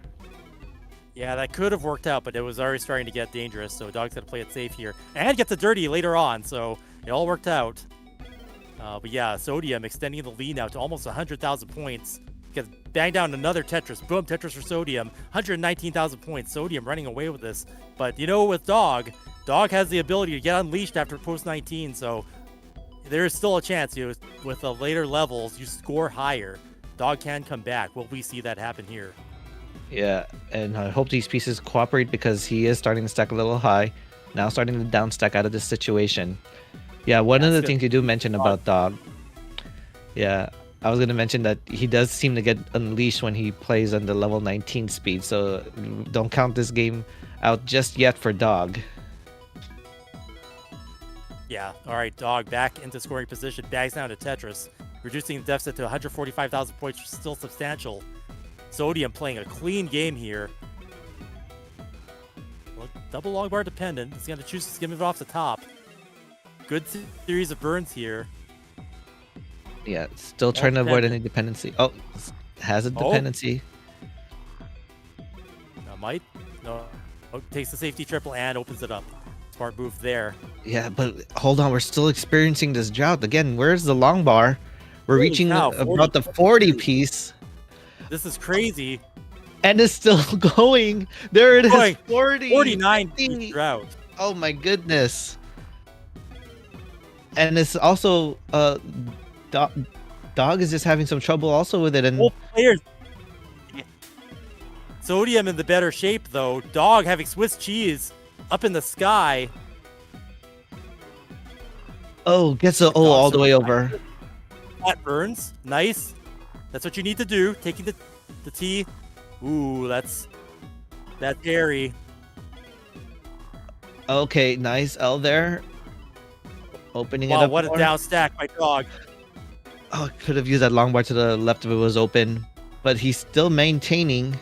Yeah, that could have worked out, but it was already starting to get dangerous, so Dog's got to play it safe here. And get the dirty later on, so it all worked out. But yeah, Sodium extending the lead now to almost 100,000 points. Gets banged down another Tetris. Boom, Tetris for Sodium. 119,000 points. Sodium running away with this. But, with Dog has the ability to get unleashed after post 19, so there is still a chance. With the later levels, you score higher. Dog can come back. Will we see that happen here? Yeah, and I hope these pieces cooperate, because he is starting to stack a little high. Now starting to down stack out of this situation. Yeah, one of the things you do mention about Dog. Yeah, I was going to mention that he does seem to get unleashed when he plays on the level 19 speed. So don't count this game out just yet for Dog. Yeah, all right, Dog back into scoring position. Bags down to Tetris. Reducing the deficit to 145,000 points, which is still substantial. Sodium playing a clean game here. Well, double log bar dependent. He's going to choose to skim it off the top. Good series of burns here. Yeah, still trying to avoid any dependency. Oh, has a dependency. No. Takes the safety triple and opens it up. Smart move there. Yeah, but hold on. We're still experiencing this drought. Again, where's the long bar? We're reaching about the 40 piece. This is crazy. And it's still going. There it is. 40. 49 piece drought. Oh my goodness. And it's also Dog is just having some trouble also with it. And both players. Sodium in the better shape though. Dog having Swiss cheese up in the sky. Oh, gets the all the way over. That burns. Nice. That's what you need to do. Taking the T. Ooh, that's airy. Okay, nice L there. Opening it up. Wow, what a down stack by Dog. Oh, could have used that long bar to the left if it was open, but he's still maintaining.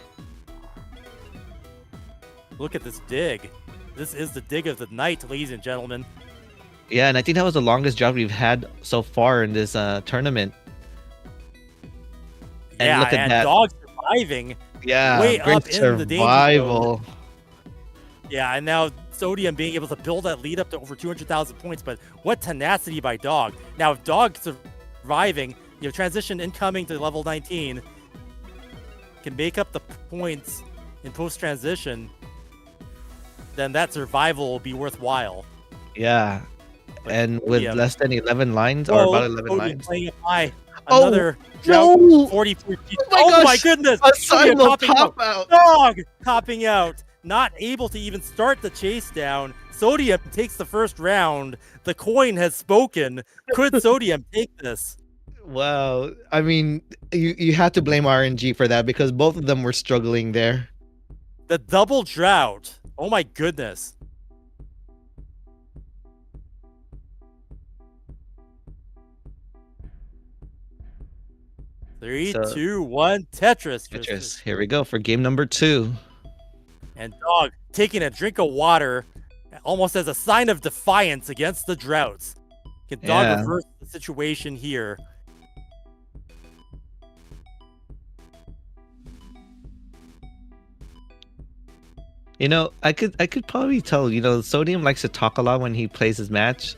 Look at this dig. This is the dig of the night, ladies and gentlemen. Yeah, and I think that was the longest drought we've had so far in this tournament. And yeah, look at and that. Dog surviving. Yeah, way great up in the danger survival. zone. Yeah, and now Sodium being able to build that lead up to over 200,000 points, but what tenacity by Dog. Now, if Dog surviving, transition incoming to level 19, can make up the points in post-transition, then that survival will be worthwhile. Yeah, But and with Sodium, less than 11 lines, or about 11 Sodium lines. playing it high. Oh, Another no! 44. Oh My gosh! goodness! A Sodium silo topping top out. Dog topping out. Not able to even start the chase down. Sodium takes the first round. The coin has spoken. Could Sodium take this? Wow. I mean, you had to blame RNG for that, because both of them were struggling there. The double drought. Oh my goodness. Three, So- 2, 1, Tetris. Tetris. Here we go for game number 2. And Dog taking a drink of water almost as a sign of defiance against the droughts. Can Dog Yeah. reverse the situation here? I could probably tell, Sodium likes to talk a lot when he plays his match.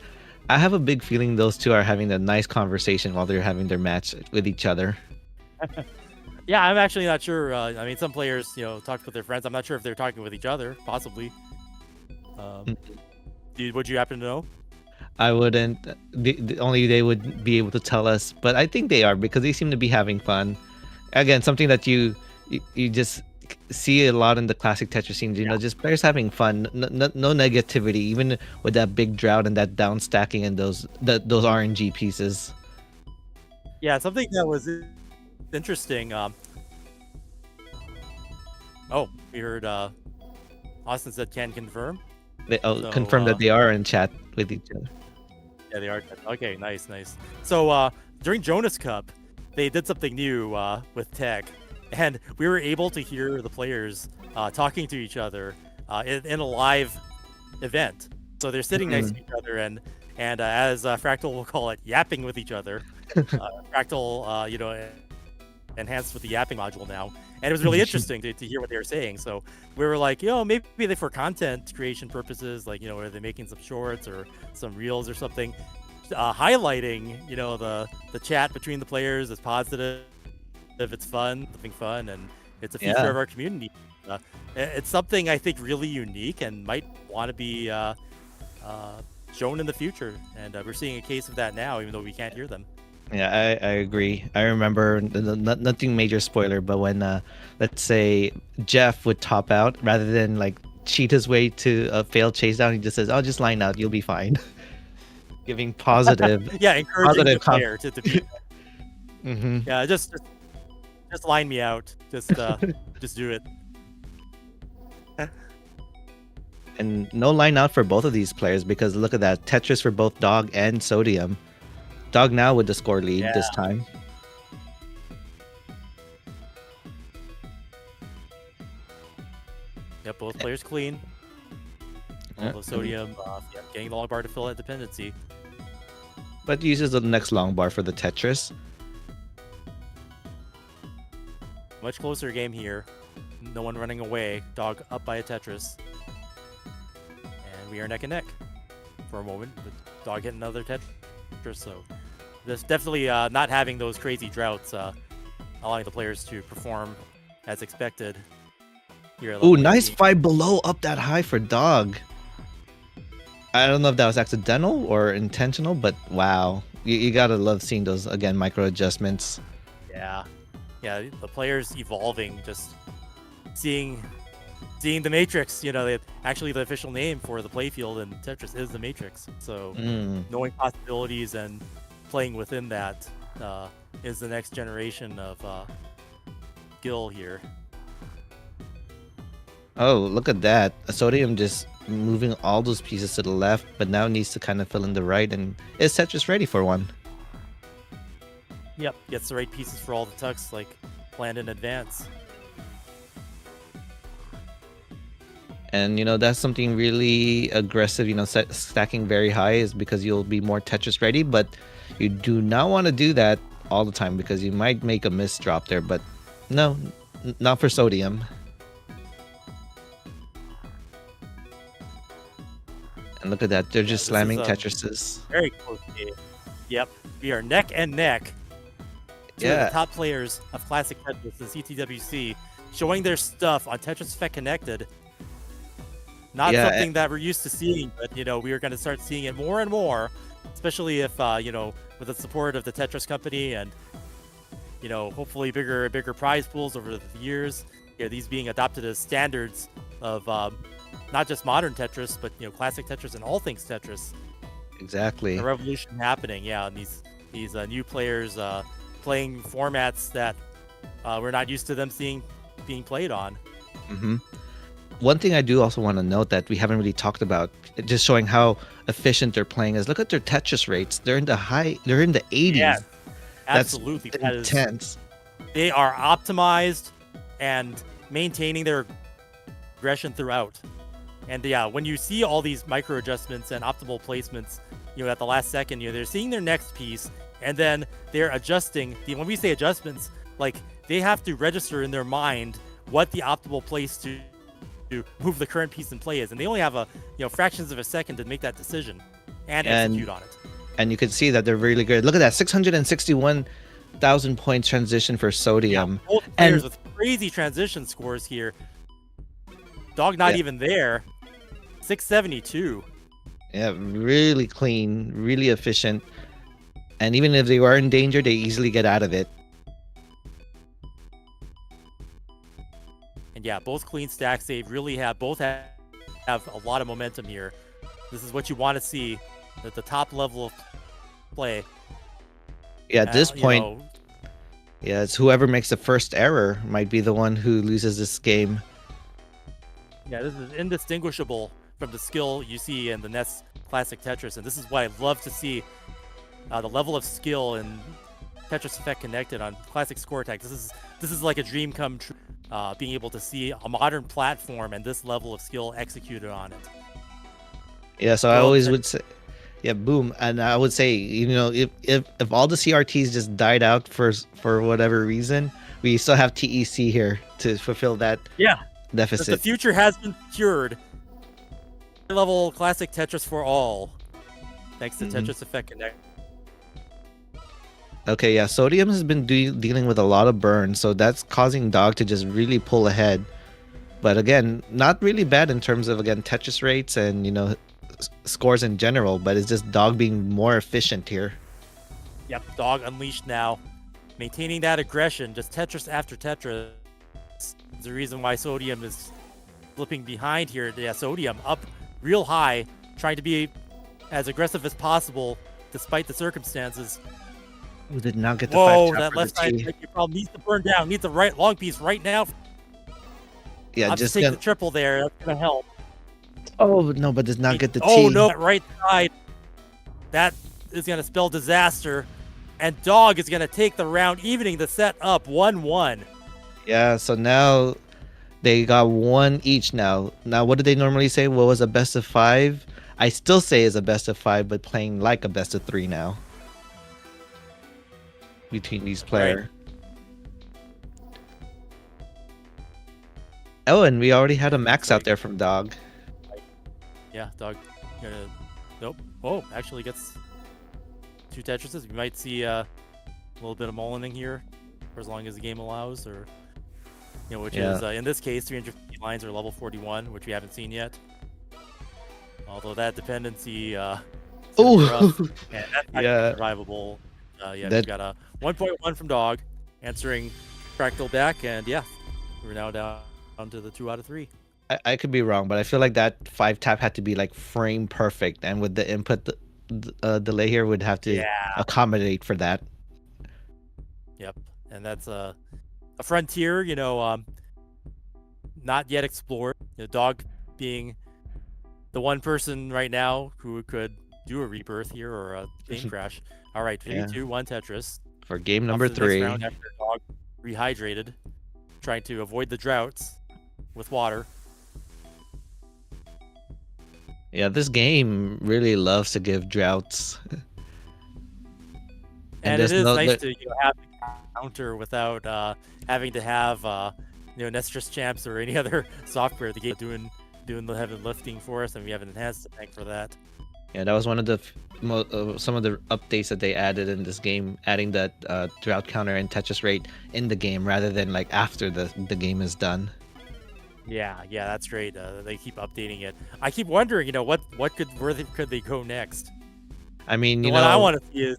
I have a big feeling those two are having a nice conversation while they're having their match with each other. Yeah, I'm actually not sure. I mean, some players, talk with their friends. I'm not sure if they're talking with each other, possibly. Would you happen to know? I wouldn't. Only they would be able to tell us, but I think they are because they seem to be having fun. Again, something that you just see a lot in the classic Tetris scenes. Just players having fun, no negativity, even with that big drought and that down stacking and those RNG pieces. Yeah, something that was interesting. We heard Austin said can confirm. They So, confirm that they are in chat with each other. Yeah, they are. Okay, nice. So during Jonas Cup, they did something new with Tech, and we were able to hear the players talking to each other in a live event. So they're sitting next to each other, and as Fractal will call it, yapping with each other. Fractal, enhanced with the yapping module now, and it was really interesting to hear what they were saying. So we were like, maybe they for content creation purposes, like are they making some shorts or some reels or something, highlighting the chat between the players is positive, it's fun, having fun, and it's a feature of our community. It's something I think really unique and might want to be shown in the future, and we're seeing a case of that now, even though we can't hear them. Yeah, I agree. I remember nothing major spoiler, but when let's say Jeff would top out rather than like cheat his way to a failed chase down, he just says, "I'll just line out, you'll be fine." Giving positive. Yeah, encouraging the positive player to be. Mm-hmm. Yeah, just line me out. Just do it. And no line out for both of these players because look at that Tetris for both Dog and Sodium. Dog now with the score lead this time. Yep, both players clean. Although Sodium getting the long bar to fill that dependency. But uses the next long bar for the Tetris. Much closer game here. No one running away. Dog up by a Tetris. And we are neck and neck for a moment. With Dog hitting another Tetris. So there's definitely not having those crazy droughts, allowing the players to perform as expected. Ooh, nice 5 below up that high for Dog. I don't know if that was accidental or intentional, but wow. You gotta love seeing those, again, micro adjustments. Yeah, the players evolving, just seeing the Matrix. Actually the official name for the playfield in Tetris is the Matrix. So knowing possibilities and playing within that is the next generation of skill here. Oh, look at that. Sodium just moving all those pieces to the left, but now needs to kind of fill in the right, and is Tetris ready for one? Yep, gets the right pieces for all the tucks, like planned in advance. And that's something really aggressive, stacking very high is because you'll be more Tetris ready, but you do not want to do that all the time because you might make a miss drop there, but no, not for Sodium. And look at that, they're just slamming Tetrises. Very close game. Yep, we are neck and neck. Two of the top players of Classic Tetris and CTWC showing their stuff on Tetris Effect Connected. Not something that we're used to seeing, but we are going to start seeing it more and more, especially if with the support of the Tetris company and hopefully bigger prize pools over the years. These being adopted as standards of not just modern Tetris, but classic Tetris and all things Tetris. Exactly. A revolution happening, and these new players playing formats that we're not used to them seeing being played on. Mm-hmm. One thing I do also want to note that we haven't really talked about, just showing how efficient they're playing, is look at their Tetris rates. They're in the 80s. Yeah, absolutely. That's intense. They are optimized and maintaining their aggression throughout. And yeah, when you see all these micro adjustments and optimal placements, at the last second, they're seeing their next piece, and then they're adjusting. When we say adjustments, like they have to register in their mind what the optimal place to move the current piece in play is, and they only have fractions of a second to make that decision and execute on it. And you can see that they're really good. Look at that, 661,000 point transition for Sodium. Yeah, both players with crazy transition scores here. Dog not even there. 672. Yeah, really clean, really efficient. And even if they were in danger, they easily get out of it. And yeah, both clean stacks. They really have a lot of momentum here. This is what you want to see at the top level of play. Yeah, at this point, it's whoever makes the first error might be the one who loses this game. Yeah, this is indistinguishable from the skill you see in the NES Classic Tetris, and this is what I love to see, the level of skill in Tetris Effect Connected on Classic ScoreTech. This is like a dream come true, being able to see a modern platform and this level of skill executed on it. Yeah, so I always would say, yeah, boom. And I would say, if all the CRTs just died out for whatever reason, we still have TEC here to fulfill that deficit. The future has been cured. Level Classic Tetris for all, thanks to Tetris Effect Connect. Okay, yeah, Sodium has been dealing with a lot of burn, so that's causing Dog to just really pull ahead. But again, not really bad in terms of, again, Tetris rates and, scores in general, but it's just Dog being more efficient here. Yep, Dog unleashed now. Maintaining that aggression, just Tetris after Tetris. Is the reason why Sodium is slipping behind here. Yeah, Sodium up real high, trying to be as aggressive as possible despite the circumstances. Who did not get the that left side problem needs to burn down. Needs a long piece right now. Yeah, just take the triple there. That's gonna help. Oh no, but does not get the T. Oh no, that right side. That is gonna spell disaster, and Dog is gonna take the round, evening the set up 1-1. Yeah, so now they got one each now. Now, what did they normally say? What was a best of 5? I still say it's a best of 5, but playing like a best of 3 now between these players. Right. Oh, and we already had a max out there from Dog. Yeah, Dog. Nope. Oh, actually gets 2 Tetrises. We might see a little bit of mullining here for as long as the game allows, or which is in this case 350 lines are level 41, which we haven't seen yet. Although that dependency rough, and that's not survivable. We've got a 1.1 from Dog answering Fractal back, and we're now down to the 2 out of 3. I could be wrong, but I feel like that 5 tap had to be like frame perfect, and with the input delay here would have to accommodate for that. Yep, and that's a frontier, not yet explored. Dog being the one person right now who could do a rebirth here or a game crash. All right, 52-1 Tetris for game number 3. Round after Dog rehydrated, trying to avoid the droughts with water. Yeah, this game really loves to give droughts. and it is nice to have the counter without having to have Nessus Champs or any other software. The game doing the heavy lifting for us, and we have an enhanced tank for that. Yeah, that was one of the some of the updates that they added in this game, adding that drought counter and Tetris rate in the game rather than like after the game is done. Yeah, that's great. They keep updating it. I keep wondering, where could they go next? I mean, what I want to see is.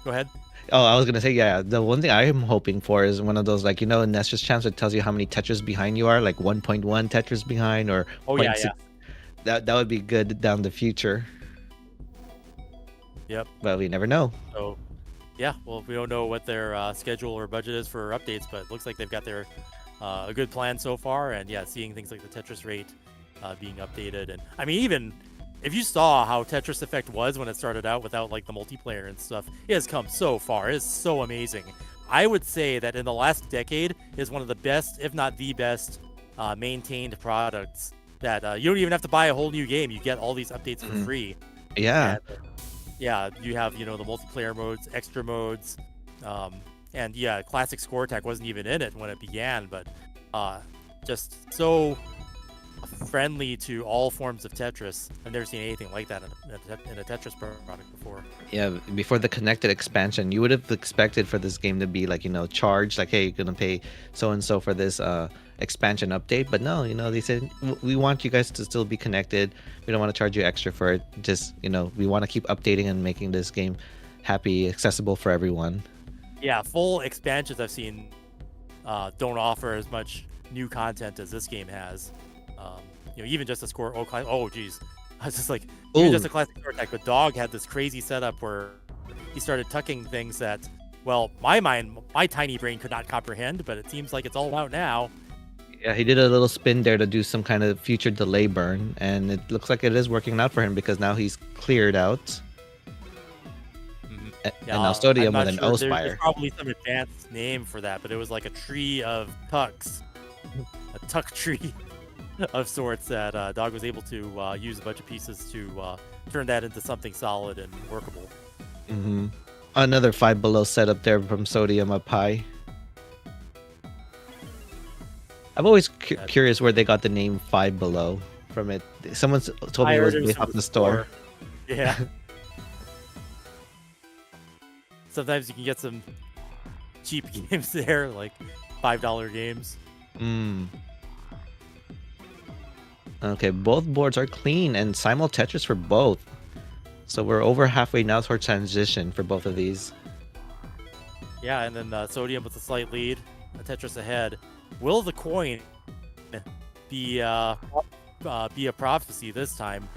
Go ahead. Oh, I was gonna say, the one thing I am hoping for is one of those, like, Nessus Champs that tells you how many Tetris behind you are, like 1.1 Tetris behind or 0.6. That would be good down the future. Yep. But we never know. So, well, we don't know what their schedule or budget is for updates, but it looks like they've got their a good plan so far, and seeing things like the Tetris rate being updated, and I mean, even if you saw how Tetris Effect was when it started out without like the multiplayer and stuff, it has come so far. It is so amazing. I would say that in the last decade is one of the best, if not the best, maintained products that you don't even have to buy a whole new game. You get all these updates for Mhm. free. Yeah. And, yeah, you have the multiplayer modes, extra modes, and yeah, classic score attack wasn't even in it when it began, but just so friendly to all forms of Tetris. I've never seen anything like that in a Tetris product before. Yeah, before the connected expansion, you would have expected for this game to be like, charged, like, hey, you're gonna pay so and so for this expansion update. But no, they said we want you guys to still be connected. We don't want to charge you extra for it. Just, we want to keep updating and making this game happy, accessible for everyone. Yeah, full expansions I've seen don't offer as much new content as this game has. Even just a score. Oh, geez. I was just like, even just a classic score attack. But Dog had this crazy setup where he started tucking things that, well, my tiny brain could not comprehend, but it seems like it's all out now. Yeah, he did a little spin there to do some kind of future delay burn, and it looks like it is working out for him because now he's cleared out. And now Sodium with an O Spire. There's probably some advanced name for that, but it was like a tree of tucks, a tuck tree of sorts that Dog was able to use a bunch of pieces to turn that into something solid and workable. Mm-hmm. Another Five Below setup there from Sodium up high. I'm always curious where they got the name Five Below from it. Someone told me it was based off the store. Yeah. Sometimes you can get some cheap games there, like $5 games. Okay, both boards are clean and simul Tetris for both. So we're over halfway now towards transition for both of these. Yeah, and then Sodium with a slight lead, Tetris ahead. Will the coin be a prophecy this time?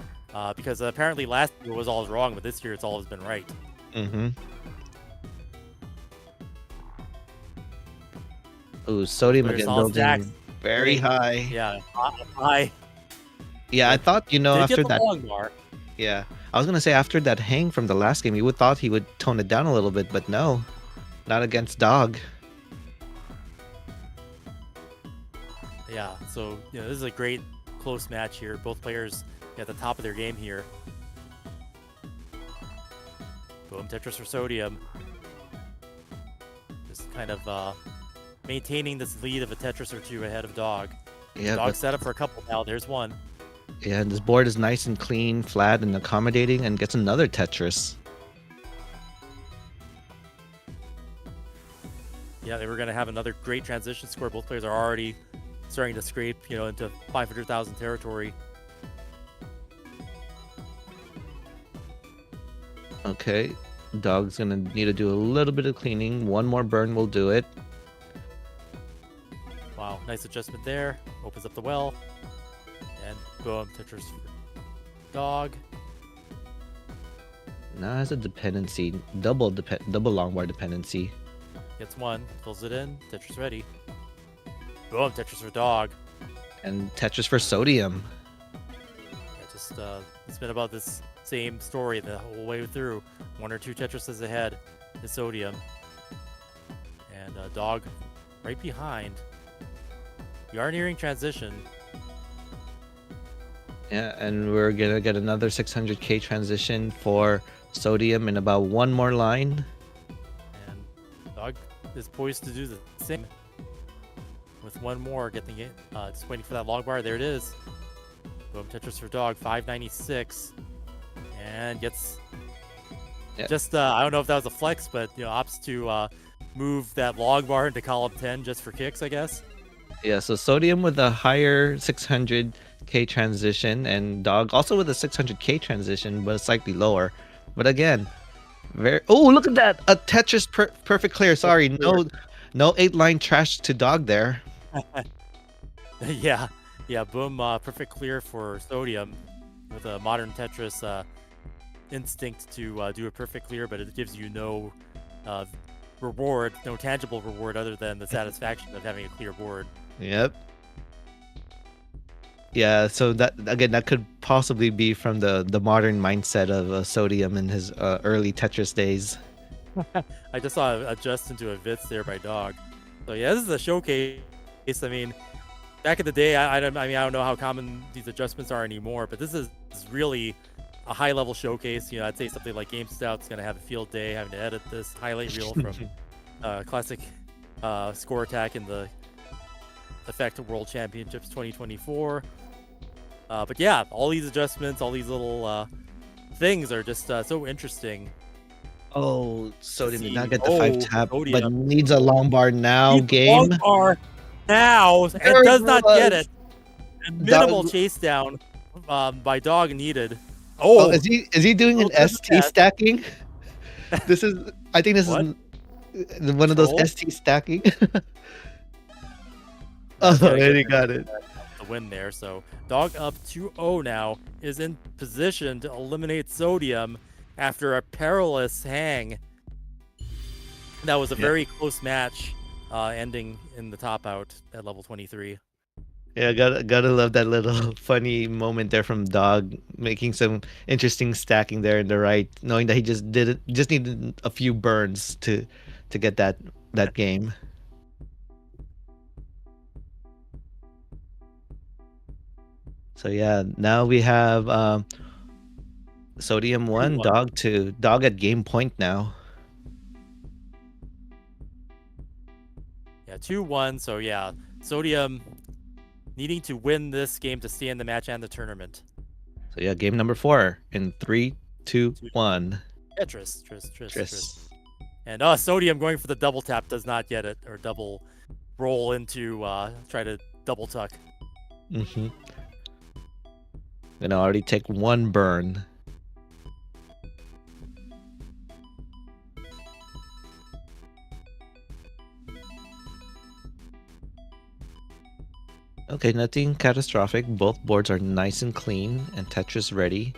Because apparently last year was always wrong, but this year it's always been right. Mm-hmm. Ooh, Sodium again building very high. Yeah, high. Yeah, I thought, after that. Long bar. Yeah, I was gonna say after that hang from the last game, you would thought he would tone it down a little bit, but no, not against Dog. Yeah, so this is a great close match here. Both players at the top of their game here. Boom, Tetris for Sodium. Just kind of maintaining this lead of a Tetris or two ahead of Dog. Yeah, Dog set up for a couple now. There's one. Yeah, and this board is nice and clean, flat, and accommodating, and gets another Tetris. Yeah, they were going to have another great transition score. Both players are already starting to scrape, into 500,000 territory. Okay, Dog's gonna need to do a little bit of cleaning. One more burn will do it. Wow, nice adjustment there. Opens up the well. And boom, Tetris for Dog. Now has a dependency, double long bar dependency. Gets one, fills it in. Tetris ready. Boom, Tetris for Dog. And Tetris for Sodium. Yeah, just it's been about this same story the whole way through. One or two Tetrises ahead is Sodium. And Dog right behind. We are nearing transition. Yeah, and we're gonna get another 600k transition for Sodium in about one more line. And Dog is poised to do the same. With one more, getting it, just waiting for that log bar. There it is. Boom, Tetris for Dog, 596, and gets just I don't know if that was a flex, but opts to move that log bar into column 10 just for kicks, I guess. Yeah, so Sodium with a higher 600k transition, and Dog also with a 600k transition, but slightly lower. But again, look at that, a Tetris perfect clear. Sorry, no 8-line trash to Dog there. yeah, boom, perfect clear for Sodium with a modern Tetris instinct to do a perfect clear, but it gives you no reward, no tangible reward other than the satisfaction of having a clear board. Yep. Yeah, so that could possibly be from the modern mindset of Sodium in his early Tetris days. I just saw a adjust into a Vitz there by Dog. So yeah, this is a showcase. I mean, back in the day, I don't know how common these adjustments are anymore, but this is really a high-level showcase. You know, I'd say something like GameStout's going to have a field day having to edit this highlight reel from classic score attack in the Effect World Championships 2024. But yeah, all these adjustments, all these little things are just so interesting. Oh, Sodium did not get the Oh, 5 tap, but Sodium. needs a long bar now. Needs a Game. long bar now, and There does it not was. get it. A minimal Dog- chase down by Dog needed. Oh, is he doing an little bit of ST that. stacking? I think this What? is one of those Troll? ST stacking. Oh, gotta and get he got it. the win there. So Dog up 2-0 now is in position to eliminate Sodium after a perilous hang. That was a very close match, ending in the top out at level 23. Yeah, gotta love that little funny moment there from Dog, making some interesting stacking there in the right, knowing that he just needed a few burns to get that game. So yeah, now we have Sodium 1, 2-1. Dog 2, Dog at game point now. Yeah, 2-1. So yeah, Sodium needing to win this game to stay in the match and the tournament. So yeah, game number 4 in 3, 2, 1. Tris. And Sodium going for the double tap does not get it, or double roll into try to double tuck. Mm-hmm. Gonna already take 1 burn. Okay, nothing catastrophic. Both boards are nice and clean and Tetris ready.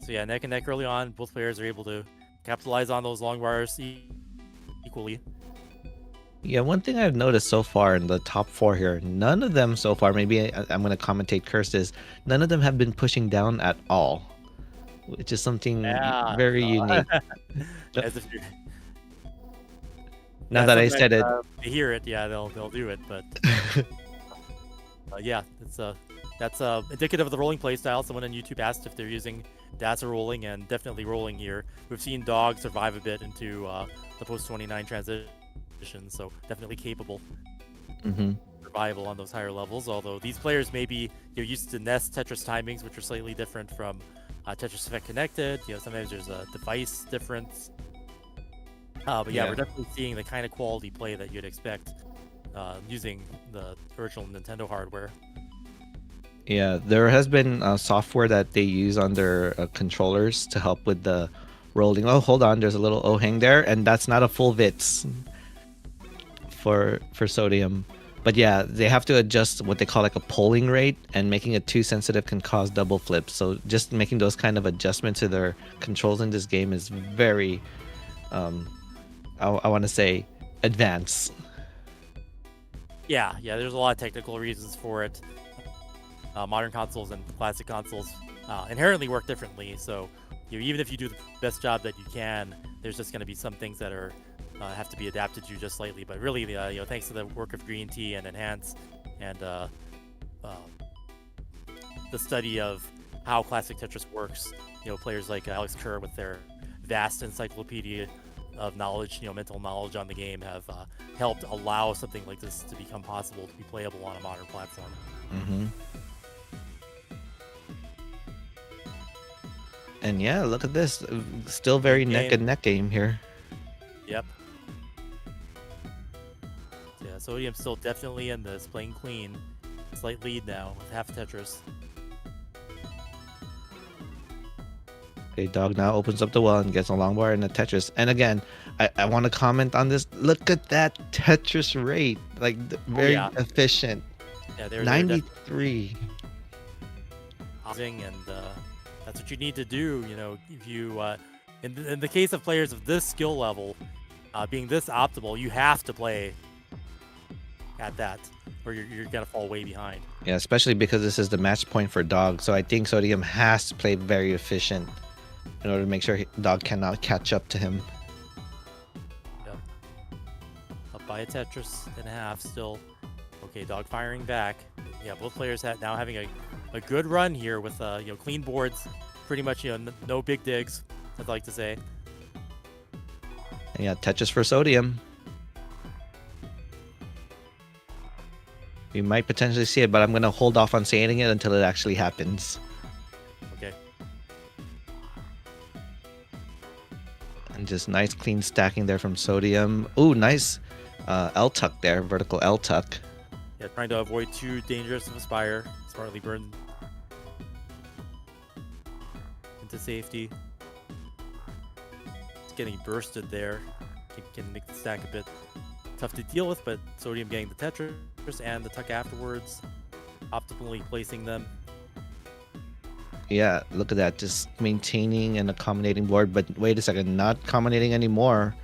So yeah, neck and neck early on. Both players are able to capitalize on those long bars equally. Yeah, one thing I've noticed so far in the top 4 here, none of them so far, maybe I'm going to commentate curse this, none of them have been pushing down at all, which is something very unique. As if you're... Now that I said it. They hear it, yeah, they'll do it, but yeah, that's indicative of the rolling play style. Someone on YouTube asked if they're using data rolling, and definitely rolling here. We've seen Dog survive a bit into the post 29 transition, so definitely capable survival on those higher levels. Although these players may be used to Nest Tetris timings, which are slightly different from Tetris Effect Connected. Sometimes there's a device difference. But yeah, we're definitely seeing the kind of quality play that you'd expect using the original Nintendo hardware. Yeah, there has been software that they use on their controllers to help with the rolling. Oh, hold on, there's a little O-hang there, and that's not a full VITS for Sodium. But yeah, they have to adjust what they call like a polling rate, and making it too sensitive can cause double flips. So just making those kind of adjustments to their controls in this game is very, I want to say, advanced. Yeah, there's a lot of technical reasons for it. Modern consoles and classic consoles inherently work differently, so even if you do the best job that you can, there's just going to be some things that are have to be adapted to just slightly. But really, thanks to the work of Green Tea and Enhance, and the study of how classic Tetris works, players like Alex Kerr with their vast encyclopedia of knowledge, mental knowledge on the game, have helped allow something like this to become possible, to be playable on a modern platform. And yeah, look at this. Still very neck and neck game here. Yep. Yeah, Sodium still definitely in this, playing clean. Slight lead now with half Tetris. Okay, Dog now opens up the well and gets a long bar and a Tetris. And again, I want to comment on this. Look at that Tetris rate. Like, very efficient. Yeah, they're 93. And that's what you need to do. If you in the case of players of this skill level, being this optimal, you have to play at that, or you're gonna fall way behind. Yeah, especially because this is the match point for Dog. So I think Sodium has to play very efficient in order to make sure Dog cannot catch up to him. Yep. Up by a Tetris and a half still. Okay, Dog firing back. Yeah, both players now having a good run here with clean boards, pretty much no big digs, I'd like to say. And yeah, Tetris for Sodium. We might potentially see it, but I'm gonna hold off on saying it until it actually happens. Okay. And just nice clean stacking there from Sodium. Ooh, nice L tuck there, vertical L tuck. Yeah, trying to avoid too dangerous of a spire. Smartly burn into safety. It's getting bursted there. Can make the stack a bit tough to deal with, but Sodium getting the Tetris and the tuck afterwards, optimally placing them. Yeah, look at that. Just maintaining and accommodating board, but wait a second, not accommodating anymore.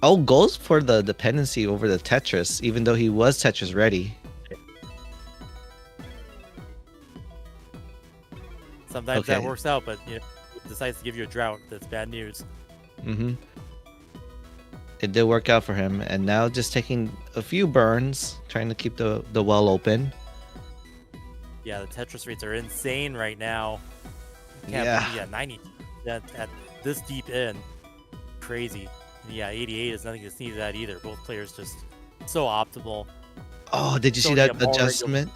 Oh, goes for the dependency over the Tetris, even though he was Tetris ready. Sometimes that works out, but it decides to give you a drought. That's bad news. Mm-hmm. It did work out for him, and now just taking a few burns, trying to keep the well open. Yeah, the Tetris rates are insane right now. Yeah. 90 at this deep in. Crazy. And yeah, 88 is nothing to sneeze at either. Both players just so optimal. Oh, did you see that adjustment?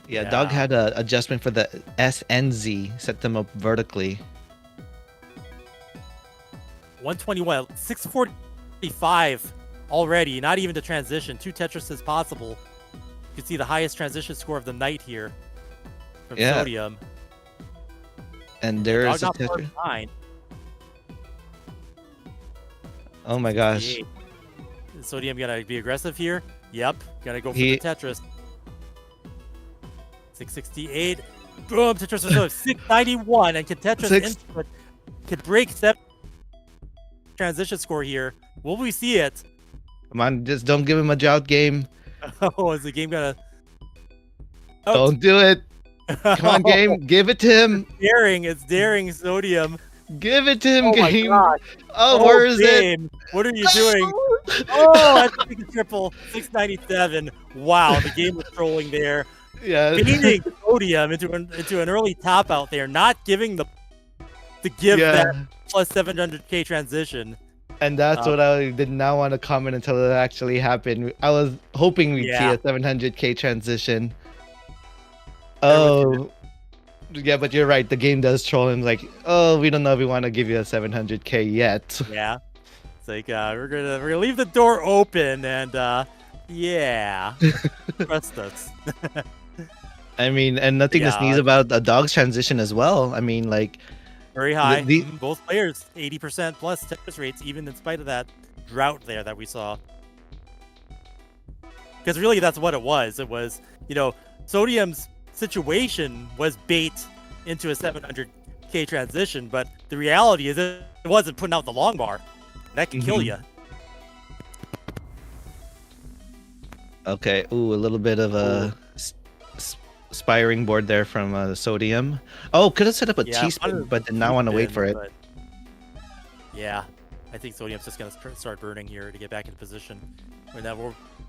Yeah, Dog had an adjustment for the S and Z, set them up vertically. 121, 645 already, not even to transition. 2 Tetrises possible. You can see the highest transition score of the night here from Sodium. And there is a Dog not far Tetris. behind. Oh my gosh. Is Sodium gonna be aggressive here? Yep, gonna go for the Tetris. 668. Boom, Tetris is 691, and can Tetris could break 7 transition score here. Will we see it? Come on, just don't give him a drought game. Oh, is the game gonna... Don't do it. Come on, game. Give it to him. It's daring Sodium. Give it to him, game. My God. Oh, where is game. it? What are you doing? Oh, that's a big triple. 697. Wow, the game was trolling there. Yeah. Beating Sodium into an early top out there, not giving that plus 700k transition. And that's what I did not want to comment until it actually happened. I was hoping we'd see a 700k transition. Oh, yeah, but you're right. The game does troll him like, oh, we don't know if we want to give you a 700k yet. Yeah, it's like we're gonna leave the door open and trust us. I mean, and nothing to sneeze about a Dog's transition as well. I mean, like, very high. Both players 80% plus Tetris rates, even in spite of that drought there that we saw. Because really, that's what it was. It was, Sodium's situation was bait into a 700k transition, but the reality is it wasn't putting out the long bar. That can kill you. Okay, ooh, a little bit of a spiring board there from the Sodium. Oh, could have set up a T-spin, but did not want to wait for it. Yeah, I think Sodium's just going to start burning here to get back into position.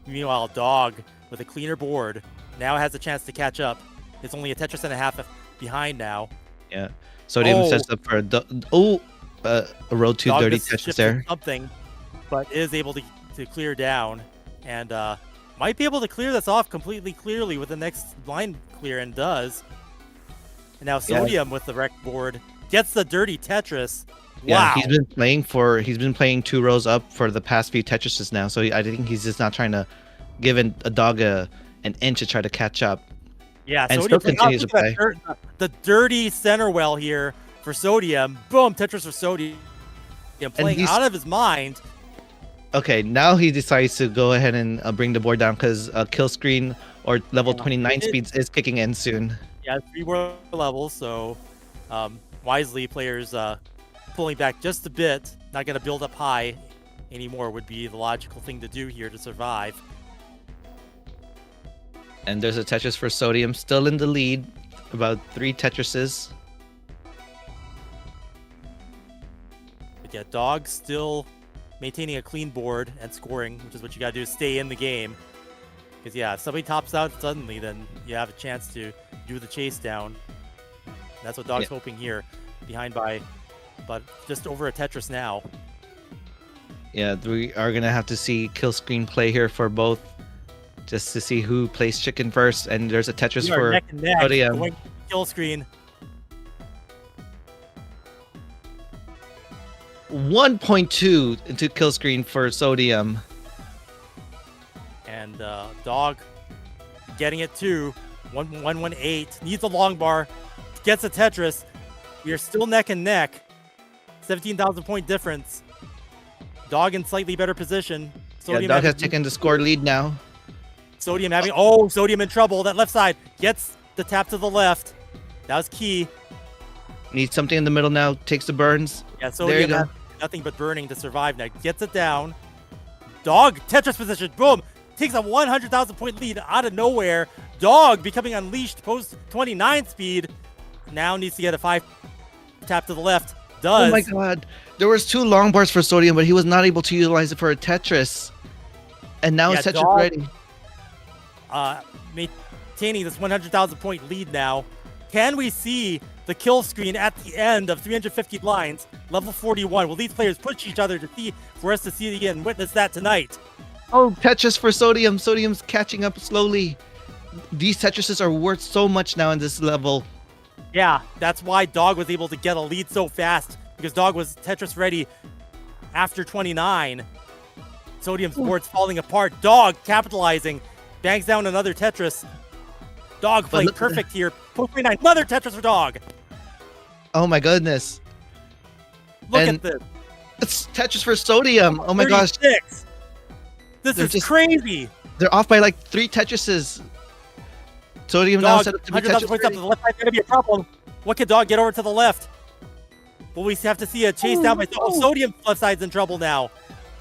Meanwhile, Dog, with a cleaner board, now has a chance to catch up. It's only a Tetris and a half behind now. Yeah, Sodium sets up for a row 230 Tetris there. Something, but is able to clear down, and might be able to clear this off completely clearly with the next line clear, and does. And now Sodium with the wreck board gets the dirty Tetris. Yeah, Wow. he's been playing 2 rows up for the past few Tetrises now, so I think he's just not trying to give a Dog an inch to try to catch up. Yeah, and still continues to play. The dirty center well here for Sodium. Boom, Tetris for Sodium. Playing out of his mind. Okay, now he decides to go ahead and bring the board down because kill screen or level 29 speeds is kicking in soon. Yeah, 3 more levels, so wisely players pulling back just a bit. Not going to build up high anymore would be the logical thing to do here to survive. And there's a Tetris for Sodium, still in the lead, about 3 Tetrises. But yeah, Dog still maintaining a clean board and scoring, which is what you got to do, stay in the game. Because yeah, if somebody tops out suddenly, then you have a chance to do the chase down. That's what Dog's hoping here, behind by, but just over a Tetris now. Yeah, we are gonna have to see kill screen play here for both, just to see who plays chicken first. And there's a Tetris We are for neck and neck, Sodium. going kill screen. 1.2 into kill screen for Sodium. And Dog getting it too. 118. Needs a long bar. Gets a Tetris. We are still neck and neck. 17,000 point difference. Dog in slightly better position. Yeah, Dog has taken the score lead now. Sodium having... Oh, Sodium in trouble. That left side. Gets the tap to the left. That was key. Needs something in the middle now. Takes the burns. Yeah, There you Sodium go. has nothing but burning to survive now. Gets it down. Dog, Tetris position. Boom. Takes a 100,000 point lead out of nowhere. Dog becoming unleashed post 29 speed. Now needs to get a 5 tap to the left. Does. Oh my god. There was 2 long bars for Sodium, but he was not able to utilize it for a Tetris. And now it's Tetris Dog, ready. Maintaining this 100,000 point lead now. Can we see the kill screen at the end of 350 lines? Level 41. Will these players push each other to see for us to see it again and witness that tonight? Oh, Tetris for Sodium. Sodium's catching up slowly. These Tetrises are worth so much now in this level. Yeah, that's why Dog was able to get a lead so fast, because Dog was Tetris ready after 29. Sodium's board's falling apart. Dog capitalizing. Bangs down another Tetris. Dog playing perfect here. Post 29. Another Tetris for Dog. Oh my goodness. Look at this. It's Tetris for Sodium. Oh my gosh. 36. This They're is just crazy. They're off by like 3 Tetrises. Sodium now Dog, set up to be 100,000 Tetris points up ready. to the left side. Going to be a problem. What can Dog get over to the left? Will we have to see a chase down by Sodium? Left side's in trouble now.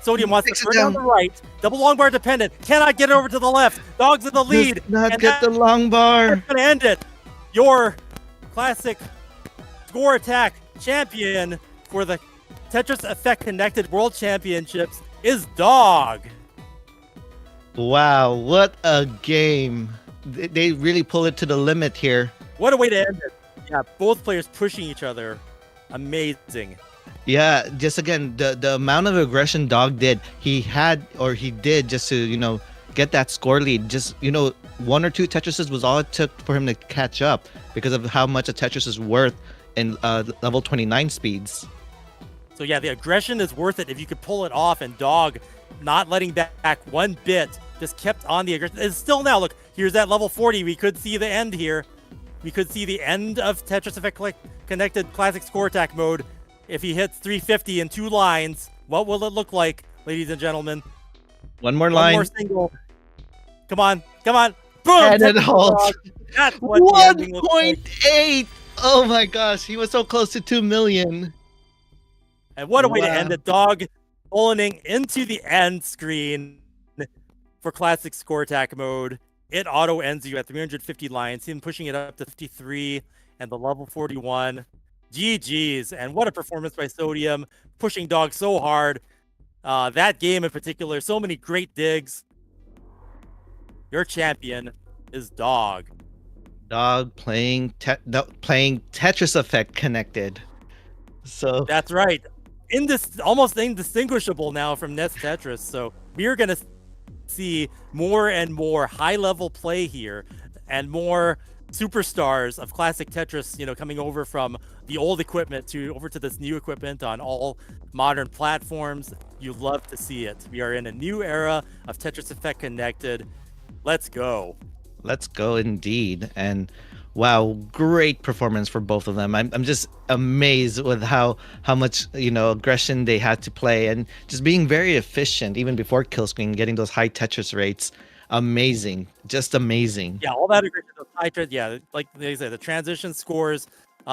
Sodium wants Takes to it turn down the right. Double long bar dependent. Cannot get it over to the left. Dog's in the lead. Does not and get the long bar. That's going to end it. Your classic score attack champion for the Tetris Effect Connected World Championships is Dog. Wow, what a game. They really pull it to the limit here. What a way to end it. Yeah, both players pushing each other. Amazing. Yeah, just again, the amount of aggression Dog did, he did just to, get that score lead. Just, 1 or 2 Tetrises was all it took for him to catch up because of how much a Tetris is worth in level 29 speeds. So yeah, the aggression is worth it if you could pull it off, and Dog not letting back one bit, just kept on the aggression. It's still now, look, here's that level 40. We could see the end here. We could see the end of Tetris Effect Connected Classic Score Attack mode. If he hits 350 in 2 lines, what will it look like, ladies and gentlemen? One more line. One more single. Come on. Boom! And it holds. That's what the ending looks like. 1.8! Oh my gosh, he was so close to 2 million. And what a way to end it. Dog pulling into the end screen for Classic Score Attack mode. It auto ends you at 350 lines. Him pushing it up to 53 and the level 41. GG's. And what a performance by Sodium. Pushing Dog so hard. That game in particular, so many great digs. Your champion is Dog. Dog playing Tetris Effect Connected. So that's right. Almost indistinguishable now from NES Tetris. So we're going to see more and more high-level play here and more superstars of classic Tetris, coming over from the old equipment over to this new equipment on all modern platforms. You love to see it. We are in a new era of Tetris Effect Connected. Let's go. Let's go indeed. And wow, great performance for both of them. I'm just amazed with how much aggression they had to play and just being very efficient even before kill screen, getting those high Tetris rates. Amazing, just amazing. Yeah, all that aggression, those high Tetris. Yeah, like they said, the transition scores,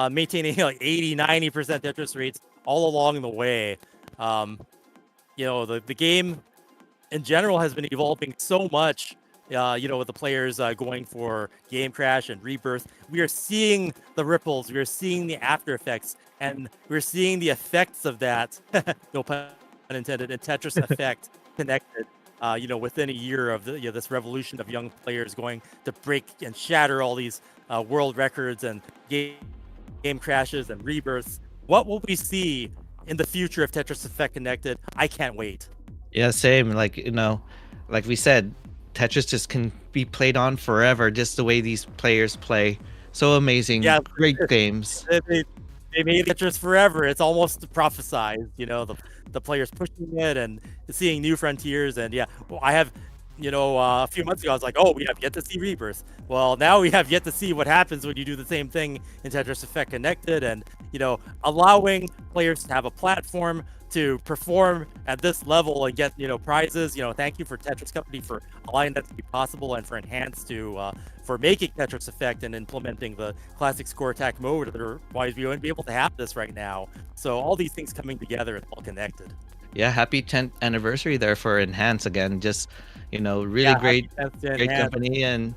maintaining like 80-90% Tetris rates all along the way. The game in general has been evolving so much. With the players going for game crash and rebirth, we are seeing the ripples, we are seeing the after effects, and we're seeing the effects of that. No pun intended. In Tetris Effect Connected, within a year of this revolution of young players going to break and shatter all these world records and game crashes and rebirths. What will we see in the future of Tetris Effect Connected? I can't wait. Yeah, same. Like, like we said, Tetris just can be played on forever, just the way these players play. So amazing. Yeah. Great games. They made Tetris forever. It's almost prophesized, the players pushing it and seeing new frontiers. And yeah, I have, a few months ago, I was like, oh, we have yet to see Rebirth. Well, now we have yet to see what happens when you do the same thing in Tetris Effect Connected, and, allowing players to have a platform to perform at this level and get, prizes. Thank you for Tetris Company for allowing that to be possible, and for Enhance for making Tetris Effect and implementing the classic score attack mode. Otherwise, we wouldn't be able to have this right now. So all these things coming together, it's all connected. Yeah, happy 10th anniversary there for Enhance again. Just, really great company, and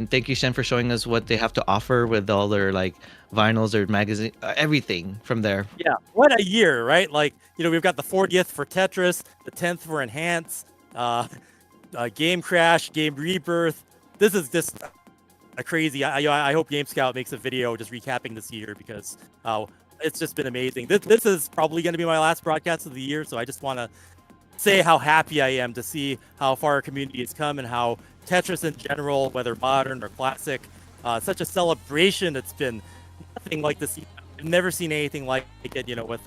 thank you, Shen, for showing us what they have to offer with all their like vinyls or magazine, everything from there. Yeah, what a year, right? Like, we've got the 40th for Tetris, the 10th for Enhance, Game Crash, Game Rebirth. This is just a crazy. I hope Game Scout makes a video just recapping this year, because it's just been amazing. This is probably going to be my last broadcast of the year, so I just want to say how happy I am to see how far our community has come, and how Tetris in general, whether modern or classic, such a celebration. It's been nothing like this. I've never seen anything like it, with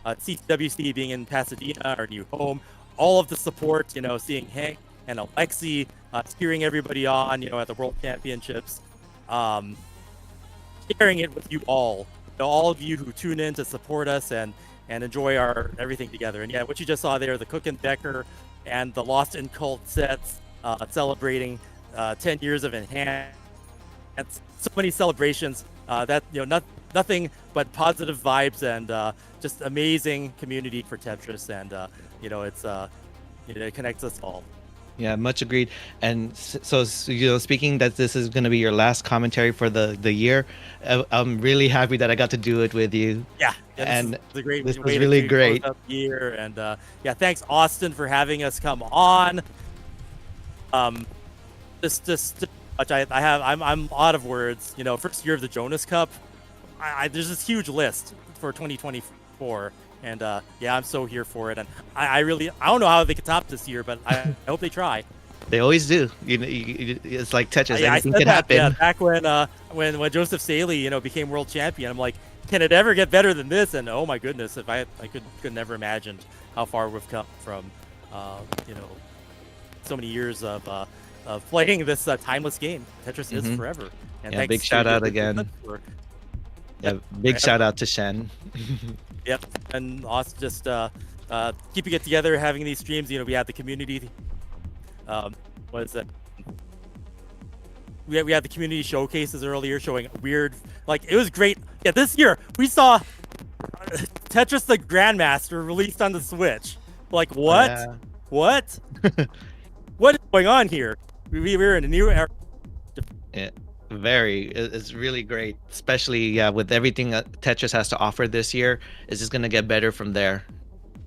TECWC being in Pasadena, our new home, all of the support, seeing Hank and Alexi cheering everybody on, at the World Championships, sharing it with you all, all of you who tune in to support us and enjoy our everything together. And yeah, what you just saw there, the Cook and Becker and the Lost in Cult sets, celebrating 10 years of Enhance. So many celebrations, that nothing but positive vibes, and just amazing community for Tetris, and it connects us all. Yeah, much agreed. And so, speaking that this is going to be your last commentary for the year, I'm really happy that I got to do it with you. Yeah, and this was a great this way was to really great. close out the year. And yeah, thanks Austin for having us come on. Just much. I'm out of words. First year of the Jonas Cup. There's this huge list for 2024. And yeah, I'm so here for it, and I don't know how they could top this year, but I hope they try. They always do. It's like Tetris. Yeah, anything can happen. Yeah, back when Joseph Saley, became world champion, I'm like, can it ever get better than this? And oh my goodness, if I could never imagined how far we've come from, so many years of playing this timeless game. Tetris is forever. And yeah, big shout out again. Big shout out to Shen. Yep, and also just keeping it together, having these streams. We had the community. What is it? We had the community showcases earlier, showing weird. Like, it was great. Yeah, this year we saw Tetris the Grandmaster released on the Switch. Like, what? Yeah. What? What is going on here? We're in a new era. Yeah. It's really great, especially with everything that Tetris has to offer this year. It's just gonna get better from there.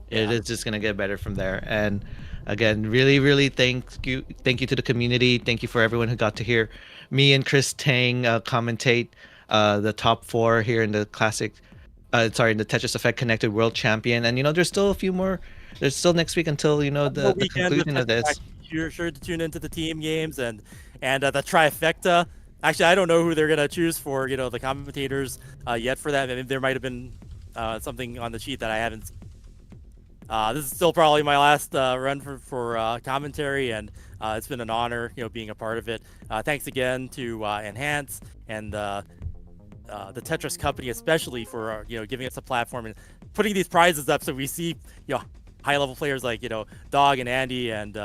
Yeah. It is just gonna get better from there. And again, really thank you to the community. Thank you for everyone who got to hear me and Chris Tang commentate the top 4 here in the classic in the Tetris Effect Connected World Champion. And there's still a few more. There's still next week until the conclusion of this. You're sure to tune into the team games and the trifecta. Actually, I don't know who they're gonna choose for the commentators yet for that. Maybe there might have been something on the sheet that I haven't seen. This is still probably my last run for commentary, and it's been an honor being a part of it. Thanks again to Enhance and the Tetris Company, especially for giving us a platform and putting these prizes up so we see high level players like Dog and Andy and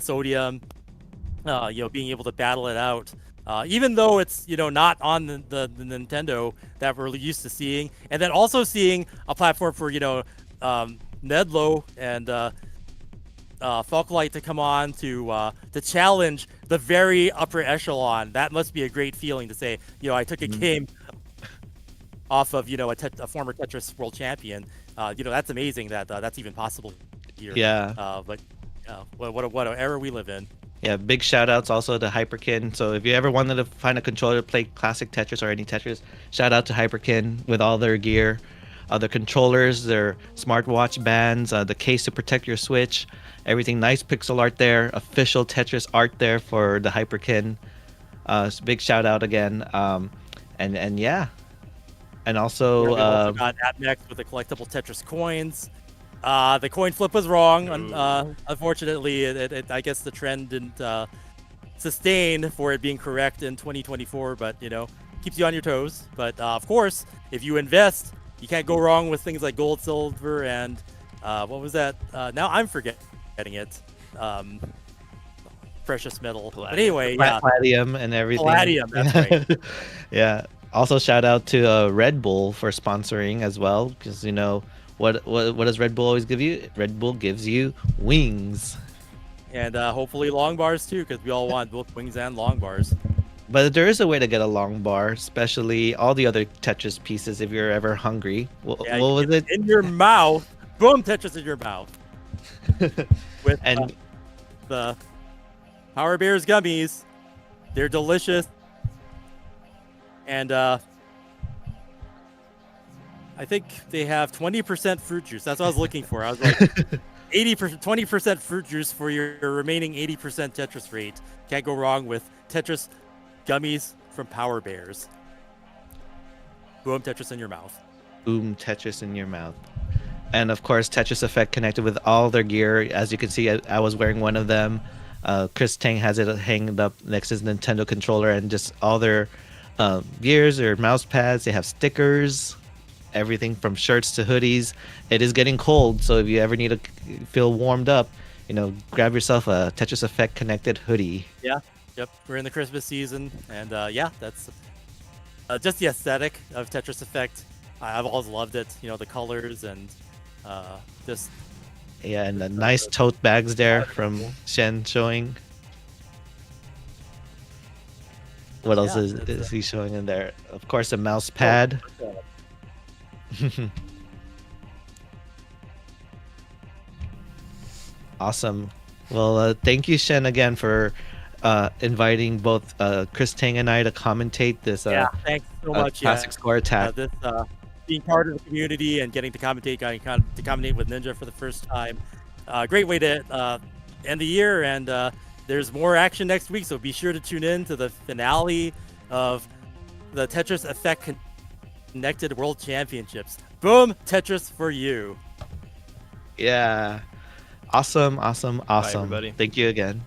Sodium being able to battle it out. Even though it's not on the Nintendo that we're used to seeing, and then also seeing a platform for Nedlo and Falcolight to come on to challenge the very upper echelon. That must be a great feeling to say, I took a game off of a former Tetris world champion. That's amazing that that's even possible here. Yeah. But What an era we live in. Yeah, big shout outs also to Hyperkin. So if you ever wanted to find a controller to play classic Tetris or any Tetris, shout out to Hyperkin with all their gear, their controllers, their smartwatch bands, the case to protect your Switch, everything. Nice pixel art there, official Tetris art there for the Hyperkin. Big shout out again. And yeah, and also We also got AppNext with the collectible Tetris coins. The coin flip was wrong. Unfortunately, I guess the trend didn't sustain for it being correct in 2024, but keeps you on your toes. But of course, if you invest, you can't go wrong with things like gold, silver, and what was that? Now I'm forgetting it. Precious metal. Palladium. But anyway, yeah. Palladium and everything. Palladium, that's right. Yeah. Also, shout out to Red Bull for sponsoring as well, because what does Red Bull always give you? Red Bull gives you wings. And hopefully long bars too, because we all want both wings and long bars. But there is a way to get a long bar, especially all the other Tetris pieces if you're ever hungry. What was it? In your mouth. Boom, Tetris in your mouth. With And the Power Bears gummies. They're delicious. And I think they have 20% fruit juice. That's what I was looking for. I was like 20% fruit juice for your remaining 80% Tetris rate. Can't go wrong with Tetris gummies from Power Bears. Boom, Tetris in your mouth. boom, Tetris in your mouth. And of course, Tetris Effect connected with all their gear. As you can see, I was wearing one of them. Chris Tang has it hanging up next to his Nintendo controller, and just all their gears or mouse pads. They have stickers, everything from shirts to hoodies. It is getting cold, so if you ever need to feel warmed up, grab yourself a Tetris Effect connected hoodie. Yeah, yep. We're in the Christmas season, and yeah, that's just the aesthetic of Tetris Effect. I've always loved it. The colors and just. Yeah, and the nice tote bags there from Shen showing. What else is he showing in there? Of course, a mouse pad. Awesome. Well, thank you, Shen, again for inviting both Chris Tang and I to commentate this. Thanks so much. Classic Score Attack. This being part of the community and getting to commentate with Ninja for the first time. Great way to end the year, and there's more action next week, so be sure to tune in to the finale of the Tetris Effect Connected World Championships. Boom, Tetris for you. Yeah. Awesome. Bye, everybody. Thank you again.